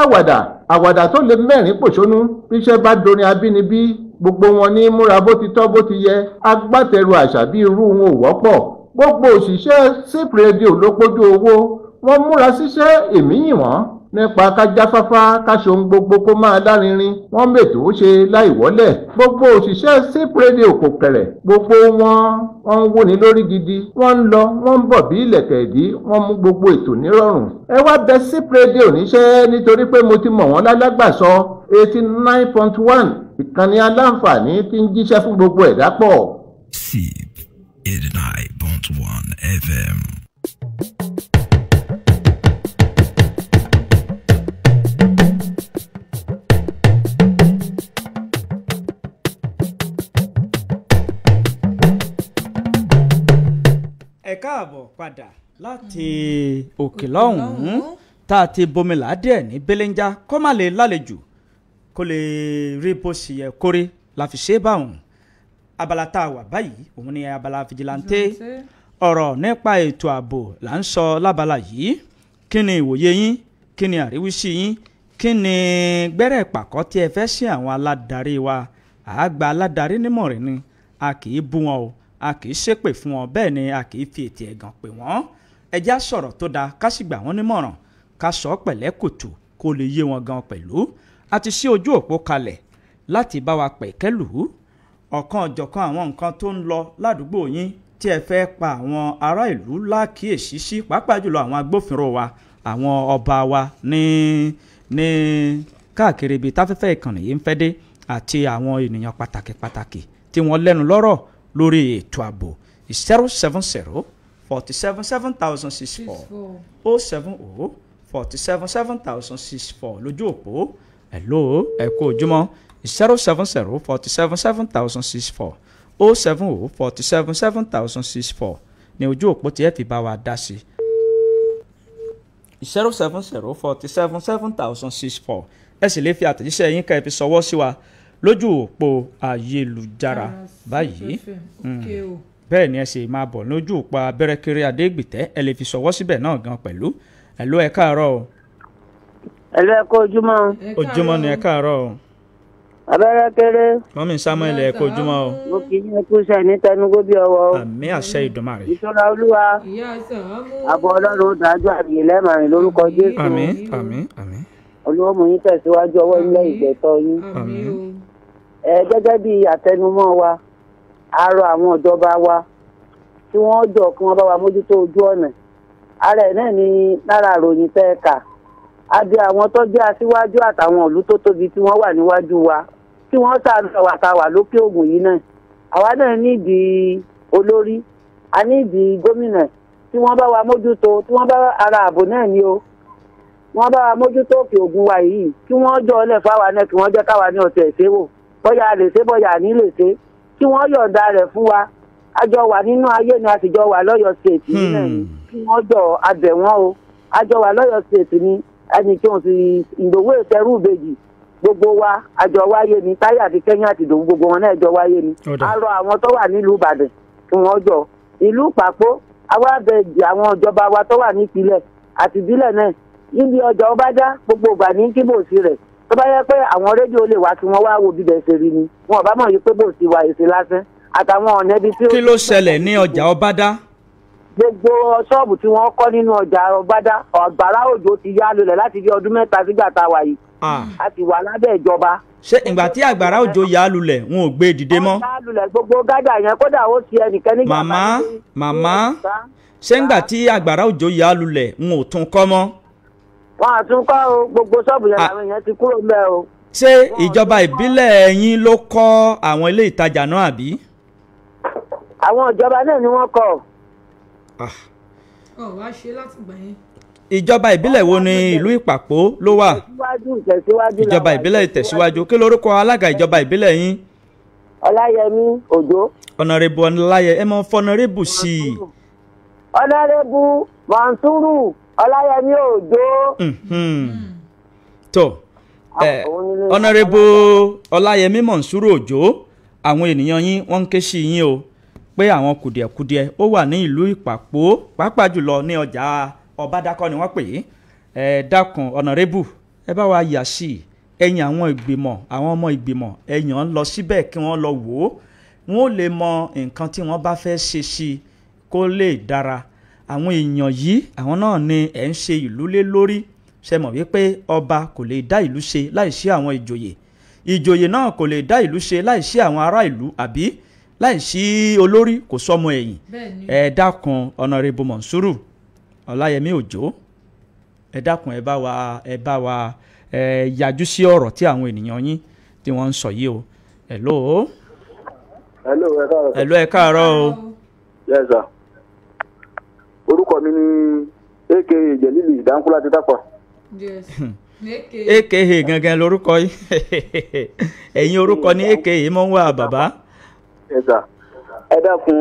àwàdà tó lè mẹ́rin pòṣónú bíṣẹ́ bá dorin abínibí gbogbo wọn ní múra bó ti tọ́ bó ti yẹ agbátẹrù àṣà bí irú wọn ò wọ́pọ̀ gbogbo òṣìṣẹ́ SIP rédíò ló pójú owó wọ́n múra síṣẹ́ èmi yìn wọ́n nípa kájáfáfá káṣohun gbogbo kó máa lárinrin wọ́n mètò ó ṣe láìwọ́lẹ̀ gbogbo òṣìṣẹ́ SIP rédíò kò kẹ̀rẹ̀ gbogbo wọn ń wúni lórí gidi wọ́n ń lọ wọ́n ń bọ̀ bí ilẹ̀kẹ̀ ìdí wọ́n mú gbogbo ètò nírọ̀rùn ẹ wá bẹ̀ SIP rédíò níṣẹ́ nítorí pé mo ti mọ̀ wọ́n lálágbàsọ 89.1 ìkànnì aláǹfààní tí ń jíṣẹ́ fún gbogbo ẹ̀dá pọ̀. SIP 89.1 FM. ẹ káàbọ̀ padà láti òkè lọ́hùn-ún tá a ti bomilà díẹ̀ ní belenja kó má lè lálejò kó lè rí bó ṣe yẹ kórè la fi ṣe é báwọn abala tá a wà báyìí òun ni abala fìjìláńtẹ ọ̀rọ̀ nípa ètò ààbò là ń sọ lábala yìí kí ni ìwòye yín kí ni àríwísí yín kí ni gbẹ́rẹ́ ìpàkọ́ tí ẹ fẹ́ sí àwọn aládarí wa àgbà aládarí nímọ̀ràn ni a kì í bú wọn o a kì í ṣépè fún wọn bẹ́ẹ̀ ni a kì í fi ètè ẹ̀gàn pè wọ́n ẹjá sọ̀rọ̀ tó dáa ká sì gbà wọ́n nímọ̀ràn ká sọ ọ́ pẹ̀lẹ́ kùtù kó lè yé wọn gan pẹ̀lú a ti ṣí ojú òpó kalẹ̀ láti bá wa pẹ̀kẹ́lù ọ̀kan ọ̀jọ̀kan àwọn nǹkan tó ń lọ ládùúgbò yín tí ẹ fẹ́ pa àwọn ará ìlú lákìyèsí sí pàápàá jùlọ àwọn agbófinró wa àwọn ọba wa ní káàkiri ibi táfẹ́fẹ́ ìkànnì yìí ń fẹ́ dé àti àwọn ènìyàn pàtàkì tí wọ́n lẹ́nu lọ́rọ̀ lórí ètò ààbò 070 47 7064 070 47 7064 lójú òpó hello ẹ kú ojúmọ́ 070 47 7064 070 47 7064 ní ojú òpó tí ẹ fi bá wa dá sí 070 47 7064 ẹ sì lè fi àtẹ̀jíṣẹ́ yín ká ẹ fi ṣọwọ́ sí wa lójú òpó ayélujára báyìí bẹ́ẹ̀ ni ẹ sì máa bọ̀ lójú òpó abẹ́rẹ́kéré adégbìtẹ́ ẹ lè fi ṣọwọ́ síbẹ̀ náà gan pẹ̀lú ẹ̀lú ẹ káàárọ̀ o. ẹ̀lú ẹ kú ojúmọ́. ojúmọ́ ni ẹ káàárọ̀ o. abẹ́rẹ́kéré. mọ́mí samuel ẹ kú ojúmọ́ o. mo kì í ní ẹkú sẹ́ ní tẹnugbó bí ọwọ́. àmì àṣẹ Ìdùmarè. ìṣọ́ra olúwa àbọ̀ ọlọ́run dájú àbíyè lẹ́màrin lórúkọ jésù. àmín àmín àmín. olúwa mú yín tẹ̀síwájú ọwọ́ ilé ìgbẹ́tọ̀ yín. àmín. gẹ́gẹ́ bí àtẹnumọ́ wa a rọ àwọn ìjọba wa tí wọ́n jọ kí wọ́n bá wa mójútó ojú ọ̀nà ara ẹ̀ náà ni lára àròyìn tẹ́ ẹ kà á di àwọn tó jẹ́ aṣíwájú àtàwọn ìlú tó tóbi tí wọ́n wà níwájú wa tí wọ́n ṣàánú àwa tá a wà lókè ògùn yìí náà àwa náà nídìí olórí a nídìí gómìnà tí wọ́n bá wa mójútó tí wọ́n bá ara ààbò náà ni o wọ́n bá wa mójútó òkè ògùn wa yìí kí wọ́n jọ ọlẹ̀ fáwa náà kí wọ́n jẹ́ káwa ní ọ̀tẹ̀ ṣe wò bóyá a lè ṣe bóyá a ní lè ṣe kí wọ́n yọ̀ǹda rẹ̀ fún wa àjọ wà nínú ayé ni a sì jọ wà lọ́yọ̀ state yìí náà ni kí wọ́n jọ abẹ̀ wọ́n o àjọ wà lọ́yọ̀ state ni ẹni tí wọ́n fi ìdòwú ìṣẹ́rú ìbejì gbogbo wa àjọ wáyé ni táyé àti kẹ́yìn àti ìdòwú gbogbo wọn náà jọ wáyé ni a rọ àwọn tó wà nílùú ìbàdàn kí wọ́n jọ ìlú pàpó àwa bẹ̀jì àwọn ìjọba wa tó wà nípìnlẹ̀ àti ìbílẹ̀ náà níbi ọjà ọba dá gbogbo ìgbà ní kíbòsí rẹ̀ tó bá yẹ pé àwọn rédíò lè wá kí wọ́n wá wo bíbẹ̀ ṣe rí ni wọn ò bá mọ̀ yí pé bòsí wa èsì lásán àtàwọn ọ̀nà ibi tí. kí ló ṣẹlẹ̀ ní ọjà ọbádá. gbogbo ṣọ́ọ̀bù tí wọ́n kọ́ nínú ọjà ọbádá ọ̀gbàrá òjò ti yá lulẹ̀ láti bí ọdún mẹ́ta sígbà tá a wà yìí. a ti wà lábẹ́ ìjọba. ṣé ìgbà tí àgbàrá òjò yá lulẹ̀ wọn ò gbé dìde mọ́. yá lulẹ̀ gbogbo gádà yẹn kódà ó ti ẹnìkan nígbà. màmá ṣé ìgbà tí àgbàrá òjò yá lulẹ̀ wọn ò tún kọ́ mọ́. wọn à tún kọ́ o gbogbo ṣọ́ọ̀bù yẹn làwọn èèyàn ti kúrò ń bẹ̀ o. ṣé ìjọba ìbílẹ̀ yín ló kọ́ àwọn ilé ìtajà náà àbí. àwọn ìjọba náà ni wọ́n kọ́. wá ṣe láti gbà yẹn. ìjọba ìbílẹ̀ wo ni ìlú ìpàpó ló wà. ìjọba ìbílẹ̀ ìtẹ̀síwájú kí lorúkọ alága ìjọba ìbílẹ̀ yín. ọláyẹmí òjó. ọ̀nàrẹ́bù ọláyẹ ẹ mọ fọ̀nàrẹ́bù sí i. ọ̀nàrẹ́bù mọ̀ntúrù ọláyẹmí òjó. tó ọ̀nàrẹ́bù ọláyẹmí mọ̀nsúrù òjó àwọn ènìyàn yín wọ́n ń ké sí yín o pé àwọn kùdìẹ̀kudiẹ ó wà ní ìlú ìpàpó pàápàá jùlọ ní ọjà ọbádákọ́ ni wọ́n pè é dákun ọ̀nàrẹ́bù ẹ bá wa yà sí i ẹ̀yìn àwọn ìgbìmọ̀ àwọn ọmọ ìgbìmọ̀ ẹ̀yàn ń lọ síbẹ̀ kí wọ́n lọ wò ó wọ́n ó lè mọ nǹkan tí wọ́n bá fẹ́ ṣe sí i kó lè dára àwọn èèyàn yìí àwọn náà ni ẹ̀ ń ṣe ìlú lé lórí ṣe mọ̀ wípé ọba kò lè dá ìlú ṣe láìsí àwọn ìjòyè ìjòyè náà kò lè dá ìlú ṣe láìsí àwọn ará ìlú àbí láìsí olórí kò sọmọ ẹ̀yìn ẹ dákun ọ̀nàrẹ́bù mọ̀nsúrù ọláyẹmí òjó ẹ dákun ẹ bá wa yájú sí ọ̀rọ̀ tí àwọn ènìyàn yín tí wọ́n ń sọ yìí o hello ẹ káàárọ̀ o. yes sir orúkọ mi ni aka jẹlílì ìdánkúlá ti dápọ̀. aka gangan lorúkọ yìí ẹ̀yin orúkọ ní aka mọ́ ń wá bàbá. yes sir ẹ dákun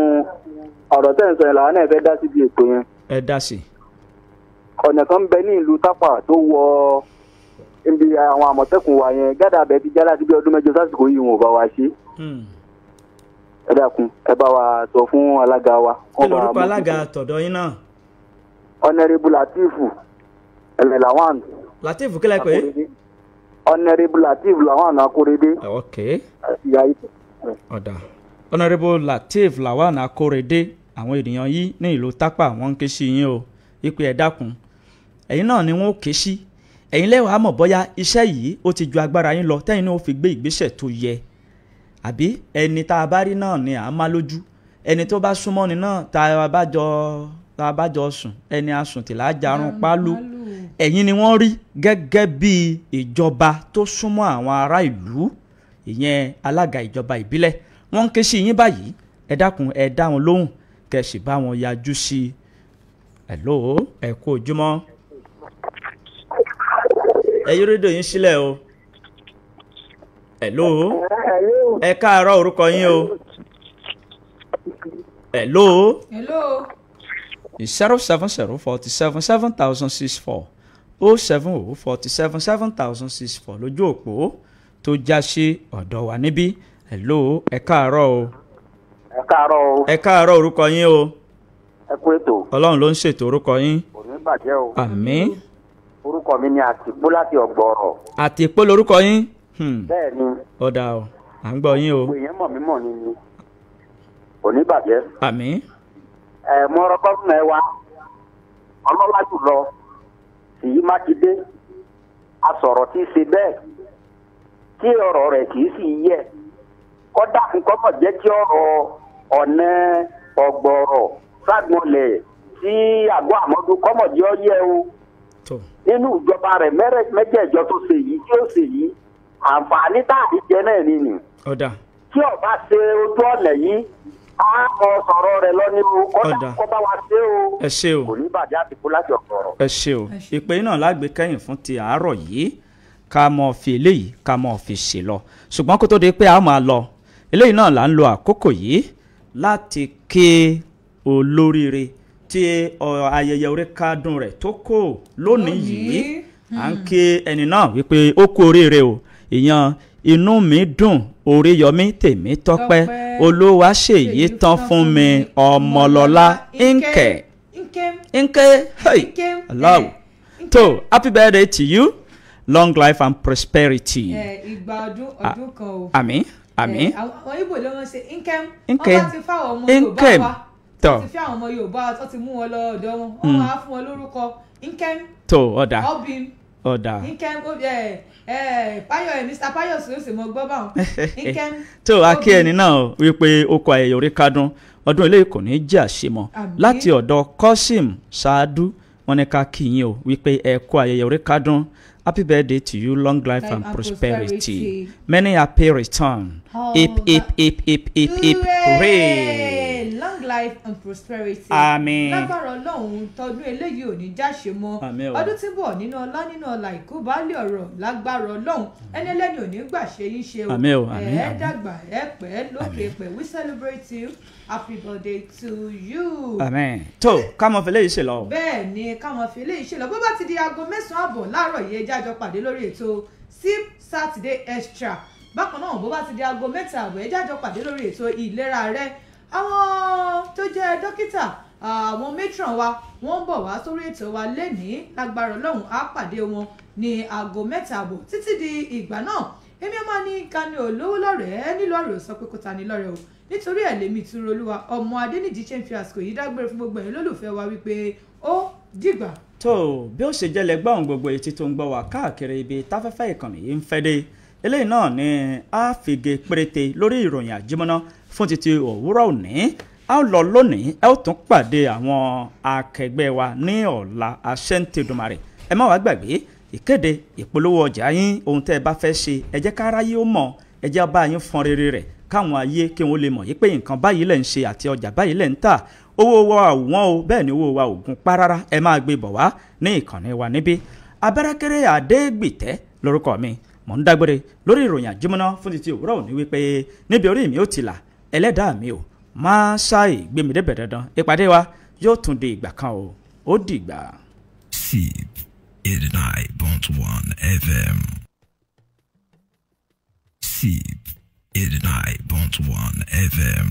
ọ̀rọ̀ tẹ́ ń sọ yẹn làwọn náà fẹ́ dá síbi ètò yẹn. ẹ dá sí. ọ̀nà kan ń bẹ ní ìlú tápà tó wọ ibi àwọn àmọ̀tẹ́kùn wa yẹn gádà abẹ ti já láti bí ọdún mẹ́jọ sásìkò yìí wọn ò bá wa ṣe. ẹ dákun ẹ bá wa sọ fún alága wa. kí lorúkọ alága tọ̀dọ̀ yín náà. ọ̀nẹ́rẹ́bù látìfù ẹ̀lẹ̀ làwọn. látìfù kílẹ̀ pé. ọ̀nẹ́rẹ́bù látìfù làwọn akóredé. ok ọ̀dà ọ̀nẹ́rẹ́bù látìfù làwọn akóredé àwọn ènìyàn yìí ní ìlú tápà wọ́n ń ké sí yín o wípé ẹ dákun ẹ̀yin náà ni wọ́n ó ké sí ẹ̀yin lẹ́wàá mọ̀ bóyá iṣẹ́ yìí ó ti ju agbára yín lọ tẹ́yin náà ó fi gbé ìgbésẹ̀ tó yẹ àbí ẹni tá a bá rí náà ni à ń má lójú ẹni tó bá súnmọ́ ni náà tá a bá jọ sùn ẹni a sùn tìlà jarun pálú ẹ̀yin ni wọ́n rí gẹ́gẹ́ bí ìjọba tó súnmọ́ àwọn ará ìlú ìyẹn alága ìjọba ìbílẹ̀ wọ́n ń ké sí yín báyìí ẹ dákun ẹ dá wọn lóhùn kẹ́ sì bá wọn yájú sí i hello ẹ kú ojúmọ́ ẹ yí rédíò yín sílẹ̀ o hello ẹ káàárọ̀ orúkọ yín o hello 07047777064 070477064 lójú òpó tó já sí ọ̀dọ̀ wa níbí. Hello, ẹ káàárọ̀ o. Ẹ káàárọ̀ o. Ẹ káàárọ̀, orúkọ yín o. Ẹ kú ètò. Ọlọ́run ló ń ṣètò orúkọ yín. Kò ní bàjẹ́ o. Àmín. Orúkọ mi ni Àtìpó láti Ọ̀gbọ̀rọ̀. Àtìpó lorúkọ yín. Bẹ́ẹ̀ ni. Ó dáa o, à ń gbọ́ yín o. Gbogbo èèyàn mọ̀ mí mọ̀ ni. Kò ní bàjẹ́. Àmín. Mọ̀rọ̀ gómìnà wa ọlọ́lá jùlọ Ṣèyí Mákindé a sọ̀rọ̀ tí í ṣe bẹ́ẹ̀ tí ọ̀rọ̀ rẹ̀ kì í sì yẹ kọ́dà kọ́mọ̀ jẹ́ kí ọ̀rọ̀ ọ̀nà Ọ̀gbọ̀rọ̀ Ṣàgbọ̀nlẹ̀ sí àgọ́ Àmọ́dún kọ́mọ̀ jẹ́ ọ yẹ o nínú ìjọba rẹ̀ mẹ́jẹ̀ẹ̀jọ tó ṣe yìí tí ó ṣe yìí àǹfààní táàbí jẹ náà nìyí tí ọba ṣe ojú ọ̀nà yìí a mọ sọ̀rọ̀ rẹ̀ lọ nínú kọ́dà kọ́ bá wa ṣe o. Ẹ ṣé o. Kò ní bàjẹ́ Àtìpó láti Ọ̀gbọ̀rọ̀. Ẹ ṣé o. Ìpè náà lágbè kẹ́yìn fún ti àárọ̀ yìí ká mọ̀ fi eléyìí ká mọ̀ fi ṣe lọ ṣùgbọ́n kó tó di pé a máa lọ eléyìí náà là ń lo àkókò yìí láti ké olóríire tí ayẹyẹ orí kádùn rẹ̀ tó kò lónìí yìí à ń ké ẹni náà wípé ó kú oríire o ìyẹn inú mi dùn Oríyọmí Tèmítọ́pẹ́ olúwa ṣèyí tán fún mi Ọmọlọ́lá Nke hey Allah tó happy birthday to you. Long life and prosperity. Ìgbà ọdún kan o. Àmín. Àwọn Ìgbò ló ń ṣe nkem. Wọ́n bá ti fáwọn ọmọ Yorùbá wa. Wọ́n ti fi àwọn ọmọ Yorùbá wa tó ti mú wọn lọ ọ̀dọ̀ wọn. Wọ́n máa fún wọn lórúkọ nkem. Tó ọ̀dà. Obim. Ọ̀dà. Nkem Páyọ̀ Mr. Páyọ̀ sì ó sì mọ gbọ́ báwọn. Nkem. Tó akí ẹni náà wípé ó kọ ayẹyẹ orí kádùn ọdún eléyìí kò ní jẹ́ àṣemọ́ láti ọ̀dọ̀ Kọ́sìm Ṣáádú wọ́n ní ká kí yín o wípé ẹ kú ayẹyẹ orí kádùn. Happy birthday to you, long life and prosperity. Many happy return. Hip, hip, hip, hip, hip, hip, hooray. Long life and prosperity. Àmín. Lágbára Ọlọ́run tọdún eléyìí ò ní jáṣe mọ́. Ọdún tí ń bọ̀ nínú ọlá nínú ọlá ìkú baálé ọ̀rọ̀ lágbára Ọlọ́run ẹni ẹlẹ́ni ò ní gbà ṣe yín ṣe o. Àmín o, àmín. Ẹ dàgbà ẹ pẹ́ lókè pẹ́. We celebrate you. Happy birthday to you. Àmín. Tó kámọ́ fẹlẹ́ yìí ṣe lọ. Bẹ́ẹ̀ ni kámọ́ fẹlẹ́ yìí ṣe lọ bó bá ti di aago 9:00 láàárọ̀ yìí jájọ pàdé lórí ètò SIP Saturday Extra. Bákan náà bó bá ti di aago 7:00 jájọ pàdé lórí ètò ìlera rẹ. Àwọn tó jẹ́ dókítà àwọn matron wa wọ́n ń bọ̀ wá sórí ètò wa lénìí lágbára Ọlọ́run á pàdé wọn ní aago 7:00 títí di ìgbà náà èmi ọmọ ní kani olówó lọ́rẹ̀ẹ́ nílò ọ̀rọ̀ sọ pé kò ta ni lọ́rẹ̀ o nítorí ẹ̀ lèmi ìtura olúwa ọmọ Adéníjì ṣe ń fi àsìkò yìí dágbére fún gbogbo ẹ̀yin lólùfẹ́ wa wípé ó dìgbà. Tó bí ó ṣe jẹ́lẹ̀ gbọ́n gbogbo etí tó ń gbọ́ wá káàkiri ibi táfẹ́fẹ́ ìkànnì yìí ń fẹ́ dé eléyìí náà ni a fìgè péréte lórí ìròyìn àjímọ́ná fún títí òwúrọ̀ òní a lọ lónìí ẹ ó tún pàdé àwọn akẹgbẹ́ wa ní ọ̀la àṣẹ́ntẹ̀dùmarè ẹ má wàá gbàgbé ìkéde ìpolówó ọjà yín ohun tẹ́ ẹ bá fẹ́ ṣe ẹ jẹ́ ká aráyé ó mọ̀ ẹ jẹ́ bá yín fọn rere rẹ̀ káwọn ayé kí wọ́n lè mọ̀ yí pé nǹkan báyìí lẹ̀ ń ṣe àti ọjà báyìí lẹ̀ ń tà owó wa ò wọ́n o bẹ́ẹ̀ ni owó wa ò gún pa rárá ẹ máa gbé bọ̀ wá ní ìkànnì wa níbí abẹ́rẹ́kẹ́rẹ́ Adégbìtẹ́ lórúkọ mi mò ń dágbére lórí ìròyìn àjímọ́ná fún títí òwúrọ̀ òní wípé níbi orí mi ó ti là ẹlẹ́dàá mi ò máa ṣáì gbé mi débẹ̀ dandan ìpàdé wa yóò tún di ìgbà kan o ó dìgbà. SIP 89.1 FM. SIP 89.1 FM.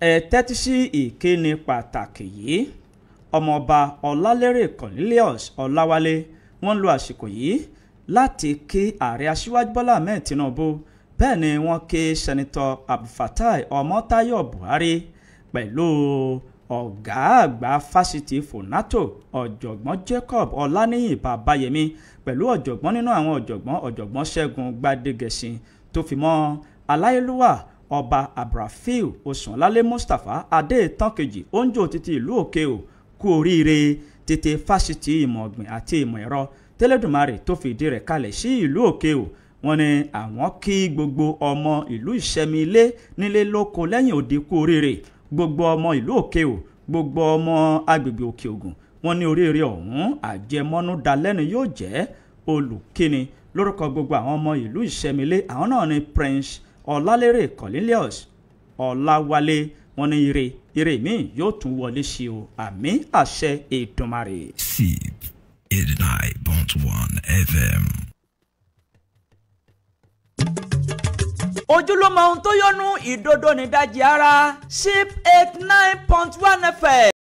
ẹ tẹ́tí sí ìkíni pàtàkì yìí ọmọọba Ọlálérè Cornelius Ọláwálé wọ́n ń lo àsìkò yìí láti kí ààrẹ aṣíwájú Bọ́lá Ahmed Tinubu bẹ́ẹ̀ ni wọ́n kí sẹ́nitọ́ Abdulfatai Ọmọ́táyọ̀ Buhari pẹ̀lú ọ̀gá àgbà fásitì FUNATO ọ̀jọ̀gbọ́n Jacob Ọláníyì Bàbáyẹmí pẹ̀lú ọ̀jọ̀gbọ́n nínú àwọn ọ̀jọ̀gbọ́n Ṣẹ́gun Gbádégẹṣin tó fi mọ́ aláyélúwà ọba Abrafiu Oṣùnlálé Mustapha Adétàn kejì oúnjẹ òtítì ìlú òkè ò kú oríire tètè fásitì ìmọ̀ ọ̀gbìn àti ìmọ̀ ẹ̀rọ tẹ́lẹ̀dùmarè tó fìdí rẹ̀ kalẹ̀ sí ìlú òkè ò wọ́n ní àwọn kí gbogbo ọmọ ìlú ìṣẹ́mi ilé nílé lóko lẹ́yìn òde kú oríire gbogbo ọmọ ìlú òkè ò gbogbo ọmọ agbègbè òkè ògùn wọ́n ní oríire ọ̀hún àjẹmọ́nú dalẹ́nu yóò jẹ́ olùkíni lórúkọ gbogbo àwọn ọmọ ìlú ìṣẹ́mi ilé àwọn náà ní Prince Ọlálérè Cornelius Ọláwálé wọ́n ní ire míì yóò tún wọlé sí o àmì àṣẹ Èdùmàrè. SIP 89. 89.1 FM. ojúlówó ohun tó yọnu ìdodo nídajì ara SIP 89.1 FM.